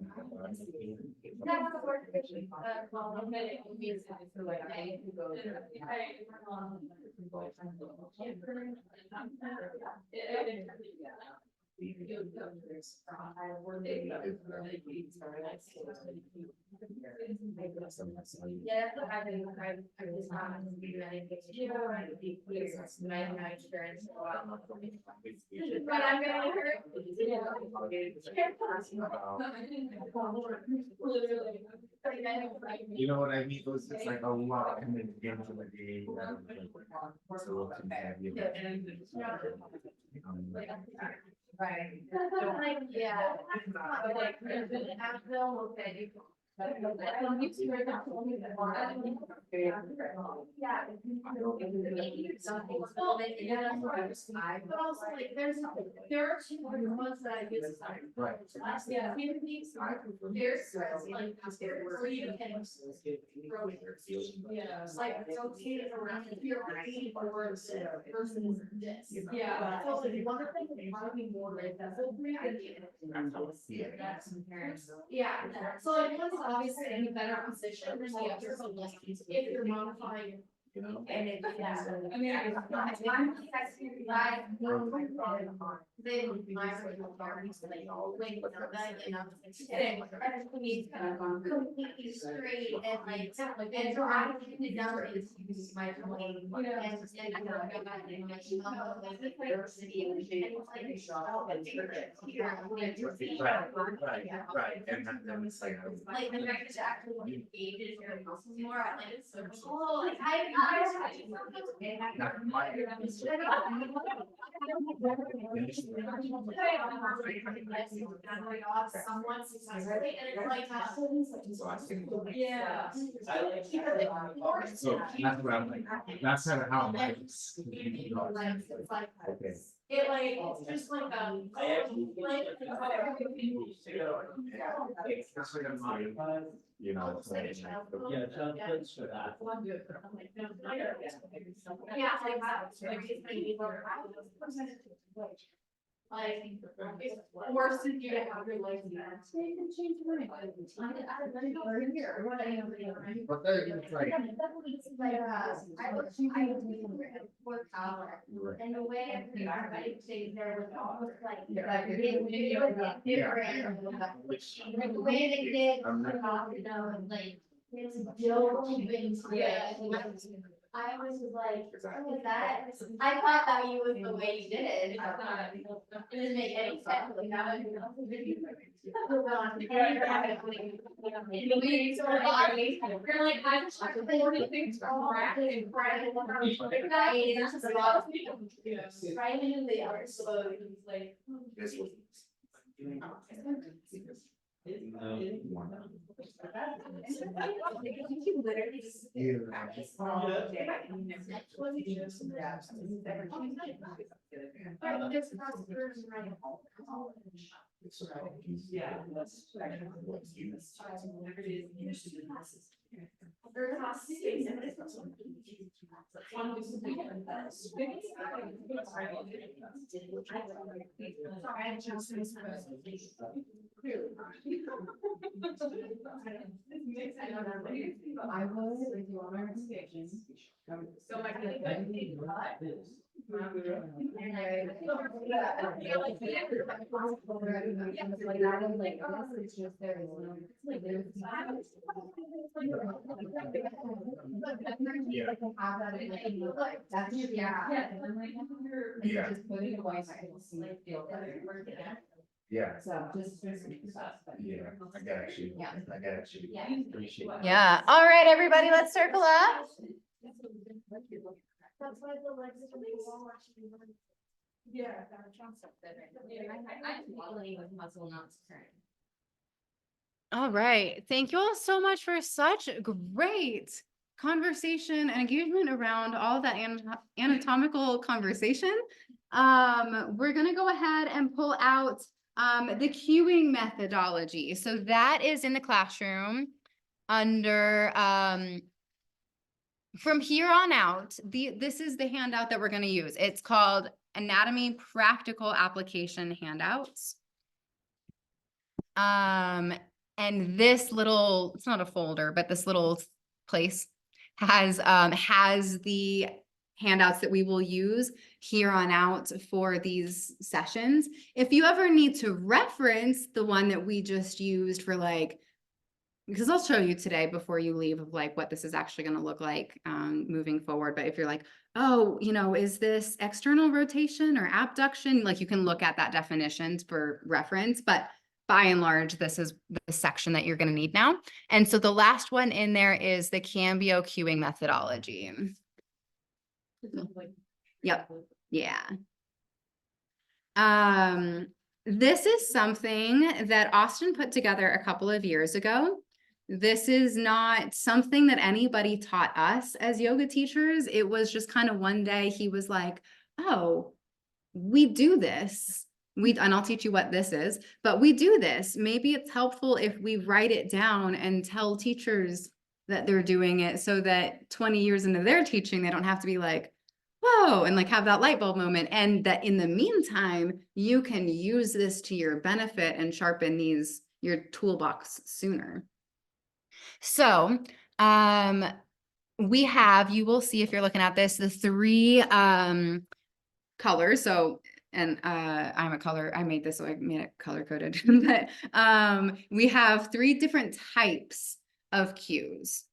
Yeah, that's what I've been, I've just not, my experience. But I'm gonna hurt. You know what I mean? It was just like a lot coming into the game. And like, so it's heavy. Right. Yeah. Like, Asheville, okay. But also like, there are two other ones that I use. Right. Yeah. There's like, where you can. Yeah, like rotate around here, right, or versus this. Yeah. So like one thing that probably more like that's a great idea. Yeah, so like one's obviously in a better position than the other, but like if you're modifying you know? And it's, yeah. Completely straight and like, and so I did it down to use my plane and I go back and my email, like the diversity and it's Right, and then it's like. like the fact that actually engages your muscles more, I like it's so cool, like I somewhat successfully, and it's like, yeah. So that's what I'm like, that's kind of how I'm like. Okay. It like, it's just like, You know, it's like. Yeah, John, thanks for that. Yeah, like that. Like, it forces you to have your legs there. But then it's like. And the way everybody stays there was almost like. Yeah. The way they did, you know, like, it's Joe keeping. I was like, is that, I thought that you was the way you did it. I thought it didn't make any sense. Like, now I know. You're like, I just like 40 things from and crying. There's just a lot of people. Right into the other, so he's like. This was. I was, if you want my recommendation. So my. Yeah. Just put it away, so I can see it, feel better. Yeah, So just. yeah, I got you, Yeah. I got you. Yeah. Appreciate it. Yeah, all right, everybody, let's circle up. That's why the legs are really long, actually. Yeah. Muscle not current. All right, thank you all so much for such great conversation and engagement around all of that anatomical conversation. We're gonna go ahead and pull out the cueing methodology. So that is in the classroom under from here on out, this is the handout that we're gonna use. It's called Anatomy Practical Application Handouts. And this little, it's not a folder, but this little place has the handouts that we will use here on out for these sessions. If you ever need to reference the one that we just used for like, because I'll show you today before you leave of like what this is actually going to look like moving forward. But if you're like, oh, you know, is this external rotation or abduction? Like you can look at that definitions for reference, but by and large, this is the section that you're going to need now. And so the last one in there is the Cambio cueing methodology. Yep. Yeah. This is something that Austin put together a couple of years ago. This is not something that anybody taught us as yoga teachers. It was just kind of one day he was like, oh, we do this. And I'll teach you what this is, but we do this. Maybe it's helpful if we write it down and tell teachers that they're doing it so that 20 years into their teaching, they don't have to be like, whoa, and like have that light bulb moment. And that in the meantime, you can use this to your benefit and sharpen your toolbox sooner. So, we have, you will see if you're looking at this, the three colors. So, and I'm a color, I made this, so I made it color coded. But we have three different types of cues.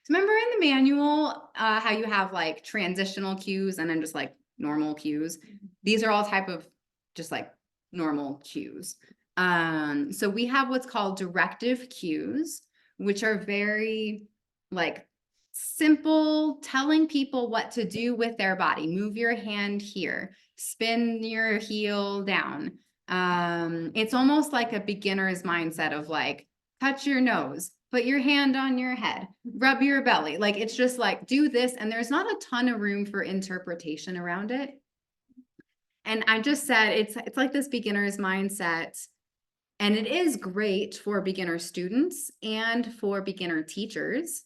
So remember in the manual, how you have like transitional cues and then just like normal cues? These are all type of just like normal cues. So we have what's called directive cues, which are very like simple, telling people what to do with their body. Move your hand here, spin your heel down. It's almost like a beginner's mindset of like, touch your nose, put your hand on your head, rub your belly. Like, it's just like, do this. And there's not a ton of room for interpretation around it. And I just said, it's like this beginner's mindset. And it is great for beginner students and for beginner teachers.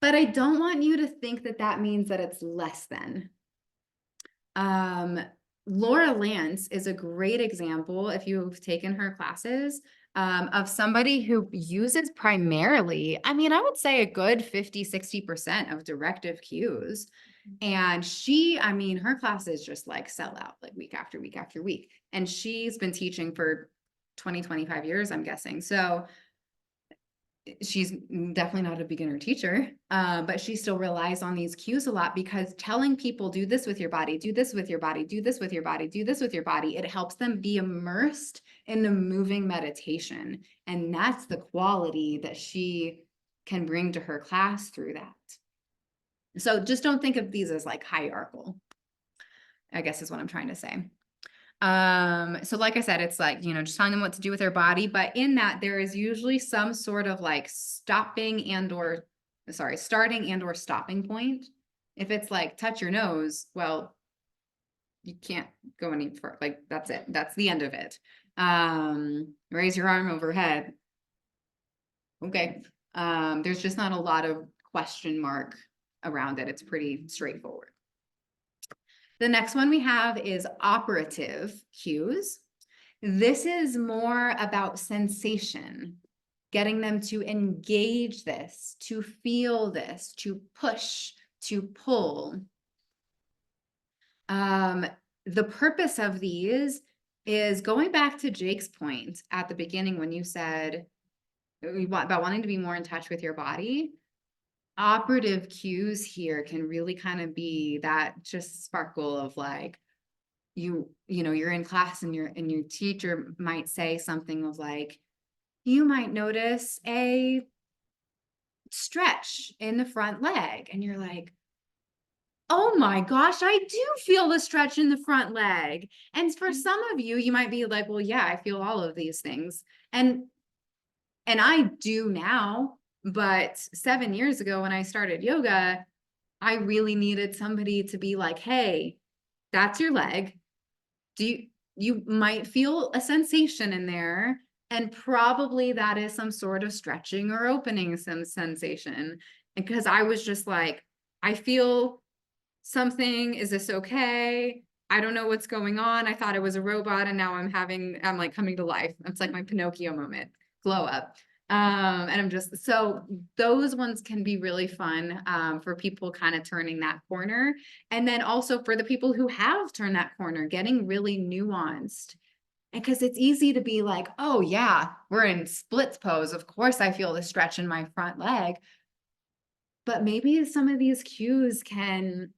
But I don't want you to think that that means that it's less than. Laura Lance is a great example, if you've taken her classes, of somebody who uses primarily, I mean, I would say a good 50-60% of directive cues. And she, I mean, her classes just like sell out like week after week after week. And she's been teaching for 20-25 years, I'm guessing. So she's definitely not a beginner teacher, but she still relies on these cues a lot, because telling people, do this with your body, do this with your body, do this with your body, do this with your body, it helps them be immersed in the moving meditation. And that's the quality that she can bring to her class through that. So just don't think of these as like hierarchical, I guess is what I'm trying to say. So like I said, it's like, you know, just telling them what to do with their body, but in that there is usually some sort of like starting and or stopping point. If it's like touch your nose, well, you can't go any further, like that's it. That's the end of it. Raise your arm overhead. Okay. There's just not a lot of question mark around it. It's pretty straightforward. The next one we have is operative cues. This is more about sensation, getting them to engage this, to feel this, to push, to pull. The purpose of these is going back to Jake's point at the beginning when you said about wanting to be more in touch with your body. Operative cues here can really kind of be that just sparkle of like, you know, you're in class and your teacher might say something of like, you might notice a stretch in the front leg. And you're like, oh my gosh, I do feel the stretch in the front leg. And for some of you, you might be like, well, yeah, I feel all of these things. And I do now. But 7 years ago when I started yoga, I really needed somebody to be like, hey, that's your leg. You might feel a sensation in there, and probably that is some sort of stretching or opening some sensation. Because I was just like, I feel something, is this okay? I don't know what's going on. I thought it was a robot and now I'm like coming to life. It's like my Pinocchio moment, glow up. And I'm just, so those ones can be really fun for people kind of turning that corner. And then also for the people who have turned that corner, getting really nuanced. And because it's easy to be like, oh yeah, we're in splits pose. Of course I feel the stretch in my front leg. But maybe some of these cues can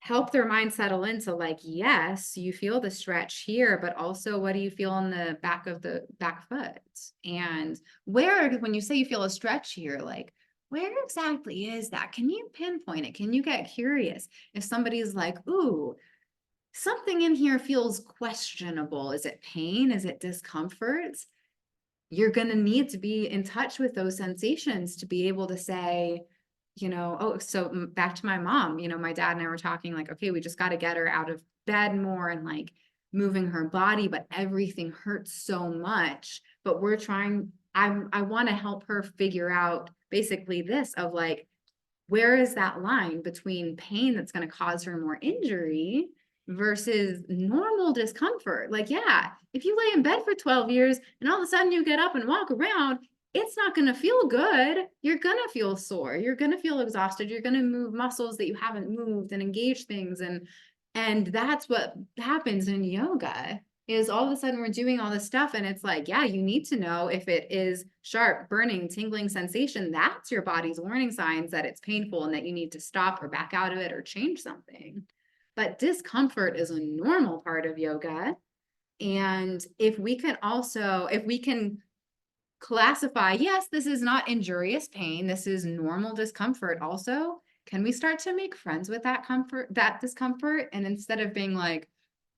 help their mind settle into like, yes, you feel the stretch here, but also what do you feel in the back of the back foot? And where, when you say you feel a stretch here, like, where exactly is that? Can you pinpoint it? Can you get curious? If somebody's like, ooh, something in here feels questionable. Is it pain? Is it discomfort? You're going to need to be in touch with those sensations to be able to say, you know, oh, so back to my mom, you know, my dad and I were talking like, okay, we just got to get her out of bed more and like moving her body, but everything hurts so much. But we're trying, I want to help her figure out basically this of like, where is that line between pain that's going to cause her more injury versus normal discomfort? Like, yeah, if you lay in bed for 12 years and all of a sudden you get up and walk around, it's not gonna feel good. You're gonna feel sore. You're gonna feel exhausted. You're gonna move muscles that you haven't moved and engage things. And that's what happens in yoga is all of a sudden we're doing all this stuff and it's like, yeah, you need to know if it is sharp, burning, tingling sensation. That's your body's warning signs that it's painful and that you need to stop or back out of it or change something. But discomfort is a normal part of yoga. And if we can classify, yes, this is not injurious pain, this is normal discomfort also, can we start to make friends with that discomfort? And instead of being like,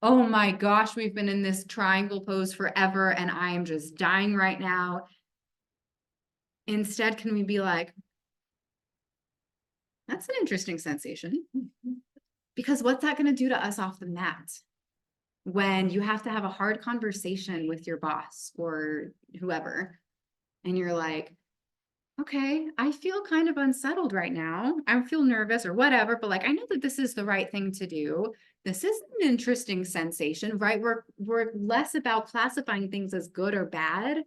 oh my gosh, we've been in this triangle pose forever and I am just dying right now. Instead, can we be like, that's an interesting sensation. Because what's that going to do to us off the mat? When you have to have a hard conversation with your boss or whoever, and you're like, okay, I feel kind of unsettled right now. I feel nervous or whatever, but like, I know that this is the right thing to do. This is an interesting sensation, right? We're less about classifying things as good or bad.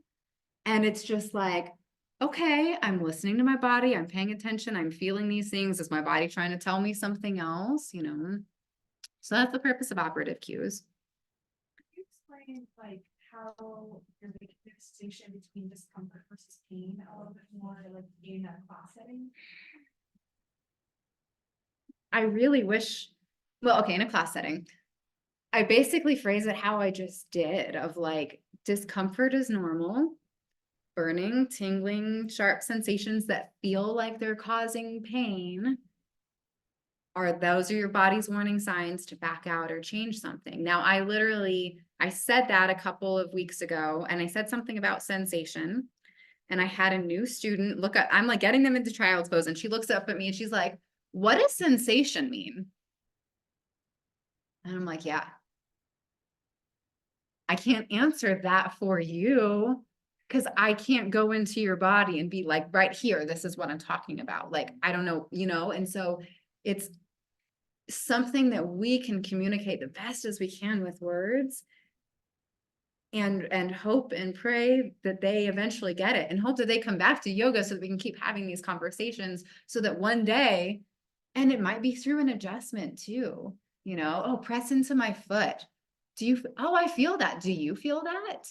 And it's just like, okay, I'm listening to my body. I'm paying attention. I'm feeling these things. Is my body trying to tell me something else? You know? So that's the purpose of operative cues. Can you explain like how you're making the distinction between discomfort versus pain a little bit more, like in a class setting? I really wish, well, okay, in a class setting, I basically phrase it how I just did of like, discomfort is normal, burning, tingling, sharp sensations that feel like they're causing pain. Those are your body's warning signs to back out or change something. Now, I said that a couple of weeks ago, and I said something about sensation. And I had a new student I'm like getting them into child's pose, and she looks up at me and she's like, what does sensation mean? And I'm like, yeah, I can't answer that for you because I can't go into your body and be like, right here, this is what I'm talking about. Like, I don't know, you know? And so it's something that we can communicate the best as we can with words and hope and pray that they eventually get it and hope that they come back to yoga so that we can keep having these conversations so that one day, and it might be through an adjustment too, you know, oh, press into my foot. Oh, I feel that. Do you feel that?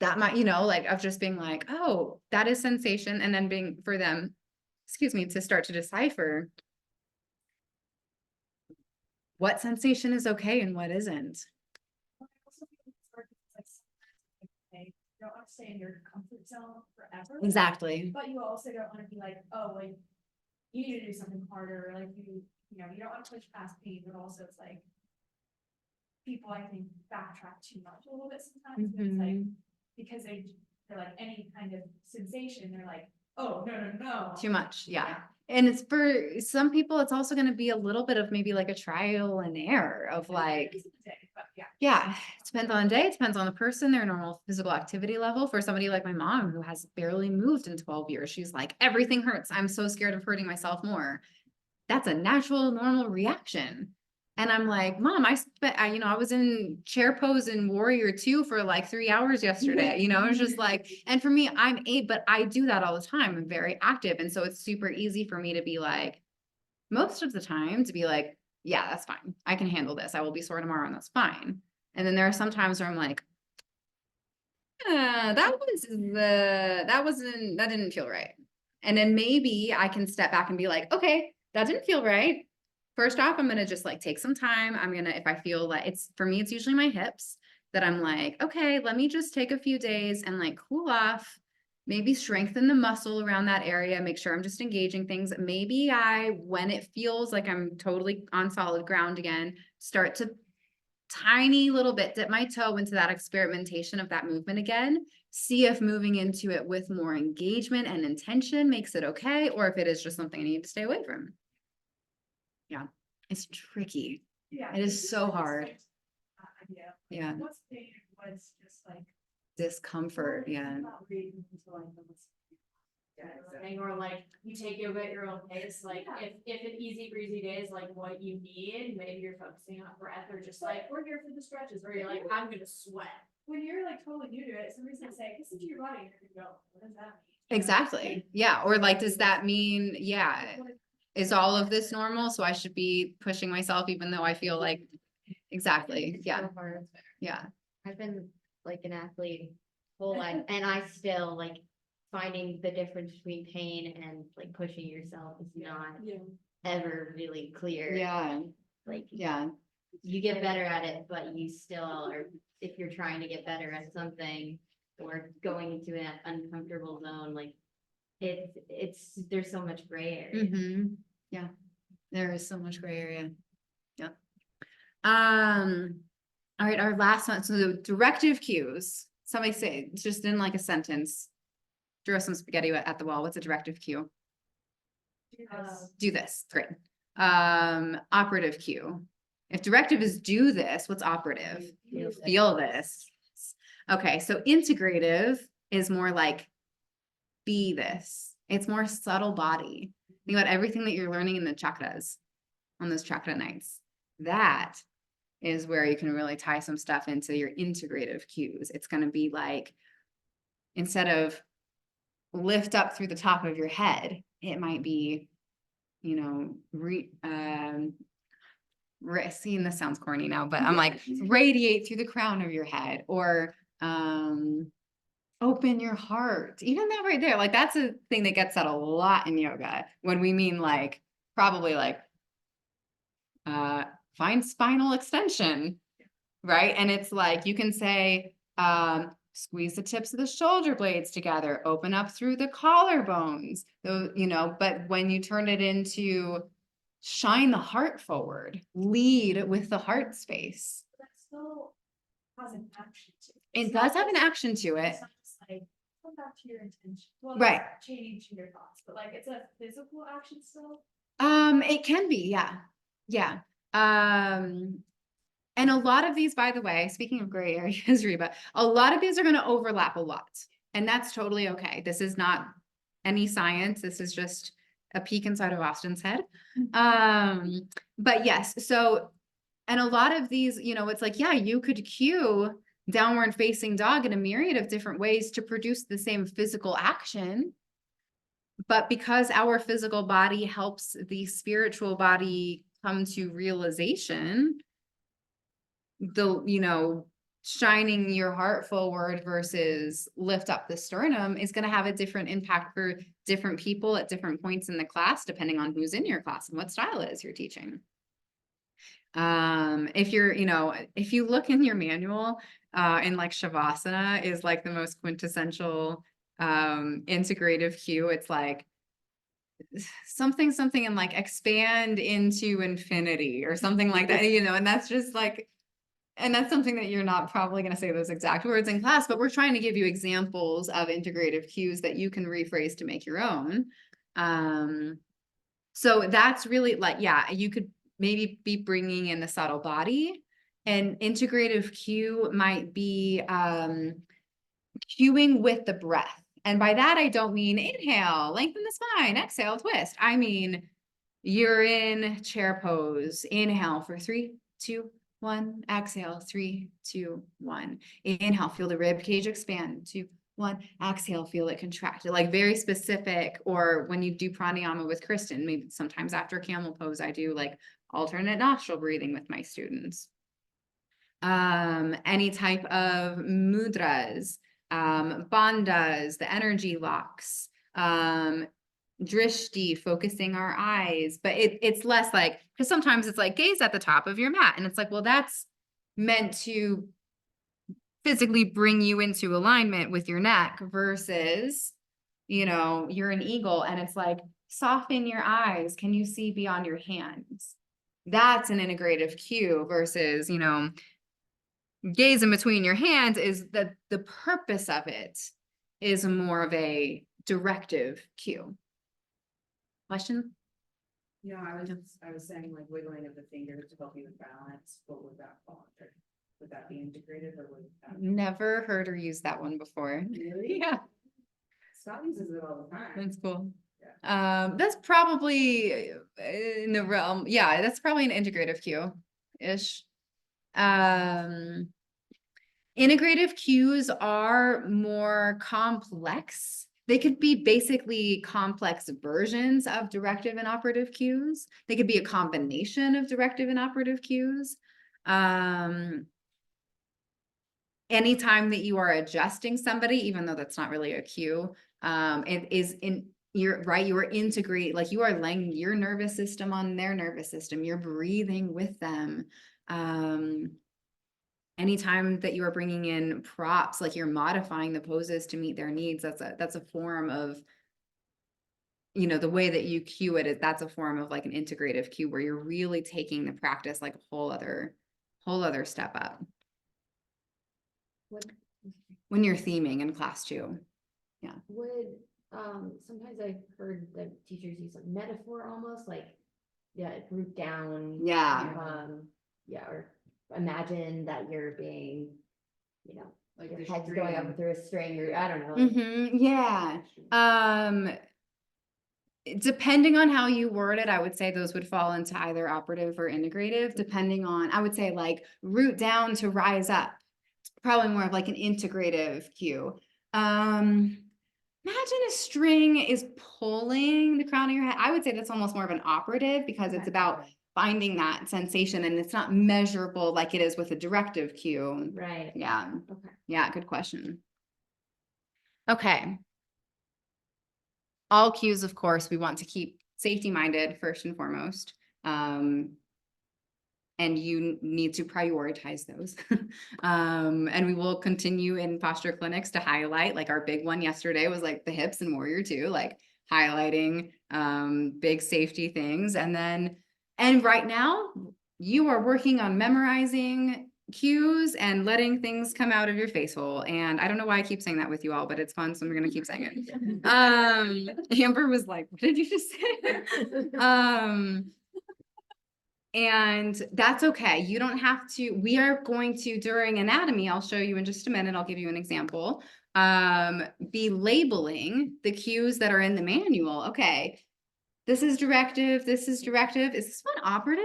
That might, you know, like of just being like, oh, that is sensation. And then being for them, excuse me, to start to decipher what sensation is okay and what isn't. I also feel it's hard because, like, sometimes, like, you don't want to stay in your comfort zone forever. Exactly. But you also don't want to be like, oh, like, you need to do something harder, like you know, you don't want to push past pain, but also it's like people, I think, backtrack too much a little bit sometimes. It's like, because they're like any kind of sensation, they're like, oh, no. Too much. Yeah. And it's for some people, it's also going to be a little bit of maybe like a trial and error of like, But yeah. yeah, it depends on the day, it depends on the person, their normal physical activity level. For somebody like my mom who has barely moved in 12 years, she's like, everything hurts. I'm so scared of hurting myself more. That's a natural, normal reaction. And I'm like, Mom, I was in chair pose in Warrior 2 for like 3 hours yesterday. You know, it's just like, and for me, but I do that all the time. I'm very active. And so it's super easy for me to be like, most of the time to be like, yeah, that's fine. I can handle this. I will be sore tomorrow and that's fine. And then there are some times where I'm like, that didn't feel right. And then maybe I can step back and be like, okay, that didn't feel right. First off, I'm going to just like take some time. If I feel like for me, it's usually my hips that I'm like, okay, let me just take a few days and like cool off, maybe strengthen the muscle around that area, make sure I'm just engaging things. Maybe when it feels like I'm totally on solid ground again, start to tiny little bit, dip my toe into that experimentation of that movement again, see if moving into it with more engagement and intention makes it okay, or if it is just something I need to stay away from. Yeah, it's tricky. Yeah. It is so hard. Idea. Yeah. What's pain was just like Discomfort, yeah. Or like you take yoga at your own pace, like if an easy breezy day is like what you need, maybe you're focusing on breath or just like we're here for the stretches, or you're like, I'm gonna sweat. When you're like totally new to it, somebody's gonna say, listen to your body, and you're gonna go, what does that mean? Exactly. Yeah. Or like, does that mean, yeah, is all of this normal? So I should be pushing myself even though I feel like, exactly. It's Yeah. so hard. Yeah. I've been like an athlete whole life, and I still like finding the difference between pain and like pushing yourself is not ever really clear. Yeah. Like, Yeah. you get better at it, but you still are, if you're trying to get better at something or going into an uncomfortable zone, like it's, there's so much gray area. Mm-hmm. Yeah. There is so much gray area. Yeah. All right, our last one. So the directive cues. Somebody say, just in like a sentence. Throw some spaghetti at the wall. What's a directive cue? Do this. Great. Operative cue. If directive is do this, what's operative? Feel this. Okay, so integrative is more like be this. It's more subtle body. Think about everything that you're learning in the chakras on those chakra nights. That is where you can really tie some stuff into your integrative cues. It's going to be like, instead of lift up through the top of your head, it might be, you know, seeing this sounds corny now, but I'm like, radiate through the crown of your head, or open your heart. Even that right there, like that's a thing that gets said a lot in yoga when we mean like, probably like, find spinal extension, right? And it's like, you can say, squeeze the tips of the shoulder blades together, open up through the collarbones, you know, but when you turn it into shine the heart forward, lead with the heart space. That still has an action to it. It It's does not have an just- action to it. It's not just like, come back to your intention. Well, Right. it's changing your thoughts, but like, it's a physical action still. It can be, yeah. Yeah. And a lot of these, by the way, speaking of gray areas, Reba, a lot of these are going to overlap a lot. And that's totally okay. This is not any science. This is just a peek inside of Austin's head. But yes, so, and a lot of these, you know, it's like, yeah, you could cue downward facing dog in a myriad of different ways to produce the same physical action. But because our physical body helps the spiritual body come to realization, you know, shining your heart forward versus lift up the sternum is going to have a different impact for different people at different points in the class, depending on who's in your class and what style it is you're teaching. If you're, you know, if you look in your manual, and like Shavasana is like the most quintessential integrative cue. It's like something and like expand into infinity or something like that, you know, and that's just like, and that's something that you're not probably going to say those exact words in class, but we're trying to give you examples of integrative cues that you can rephrase to make your own. So that's really like, yeah, you could maybe be bringing in the subtle body. And integrative cue might be cueing with the breath. And by that, I don't mean inhale, lengthen the spine, exhale, twist. I mean, you're in chair pose. Inhale for 3, 2, 1. Exhale, 3, 2, 1. Inhale, feel the rib cage expand. 2, 1. Exhale, feel it contract. Like very specific. Or when you do pranayama with Kristen, maybe sometimes after camel pose, I do like alternate nostril breathing with my students. Any type of mudras, bandhas, the energy locks, drishti, focusing our eyes, but it's less like, because sometimes it's like gaze at the top of your mat, and it's like, well, that's meant to physically bring you into alignment with your neck versus, you know, you're an eagle and it's like, soften your eyes. Can you see beyond your hands? That's an integrative cue versus, you know, gaze in between your hands is that the purpose of it is more of a directive cue. Question? Yeah, I was saying like wiggling of the fingers to help you with balance, but would that fall under? Would that be integrated or would that? Never heard or used that one before. Really? Yeah, Scott uses it all the time. that's cool. Yeah. That's probably in the realm. Yeah, that's probably an integrative cue-ish. Integrative cues are more complex They could be basically complex versions of directive and operative cues. They could be a combination of directive and operative cues. Anytime that you are adjusting somebody, even though that's not really a cue, it is you're right, you are integrate, like you are laying your nervous system on their nervous system, you're breathing with them. Anytime that you are bringing in props, like you're modifying the poses to meet their needs, that's a form of, you know, the way that you cue it, that's a form of like an integrative cue where you're really taking the practice like a whole other step up Would, when you're theming in class too. would, sometimes I've heard the teachers use a metaphor almost like, yeah, group down. Yeah. Yeah, or imagine that you're being, you know, Like your the head's going up string. through a string, or I don't know. Yeah. Depending on how you word it, I would say those would fall into either operative or integrative, depending on, I would say like root down to rise up. It's probably more of like an integrative cue. Imagine a string is pulling the crown of your head. I would say that's almost more of an operative because it's Okay. about finding that sensation and it's not measurable like it is with a directive cue. Right. Yeah. Okay. Yeah, good question. Okay. All cues, of course, we want to keep safety minded first and foremost. And you need to prioritize those. And we will continue in posture clinics to highlight, like our big one yesterday was like the hips and warrior two, like highlighting big safety things. And right now you are working on memorizing cues and letting things come out of your face hole. And I don't know why I keep saying that with you all, but it's fun, so I'm gonna keep saying it. Amber was like, what did you just say? And that's okay. You don't have to, we are going to, during anatomy, I'll show you in just a minute, I'll give you an example, be labeling the cues that are in the manual. Okay, this is directive, this is directive. Is this one operative?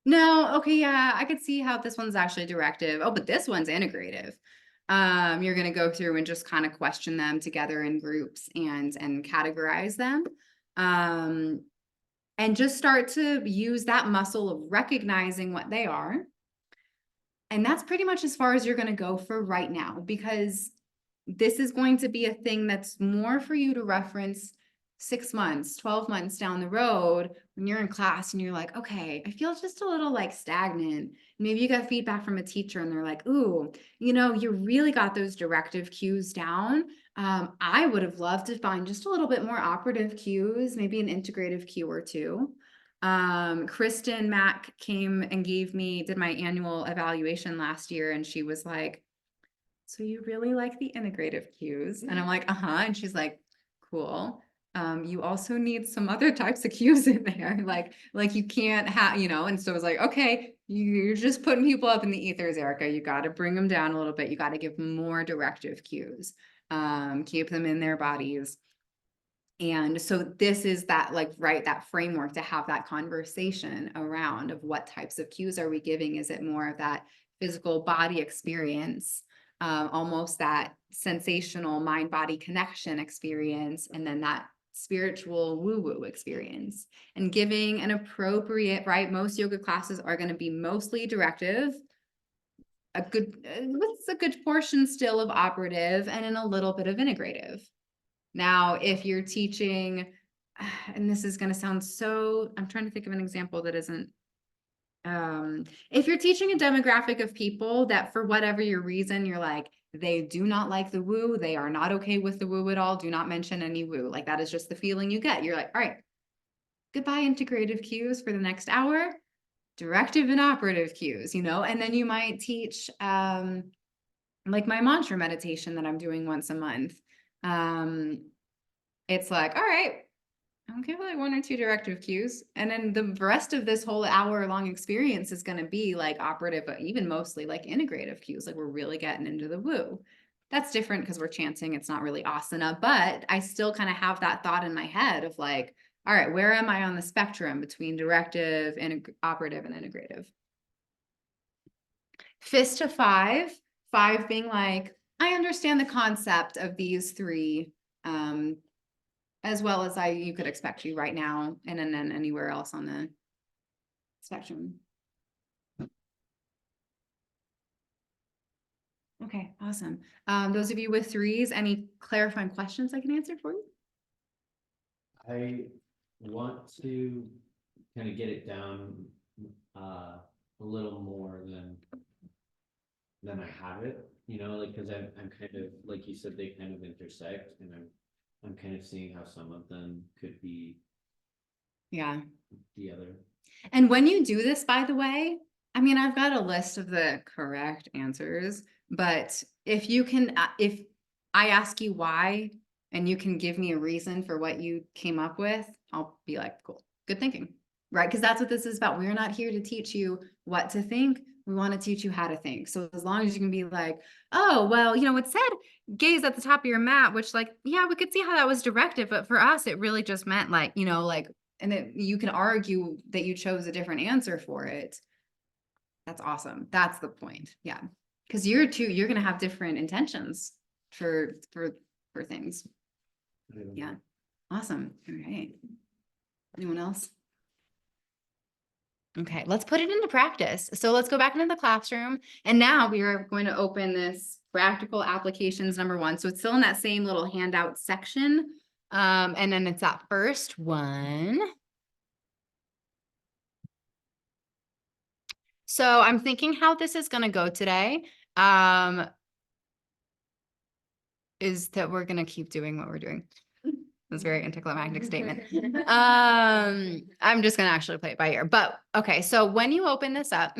No, okay, yeah, I could see how this one's actually directive. Oh, but this one's integrative. You're gonna go through and just kind of question them together in groups and categorize them. And just start to use that muscle of recognizing what they are. And that's pretty much as far as you're going to go for right now, because this is going to be a thing that's more for you to reference 6 months, 12 months down the road when you're in class and you're like, okay, I feel just a little like stagnant. Maybe you got feedback from a teacher and they're like, ooh, you know, you really got those directive cues down. I would have loved to find just a little bit more operative cues, maybe an integrative cue or two. Kristen Mack came and did my annual evaluation last year. And she was like, so you really like the integrative cues? And I'm like, uh-huh. And she's like, cool. You also need some other types of cues in there. Like you can't have, you know, and so I was like, okay, you're just putting people up in the ethers, Erica. You got to bring them down a little bit. You got to give more directive cues, keep them in their bodies. And so this is that, like, right, that framework to have that conversation around of what types of cues are we giving? Is it more of that physical body experience, almost that sensational mind-body connection experience, and then that spiritual woo-woo experience, and giving an appropriate, right? Most yoga classes are going to be mostly directive, with a good portion still of operative, and in a little bit of integrative. Now, if you're teaching, and this is going to sound so, I'm trying to think of an example that isn't, if you're teaching a demographic of people that for whatever your reason, you're like, they do not like the woo, they are not okay with the woo at all, do not mention any woo. Like that is just the feeling you get. You're like, all right, goodbye integrative cues for the next hour, directive and operative cues, you know, and then you might teach, like my mantra meditation that I'm doing once a month. It's like, all right, I'll give like 1 or 2 directive cues. And then the rest of this whole hour-long experience is going to be like operative, but even mostly like integrative cues. Like we're really getting into the woo. That's different because we're chanting. It's not really asana, but I still kind of have that thought in my head of like, all right, where am I on the spectrum between directive and operative and integrative? Fist to 5, 5 being like, I understand the concept of these three, as well as you could expect you right now and then anywhere else on the spectrum. Okay, awesome. Those of you with threes, any clarifying questions I can answer for you? I want to kind of get it down a little more than I have it, you know, like, cause I'm kind of, like you said, they kind of intersect and I'm kind of seeing how some of them could be Yeah. the other. And when you do this, by the way, I mean, I've got a list of the correct answers, but if you can, if I ask you why, and you can give me a reason for what you came up with, I'll be like, cool, good thinking, right? Because that's what this is about. We're not here to teach you what to think. We want to teach you how to think. So as long as you can be like, oh, well, you know, it said gaze at the top of your mat, which like, yeah, we could see how that was directed, but for us, it really just meant like, you know, like, and that you can argue that you chose a different answer for it. That's awesome. That's the point. Yeah. Because you're going to have different intentions for things. Yeah. Awesome. All right. Anyone else? Okay, let's put it into practice. So let's go back into the classroom. And now we are going to open this practical applications number 1. So it's still in that same little handout section. And then it's that first one. So I'm thinking how this is going to go today. Is that we're going to keep doing what we're doing. That's a very anticlimactic statement. I'm just going to actually play it by ear. But okay, so when you open this up,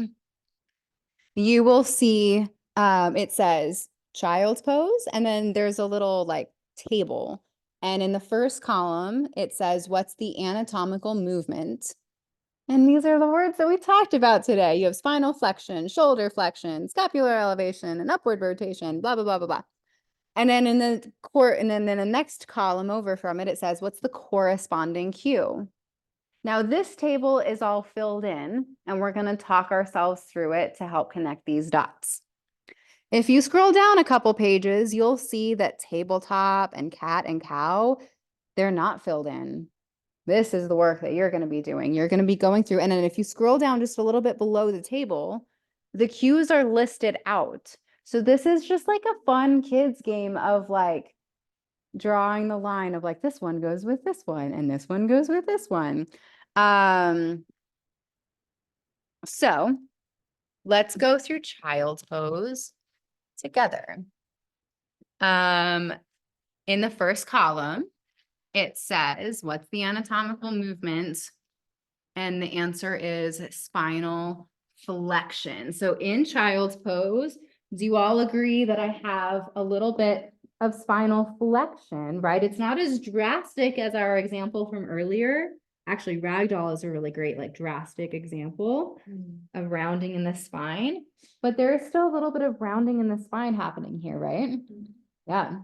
you will see it says child's pose, and then there's a little like table. And in the first column, it says, what's the anatomical movement? And these are the words that we talked about today. You have spinal flexion, shoulder flexion, scapular elevation, and upward rotation, blah, blah, blah, blah, blah. And then in the the next column over from it, it says, what's the corresponding cue? Now this table is all filled in, and we're going to talk ourselves through it to help connect these dots. If you scroll down a couple pages, you'll see that tabletop and cat and cow, they're not filled in. This is the work that you're going to be doing. You're going to be going through, and then if you scroll down just a little bit below the table, the cues are listed out. So this is just like a fun kids game of like drawing the line of like, this one goes with this one and this one goes with this one. So let's go through child's pose together. In the first column, it says, what's the anatomical movement? And the answer is spinal flexion. So in child's pose, do you all agree that I have a little bit of spinal flexion, right? It's not as drastic as our example from earlier. Actually, ragdoll is a really great, like drastic example of rounding in the spine, but there is still a little bit of rounding in the spine happening here, right? Yeah.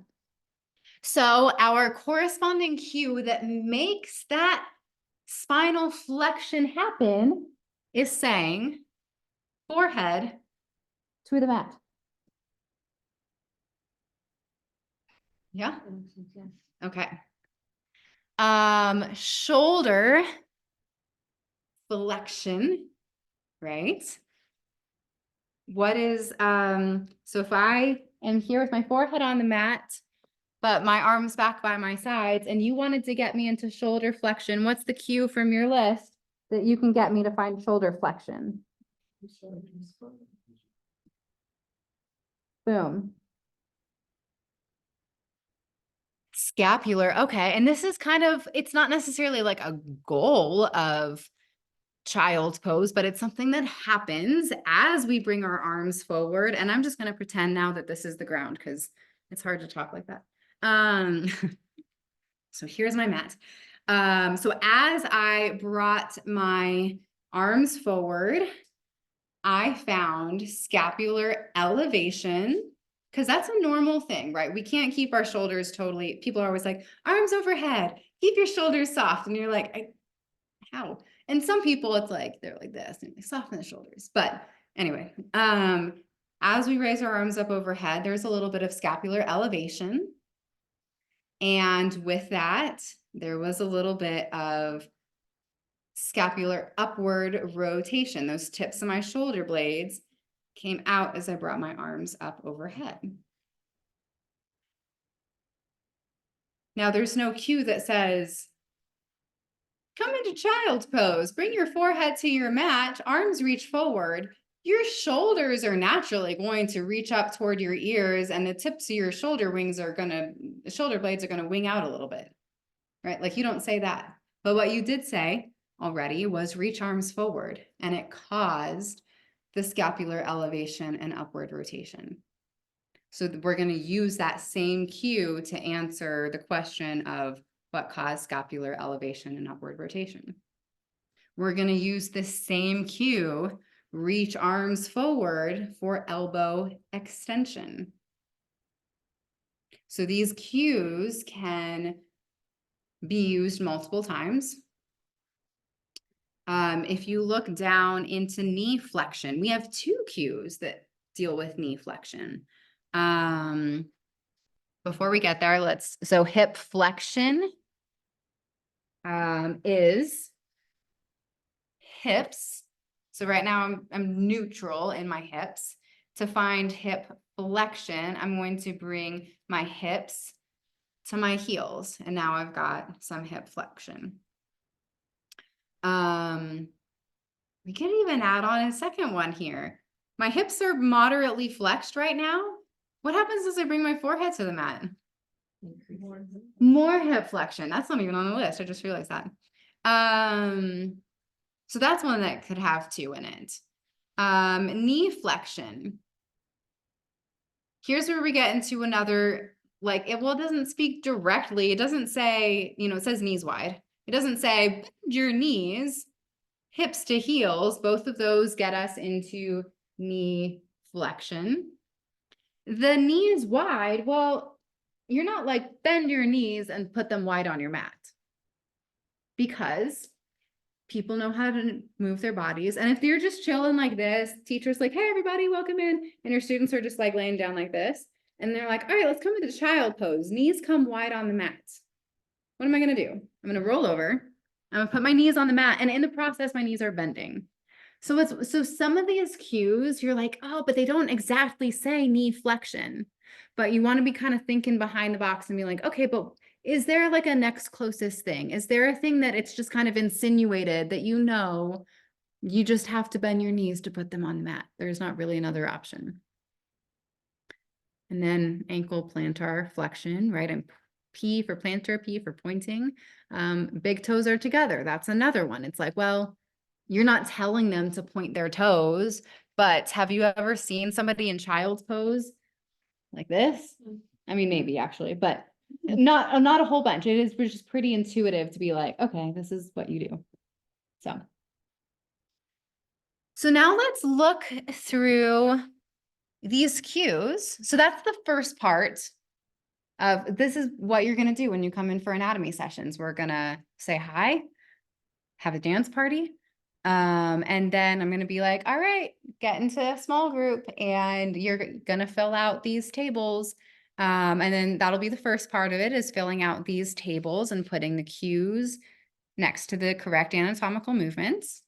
So our corresponding cue that makes that spinal flexion happen is saying forehead to the mat. Yeah. Okay. Shoulder flexion, right? What is, so if I am here with my forehead on the mat, but my arms back by my sides, and you wanted to get me into shoulder flexion, what's the cue from your list that you can get me to find shoulder flexion? Boom. Scapular. Okay. And this is kind of, it's not necessarily like a goal of child's pose, but it's something that happens as we bring our arms forward. And I'm just going to pretend now that this is the ground because it's hard to talk like that. So here's my mat. So as I brought my arms forward, I found scapular elevation, because that's a normal thing, right? We can't keep our shoulders totally, people are always like, arms overhead, keep your shoulders soft. And you're like, how? And some people it's like, they're like this, and they soften the shoulders. But anyway, as we raise our arms up overhead, there's a little bit of scapular elevation. And with that, there was a little bit of scapular upward rotation. Those tips of my shoulder blades came out as I brought my arms up overhead. Now there's no cue that says, come into child's pose, bring your forehead to your mat, arms reach forward. Your shoulders are naturally going to reach up toward your ears, and the tips of your shoulder blades are gonna wing out a little bit, right? Like you don't say that. But what you did say already was reach arms forward, and it caused the scapular elevation and upward rotation. So we're going to use that same cue to answer the question of what caused scapular elevation and upward rotation. We're going to use the same cue, reach arms forward, for elbow extension. So these cues can be used multiple times. If you look down into knee flexion, we have two cues that deal with knee flexion. Before we get there, so hip flexion is hips. So right now I'm neutral in my hips. To find hip flexion, I'm going to bring my hips to my heels, and now I've got some hip flexion. We can even add on a second one here. My hips are moderately flexed right now. What happens as I bring my forehead to the mat? More hip flexion. That's not even on the list. I just realized that. So that's one that could have two in it. Knee flexion. Here's where we get into another, it doesn't speak directly. It doesn't say, it says knees wide. It doesn't say bend your knees, hips to heels. Both of those get us into knee flexion. The knees wide, well, you're not like bend your knees and put them wide on your mat, because people know how to move their bodies. And if you're just chilling like this, teacher's like, hey, everybody, welcome in. And your students are just like laying down like this. And they're like, all right, let's come into child pose. Knees come wide on the mat. What am I going to do? I'm going to roll over. I'm going to put my knees on the mat. And in the process, my knees are bending. So some of these cues, you're like, oh, but they don't exactly say knee flexion. But you want to be kind of thinking behind the box and be like, okay, but is there like a next closest thing? Is there a thing that it's just kind of insinuated that you just have to bend your knees to put them on the mat? There's not really another option. And then ankle plantar flexion, right? And P for plantar, P for pointing. Big toes are together. That's another one. It's like, well, you're not telling them to point their toes, but have you ever seen somebody in child's pose like this? I mean, maybe actually, but not a whole bunch. It is just pretty intuitive to be like, okay, this is what you do. So now let's look through these cues. So that's the first part of, this is what you're going to do when you come in for anatomy sessions. We're going to say hi, have a dance party. And then I'm going to be like, all right, get into a small group and you're going to fill out these tables. And then that'll be the first part of it, is filling out these tables and putting the cues next to the correct anatomical movements.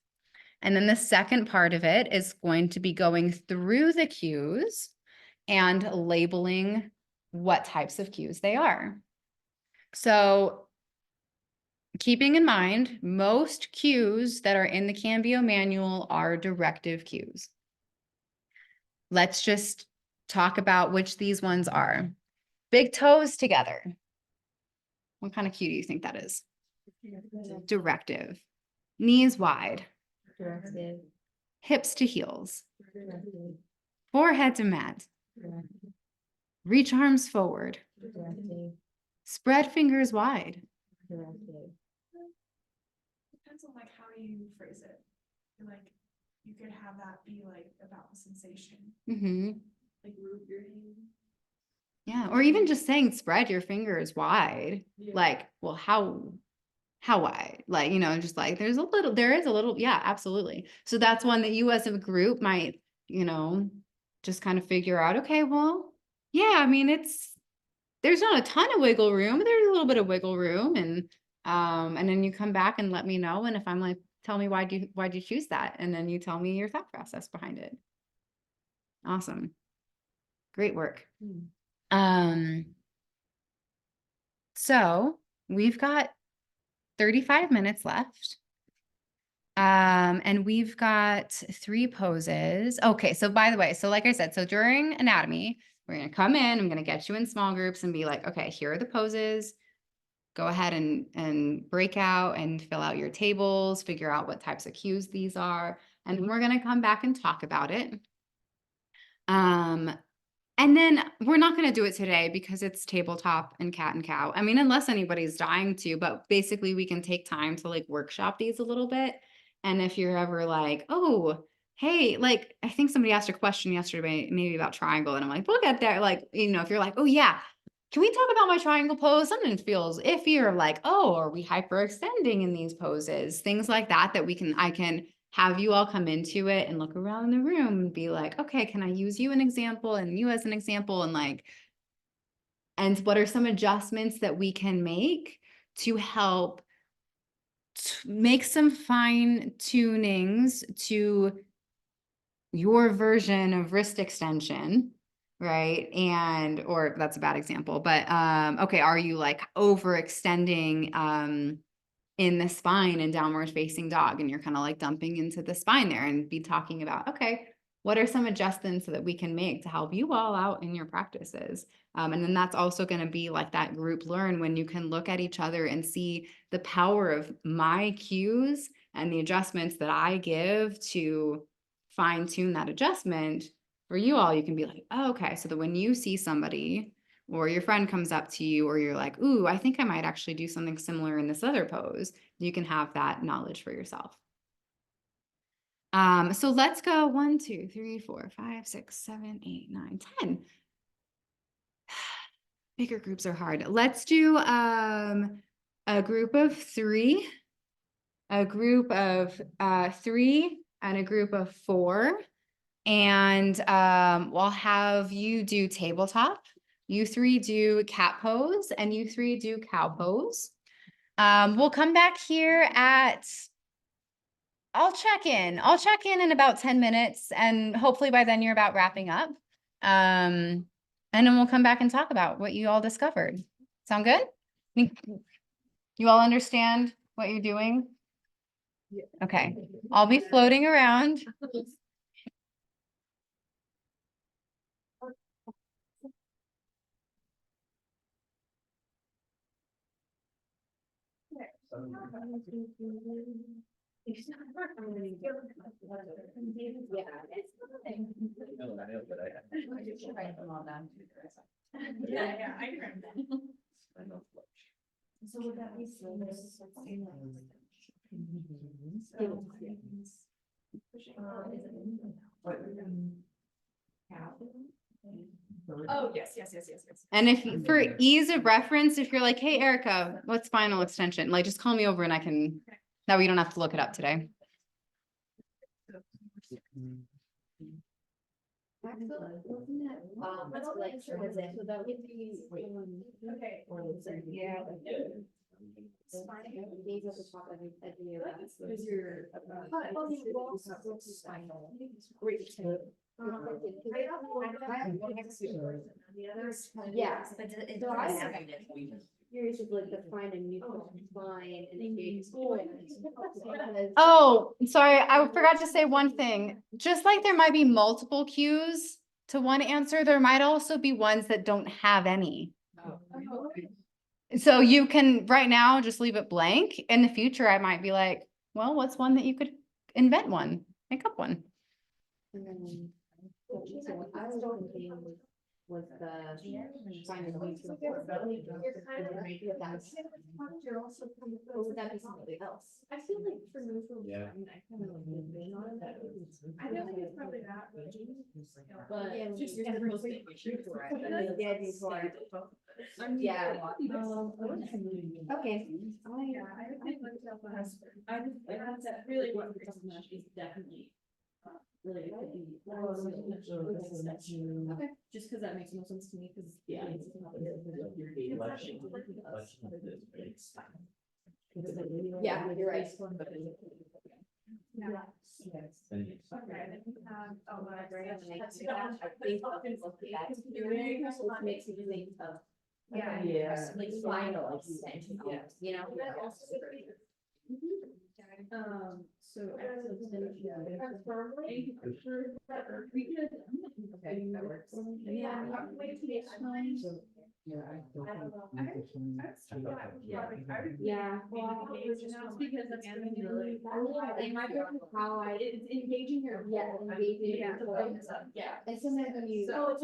And then the second part of it is going to be going through the cues and labeling what types of cues they are. So keeping in mind, most cues that are in the Cambio manual are directive cues. Let's just talk about which these ones are. Big toes together. What kind of cue do you think that is? Directive. Knees wide. Directive. Hips to heels. Forehead to mat. Reach arms forward. Directive. Spread fingers wide. Directive. Depends on how you phrase it. You could have that be about the sensation. Mm-hmm. Root your hand. Yeah, or even just saying spread your fingers wide. Yeah. Well, how wide? Just there is a little, yeah, absolutely. So that's one that you as a group might, just kind of figure out, okay, well, yeah, I mean, there's not a ton of wiggle room, but there's a little bit of wiggle room, and then you come back and let me know, and if I'm like, tell me why'd you choose that? And then you tell me your thought process behind it. Awesome. Great work. So we've got 35 minutes left. And we've got 3 poses. Okay, so by the way, so like I said, so during anatomy, we're gonna come in, I'm gonna get you in small groups and be like, okay, here are the poses. Go ahead and break out and fill out your tables, figure out what types of cues these are, and then we're gonna come back and talk about it. And then we're not going to do it today because it's tabletop and cat and cow. I mean, unless anybody's dying to, but basically we can take time to like workshop these a little bit. And if you're ever like, oh, hey, like I think somebody asked a question yesterday, maybe about triangle. And I'm like, we'll get there. Like, if you're like, oh yeah, can we talk about my triangle pose? Something feels iffy, or like, oh, are we hyperextending in these poses? Things like that, I can have you all come into it and look around the room and be like, okay, can I use you an example and you as an example? And what are some adjustments that we can make to help make some fine tunings to your version of wrist extension, right? Or that's a bad example, but okay, are you like overextending in the spine and downward facing dog, and you're kind of like dumping into the spine there, and be talking about, okay, what are some adjustments that we can make to help you all out in your practices? And then that's also going to be like that group learn, when you can look at each other and see the power of my cues and the adjustments that I give to fine tune that adjustment for you all. You can be like, oh, okay, so that when you see somebody or your friend comes up to you, or you're like, ooh, I think I might actually do something similar in this other pose, you can have that knowledge for yourself. So let's go 1, 2, 3, 4, 5, 6, 7, 8, 9, 10. Bigger groups are hard. Let's do a group of 3, a group of 3, and a group of 4. And we'll have you do tabletop. You 3 do cat pose, and you 3 do cow pose. We'll come back here I'll check in about 10 minutes, and hopefully by then you're about wrapping up. And then we'll come back and talk about what you all discovered. Sound good? You all understand what you're doing? Yeah. Okay, I'll be floating around. Yeah, I remember. So would that be Oh, yes. And if for ease of reference, if you're like, hey, Erica, what's spinal extension? Like, just call me over and I can, that way you don't have to look it up today. Yeah. Curious if like define a neutral spine and engage school. Oh, sorry, I forgot to say one thing. Just like there might be multiple cues to one answer, there might also be ones that don't have any. So you can right now just leave it blank. In the future, I might be like, well, what's one that you could invent one, make up one? And then, what I was thinking was the find a neutral. Or would that be something else? I feel like for neutral. Yeah. I don't think it's probably that. But Yeah, just you're every supposed to- before I- Yeah, before I- Yeah. Okay. Yeah, I think myself has, I think that really what is definitely Really, it could be. Okay. Just because that makes no sense to me, because. Yeah. Yeah, you're right. Yeah. Makes me think of. Yeah. Like finals, you know? So. We could. Okay, that works. Yeah. Yeah, I don't think- Yeah. Because that's really. It might be how I. It's engaging your. Yeah, engaging Yeah. your- Yeah. And sometimes when you, So it's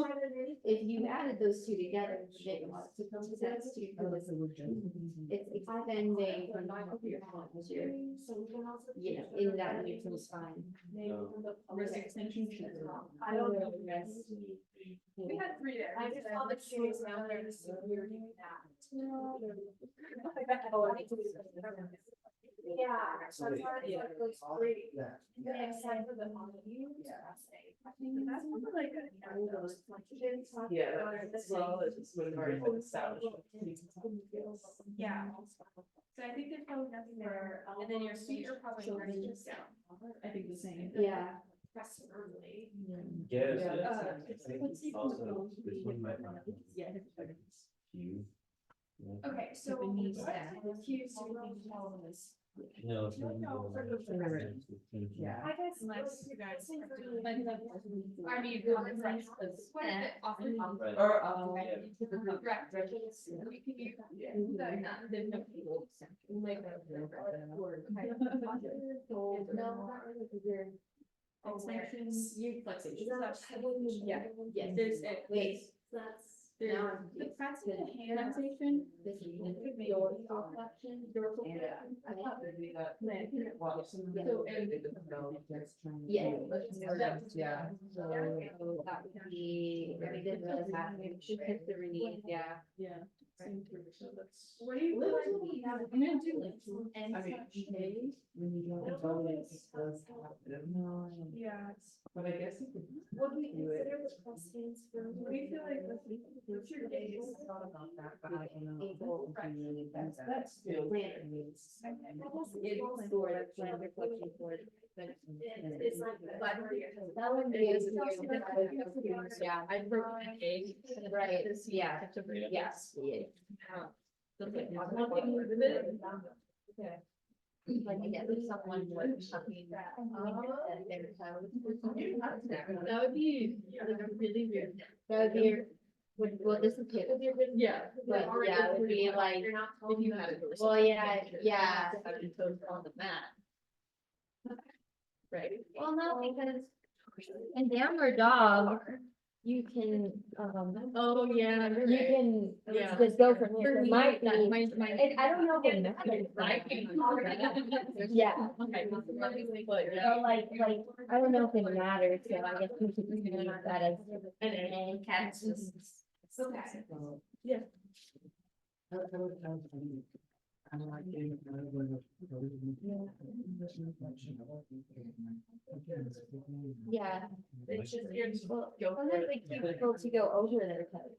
if you added those two together, it wants to come to that too. It's extending from your heart as you're, you know, in that neutral spine. Wrist extension. I don't know. We had 3 there. I just saw the students down there, so we were doing that. Yeah, so it's already like those 3. And excited for the on you. I think that's one of like. Yeah, that's well, it's just sort of already established. Yeah. So I think there's probably nothing there, and then your feet are probably just down. I think the same. Yeah. Press early. Yes. Let's see. Also, this one might not. Yeah. You. Okay, so. The knees what down. cues do you tell us? No. Yeah. I guess. Unless you guys. I mean, quite a bit often. Or, Direct bridges. We can use. Extensions, you flexation. Yeah. Yes, there's a. Wait. There's Now the press and hand sensation. This could be your flexion. So, and. Yeah. Yeah. So that would be, I didn't realize that, she picked the knee, yeah. Yeah. Same thing, so that's. What do you feel like we have? I'm gonna do like. And I mean, touch. When you don't go, it's supposed to happen. Yeah. But I guess you could. What do we consider the press hands for? What do you feel like? What's your days? Thought about that, but I don't know. Ankle. That's still. Plantar. It's for the plantar flexion for it, but. It's like. That would be. Yeah, I broke my egg. Right, yeah, yes, yeah. Like I get with someone would something that. That would be really weird. That would be, would disappear. Yeah. But yeah, it would be like, If you had it. well, yeah, yeah. On the mat. Right. Well, no, because in downward dog, you can, Oh, yeah. you can Yeah. just go from here. For It me, might that be, my. and I don't know if it matters. Yeah. Okay. So like, I don't know if it matters, so I guess we should use that as an catch. Okay. Yeah. I'm like, Yeah. It's just, you're just. Well, sometimes they keep people to go over their toes.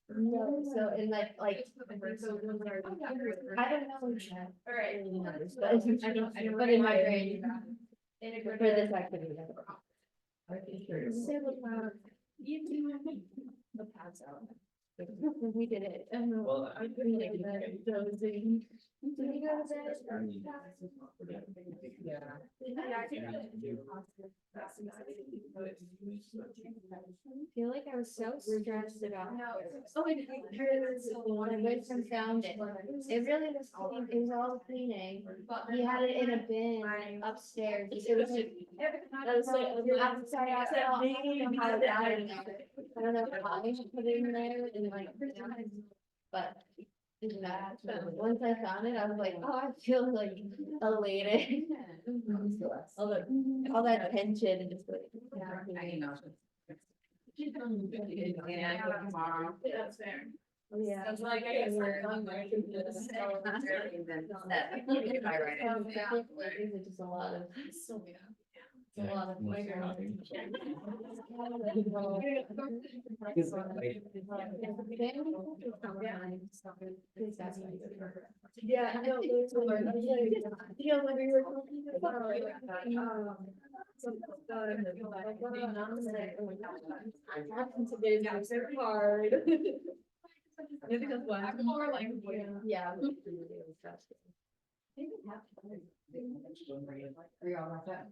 No, so and like, I don't know. Alright. But in my brain, for this activity. The pads out. We did it. Well, I think they can- Did you go to bed? Yeah, I think that's I feel like I was so stressed about. No. When I went from found it, it really was clean, it was all cleaning. He had it in a bin upstairs. It was like, I was like, I'm sorry, I don't know how to got it in there. I don't know how I should put it in there and like, but. Didn't matter. Once I found it, I was like, oh, I feel like elated. All that tension and just like. That's fair. Yeah. Sounds like I guess we're going back to the It's just a lot of. a lot of playground. Yeah, I know, it's like, you know, when we were talking about, they're hard. I think that's why. I'm more like, Yeah. Are you all wrapped up?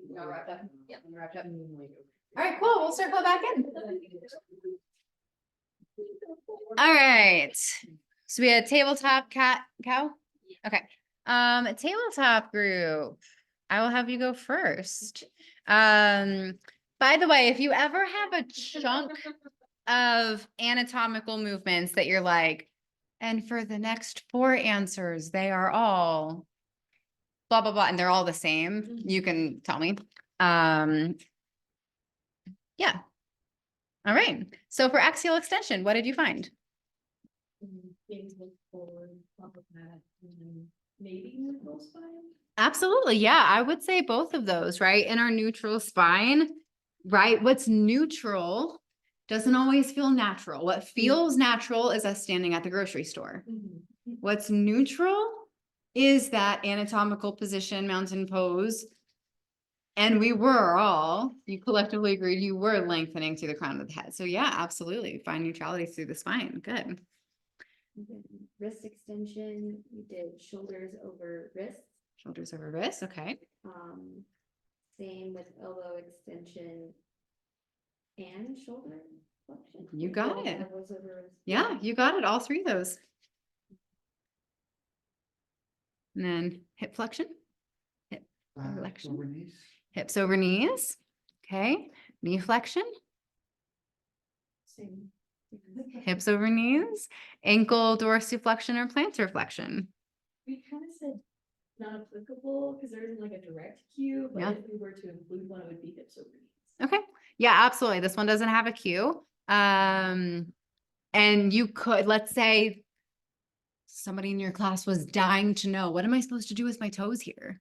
You all wrapped up? Yeah, I'm wrapped up. All right, cool. We'll circle back in. All right. So we had tabletop cow? Okay. Tabletop group. I will have you go first. By the way, if you ever have a chunk of anatomical movements that you're like, and for the next 4 answers, they are all blah, blah, blah, and they're all the same, you can tell me. Yeah. All right. So for axial extension, what did you find? Things look forward, top of that, and maybe neutral spine. Absolutely. Yeah, I would say both of those, right? In our neutral spine, right? What's neutral doesn't always feel natural. What feels natural is us standing at the grocery store. What's neutral is that anatomical position, mountain pose. And we were all, you collectively agreed, you were lengthening through the crown of the head. So yeah, absolutely. Find neutrality through the spine. Good. Wrist extension, we did shoulders over wrists. Shoulders over wrists. Okay. Same with elbow extension and shoulder flexion. You Like got both it. elbows over wrists. Yeah, you got it. All 3 of those. And then hip flexion. Hip flexion. Over knees. Hips over knees. Okay. Knee flexion. Same. Hips over knees. Ankle dorsiflexion or plantar flexion. We kind of said not applicable because there isn't like a direct cue, but Yeah. if we were to include one, it would be hips over knees. Okay. Yeah, absolutely. This one doesn't have a cue. And you could, let's say somebody in your class was dying to know, what am I supposed to do with my toes here?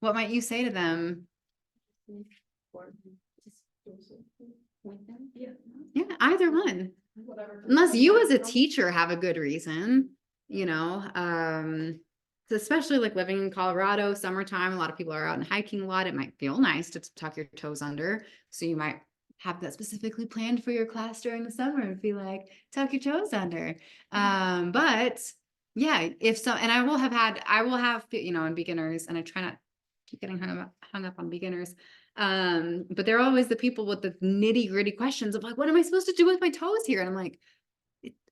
What might you say to them? Or just point them. Yeah. Yeah, either one. Whatever. Unless you as a teacher have a good reason, you know, so especially like living in Colorado, summertime, a lot of people are out and hiking a lot. It might feel nice to tuck your toes under. So you might have that specifically planned for your class during the summer and be like, tuck your toes under. But yeah, if so, and I will have, you know, in beginners, and I try not to keep getting hung up on beginners. But they're always the people with the nitty gritty questions of like, what am I supposed to do with my toes here? And I'm like,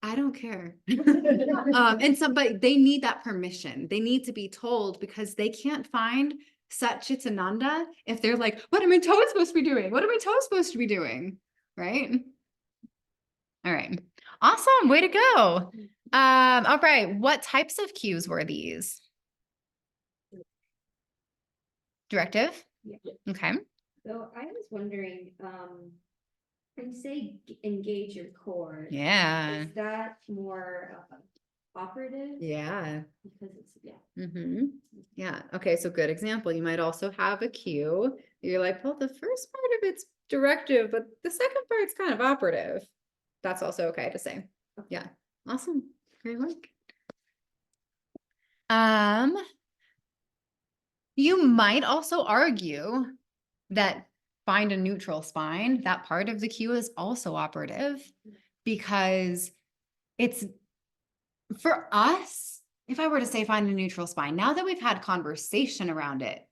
I don't care. But they need that permission. They need to be told because they can't find Satchitananda if they're like, what are my toes supposed to be doing? What are my toes supposed to be doing? Right? All right. Awesome. Way to go. All right. What types of cues were these? Directive? Yeah. Okay. So I was wondering, when you say engage your core. Yeah. Is that more operative? Yeah. Because it's, yeah. Mm-hmm. Yeah. Okay. So good example. You might also have a cue. You're like, well, the first part of it's directive, but the second part's kind of operative. That's also okay to say. Yeah. Awesome. Great work. You might also argue that find a neutral spine, that part of the cue is also operative because it's for us, if I were to say find a neutral spine, now that we've had conversation around it,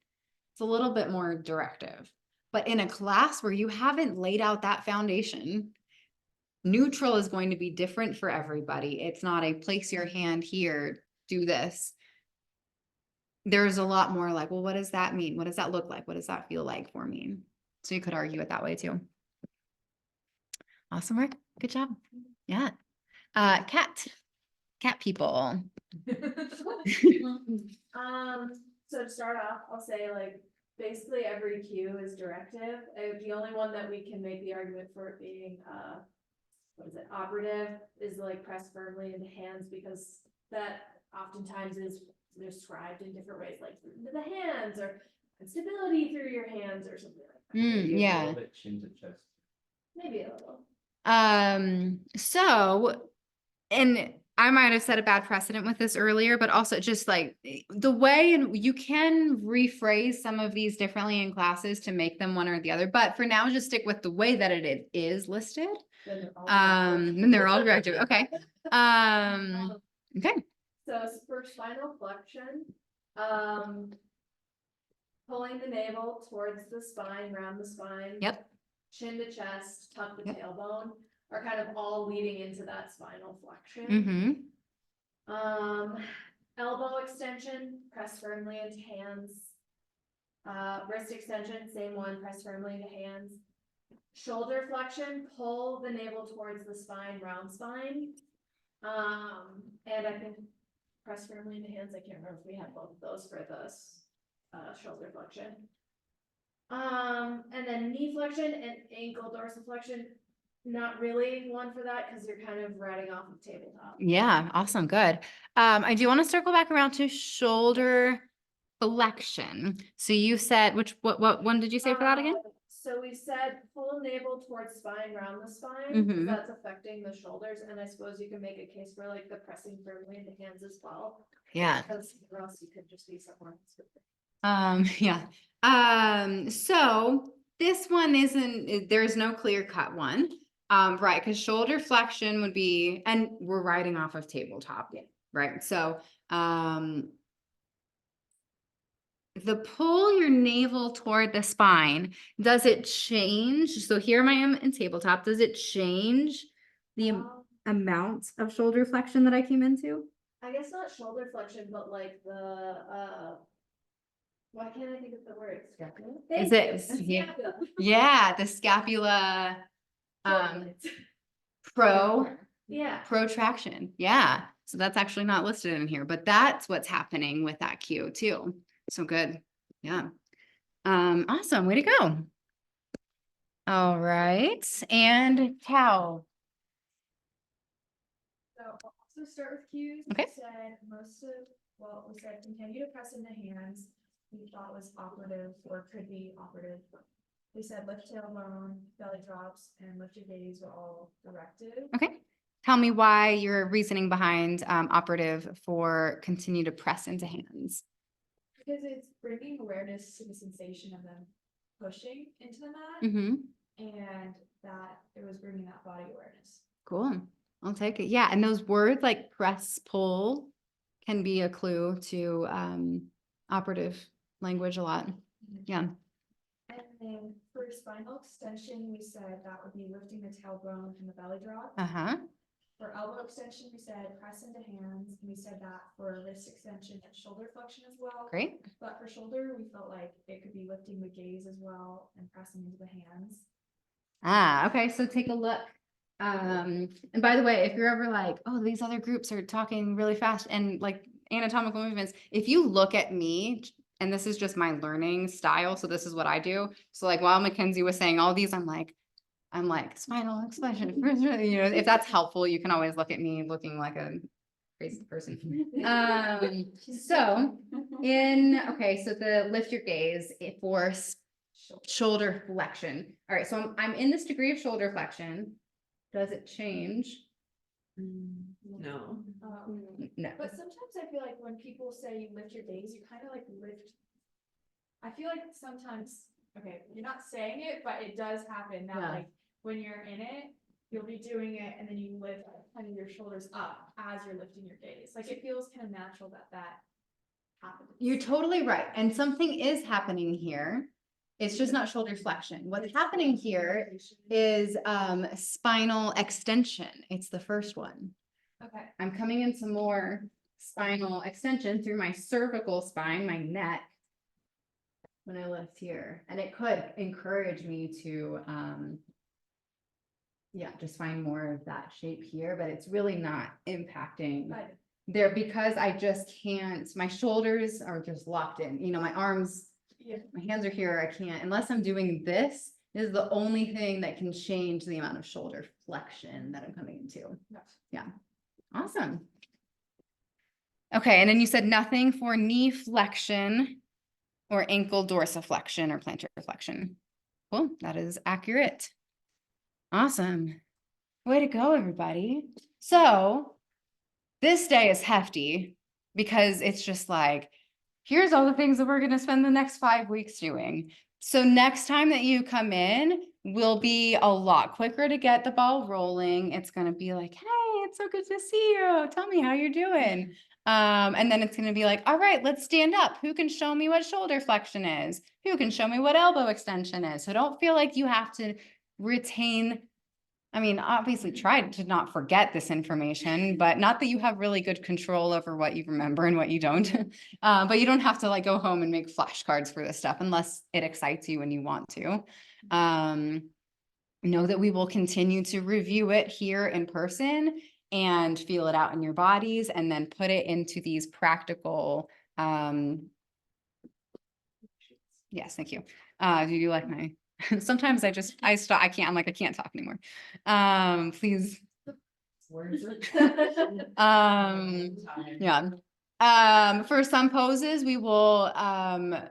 it's a little bit more directive. But in a class where you haven't laid out that foundation, neutral is going to be different for everybody. It's not a place your hand here, do this. There's a lot more like, well, what does that mean? What does that look like? What does that feel like for me? So you could argue it that way too. Awesome work. Good job. Yeah. Cat people. So to start off, I'll say like, basically every cue is directive. The only one that we can make the argument for it being, what is it, operative is like press firmly into hands because that oftentimes is described in different ways, like the hands or stability through your hands or something like that. Maybe a yeah. little bit chin to chest. Maybe a little. So, and I might have set a bad precedent with this earlier, but also just like the way, and you can rephrase some of these differently in classes to make them one or the other, but for now, just stick with the way that it is listed. Then they're all And they're all directed, okay. Okay, So for spinal flexion, pulling the navel towards the spine, around the spine. yep, Chin to chest, tuck the Yep. tailbone, are kind of all leading into that spinal flexion. mm-hmm, Elbow extension, press firmly into hands. Wrist extension, same one, press firmly into hands. Shoulder flexion, pull the navel towards the spine, round spine. And I think press firmly into hands, I can't remember if we had both of those for this, shoulder flexion. And then knee flexion and ankle dorsiflexion, not really one for that, because you're kind of riding off of tabletop. yeah, awesome, good. I do want to circle back around to shoulder flexion. So you said, what one did you say for that again? So we said pull navel towards spine, round the spine, Mhm. that's affecting the shoulders, and I suppose you can make a case for like the pressing firmly into hands as well. Yeah. Because or else you could just be somewhere. Yeah. So this one there's no clear cut one. Right, because shoulder flexion would be, and we're riding off of tabletop. Yeah. Right, so, the pull your navel toward the spine, does it change? So here I am in tabletop, does it change the amount of shoulder flexion that I came into? I guess not shoulder flexion, but like the, why can't I think of the word? Scapula? Is Thank it- you. yeah. Scapula. Yeah, the scapula, Yeah. protraction. Yeah. So that's actually not listed in here, but that's what's happening with that cue too. So good. Yeah. Awesome. Way to go. All right. And Cal. So I'll also start with cues. Okay. We said we said continue to press into hands. We thought was operative or could be operative. We said lift tailbone, belly drops, and lift your gaze were all directive. Okay. Tell me why your reasoning behind operative for continue to press into hands. Because it's bringing awareness to the sensation of them pushing into the mat, Mm-hmm. and that it was bringing that body awareness. Cool. I'll take it. Yeah. And those words like press, pull can be a clue to operative language a lot. Yeah. And then for spinal extension, we said that would be lifting the tailbone and the belly drop. Uh-huh. For elbow extension, we said press into hands, and we said that for wrist extension and shoulder flexion as well. Great. But for shoulder, we felt like it could be lifting the gaze as well and pressing into the hands. Ah, okay. So take a look. And by the way, if you're ever like, oh, these other groups are talking really fast and like anatomical movements, if you look at me, and this is just my learning style, so this is what I do. So like while Mackenzie was saying all these, I'm like spinal expression, you know, if that's helpful, you can always look at me looking like a crazy person. So okay, so the lift your gaze for shoulder flexion. All right, so I'm in this degree of shoulder flexion. Does it change? No. No. But sometimes I feel like when people say you lift your gaze, you kind of like lift. I feel like sometimes, okay, you're not saying it, but it does happen that Yeah. like when you're in it, you'll be doing it and then you lift kind of your shoulders up as you're lifting your gaze. Like it feels kind of natural that happens. You're totally right. And something is happening here. It's just not shoulder flexion. What's happening here is spinal extension. It's the first one. Okay. I'm coming into more spinal extension through my cervical spine, my neck, when I lift here. And it could encourage me to, just find more of that shape here, but it's really not impacting But there because I just can't, my shoulders are just locked in, you know, my arms, yeah. my hands are here. I can't, unless I'm doing this is the only thing that can change the amount of shoulder flexion that I'm coming into. Yeah. Awesome. Okay. And then you said nothing for knee flexion or ankle dorsiflexion or plantar flexion. Cool, that is accurate. Awesome. Way to go, everybody. So this day is hefty because it's just like, here's all the things that we're going to spend the next 5 weeks doing. So next time that you come in, we'll be a lot quicker to get the ball rolling. It's going to be like, hey, it's so good to see you. Tell me how you're doing. And then it's going to be like, all right, let's stand up. Who can show me what shoulder flexion is? Who can show me what elbow extension is? So don't feel like you have to retain. I mean, obviously try to not forget this information, but not that you have really good control over what you remember and what you don't. But you don't have to like go home and make flashcards for this stuff unless it excites you and you want to. Know that we will continue to review it here in person and feel it out in your bodies and then put it into these practical, yes, thank you. Do you like my, sometimes I stop, I can't, I'm like, I can't talk anymore. Please. Yeah. For some poses, we will,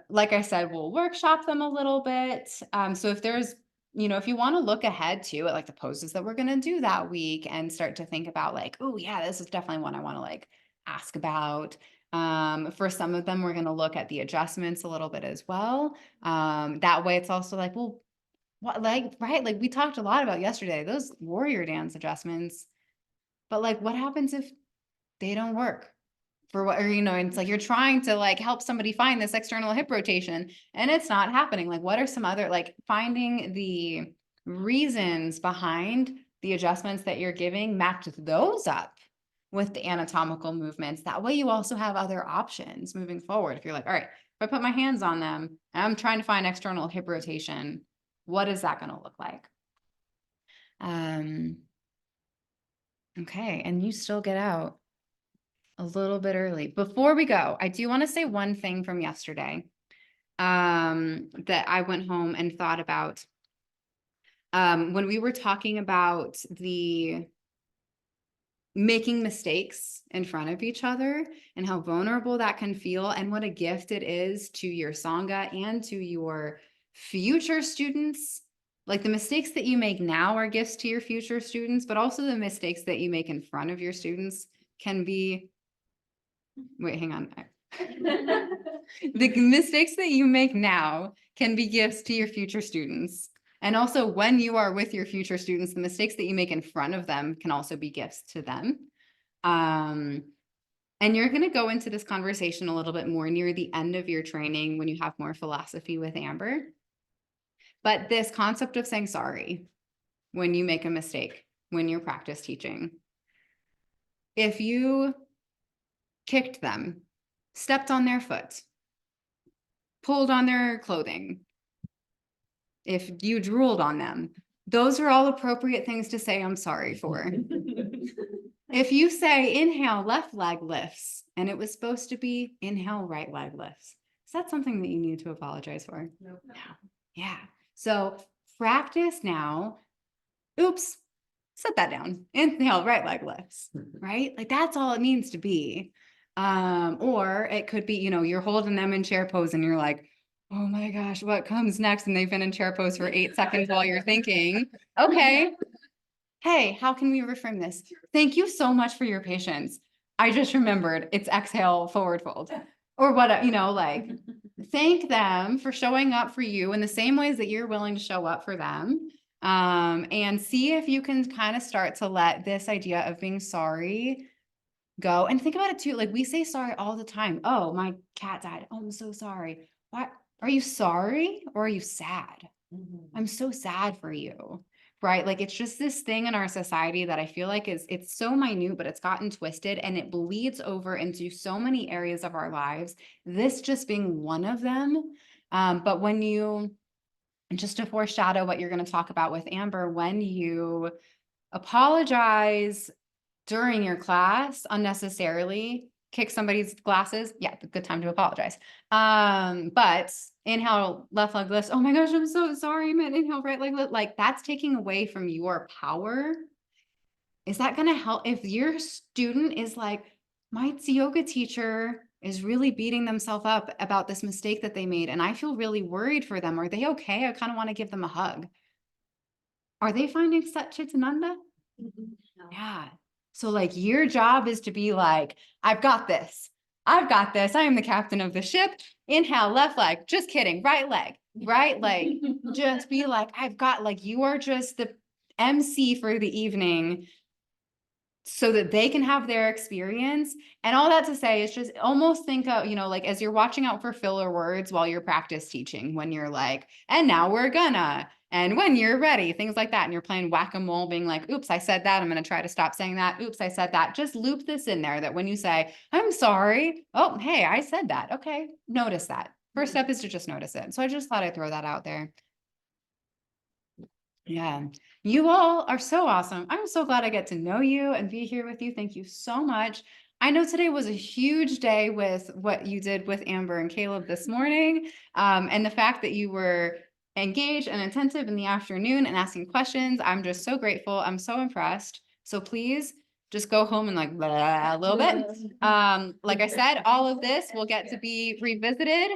like I said, we'll workshop them a little bit. So if there's, if you want to look ahead too at like the poses that we're going to do that week and start to think about like, oh yeah, this is definitely one I want to like ask about. For some of them, we're going to look at the adjustments a little bit as well. That way it's also like, well, what, like, right? Like we talked a lot about yesterday, those warrior dance adjustments, but like, what happens if they don't work? For what, or, it's like, you're trying to like help somebody find this external hip rotation and it's not happening. Like, what are some other, like finding the reasons behind the adjustments that you're giving, match those up with the anatomical movements. That way you also have other options moving forward. If you're like, all right, if I put my hands on them and I'm trying to find external hip rotation, what is that going to look like? Okay. And you still get out a little bit early. Before we go, I do want to say one thing from yesterday that I went home and thought about. When we were talking about the making mistakes in front of each other and how vulnerable that can feel and what a gift it is to your Sangha and to your future students. Like the mistakes that you make now are gifts to your future students, but also the mistakes that you make in front of your students can be, wait, hang on. The mistakes that you make now can be gifts to your future students. And also when you are with your future students, the mistakes that you make in front of them can also be gifts to them. And you're going to go into this conversation a little bit more near the end of your training when you have more philosophy with Amber. But this concept of saying sorry when you make a mistake, when you're practice teaching, if you kicked them, stepped on their foot, pulled on their clothing, if you drooled on them, those are all appropriate things to say I'm sorry for. If you say inhale, left leg lifts, and it was supposed to be inhale, right leg lifts, is that something that you need to apologize for? No. Yeah. So practice now. Oops, set that down. Inhale, right leg lifts, right? Like that's all it needs to be. Or it could be, you're holding them in chair pose and you're like, oh my gosh, what comes next? And they've been in chair pose for 8 seconds while you're thinking, okay, hey, how can we reframe this? Thank you so much for your patience. I just remembered it's exhale, forward fold, or what, like thank them for showing up for you in the same ways that you're willing to show up for them. And see if you can kind of start to let this idea of being sorry go. And think about it too. Like we say sorry all the time. Oh, my cat died. Oh, I'm so sorry. Why? Are you sorry or are you sad? I'm so sad for you, right? Like it's just this thing in our society that I feel like it's so minute, but it's gotten twisted and it bleeds over into so many areas of our lives, this just being one of them. But when you, just to foreshadow what you're going to talk about with Amber, when you apologize during your class unnecessarily, kick somebody's glasses, yeah, good time to apologize. But inhale, left leg lifts. Oh my gosh, I'm so sorry, man. Inhale, right leg lift. Like that's taking away from your power. Is that going to help? If your student is like, my yoga teacher is really beating themselves up about this mistake that they made. And I feel really worried for them. Are they okay? I kind of want to give them a hug. Are they finding Satchitananda? Yeah. So like your job is to be like, I've got this. I've got this. I am the captain of the ship. Inhale, left leg. Just kidding. Right leg. Right leg. Just be like, I've got, like, you are just the MC for the evening so that they can have their experience. And all that to say is just almost think of, you know, like as you're watching out for filler words while you're practice teaching, when you're like, and now we're gonna, and when you're ready, things like that. And you're playing whack-a-mole, being like, oops, I said that. I'm going to try to stop saying that. Oops, I said that. Just loop this in there that when you say, I'm sorry. Oh, hey, I said that. Okay. Notice that. First step is to just notice it. So I just thought I'd throw that out there. Yeah, you all are so awesome. I'm so glad I get to know you and be here with you. Thank you so much. I know today was a huge day with what you did with Amber and Caleb this morning. And the fact that you were engaged and attentive in the afternoon and asking questions. I'm just so grateful. I'm so impressed. So please just go home and like blah, a little bit. Like I said, all of this will get to be revisited.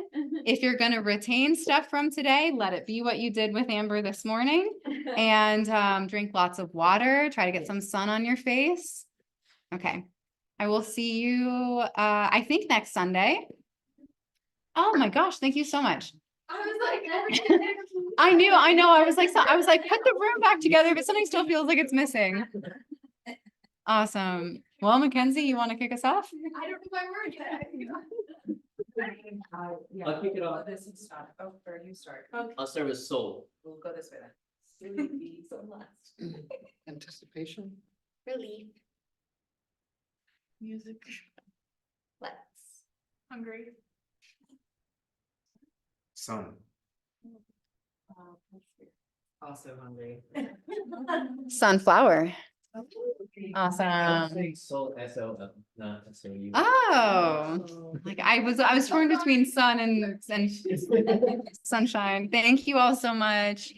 If you're going to retain stuff from today, let it be what you did with Amber this morning, and drink lots of water. Try to get some sun on your face. Okay. I will see you, I think next Sunday. Oh my gosh. Thank you so much. I was like, I know. I was like, put the room back together, but something still feels like it's missing. Awesome. Well, Mackenzie, you want to kick us off? I don't know my word yet. I'll kick it off. This is start. Oh, or you start. I'll start with soul. We'll go this way then. Anticipation. Relief. Music. Let's. Hungry. Sun. Also hungry. Sunflower. I would Awesome. say soul, S-O, not S-O-U. Oh, like I was torn between sun and sunshine. Thank you all so much.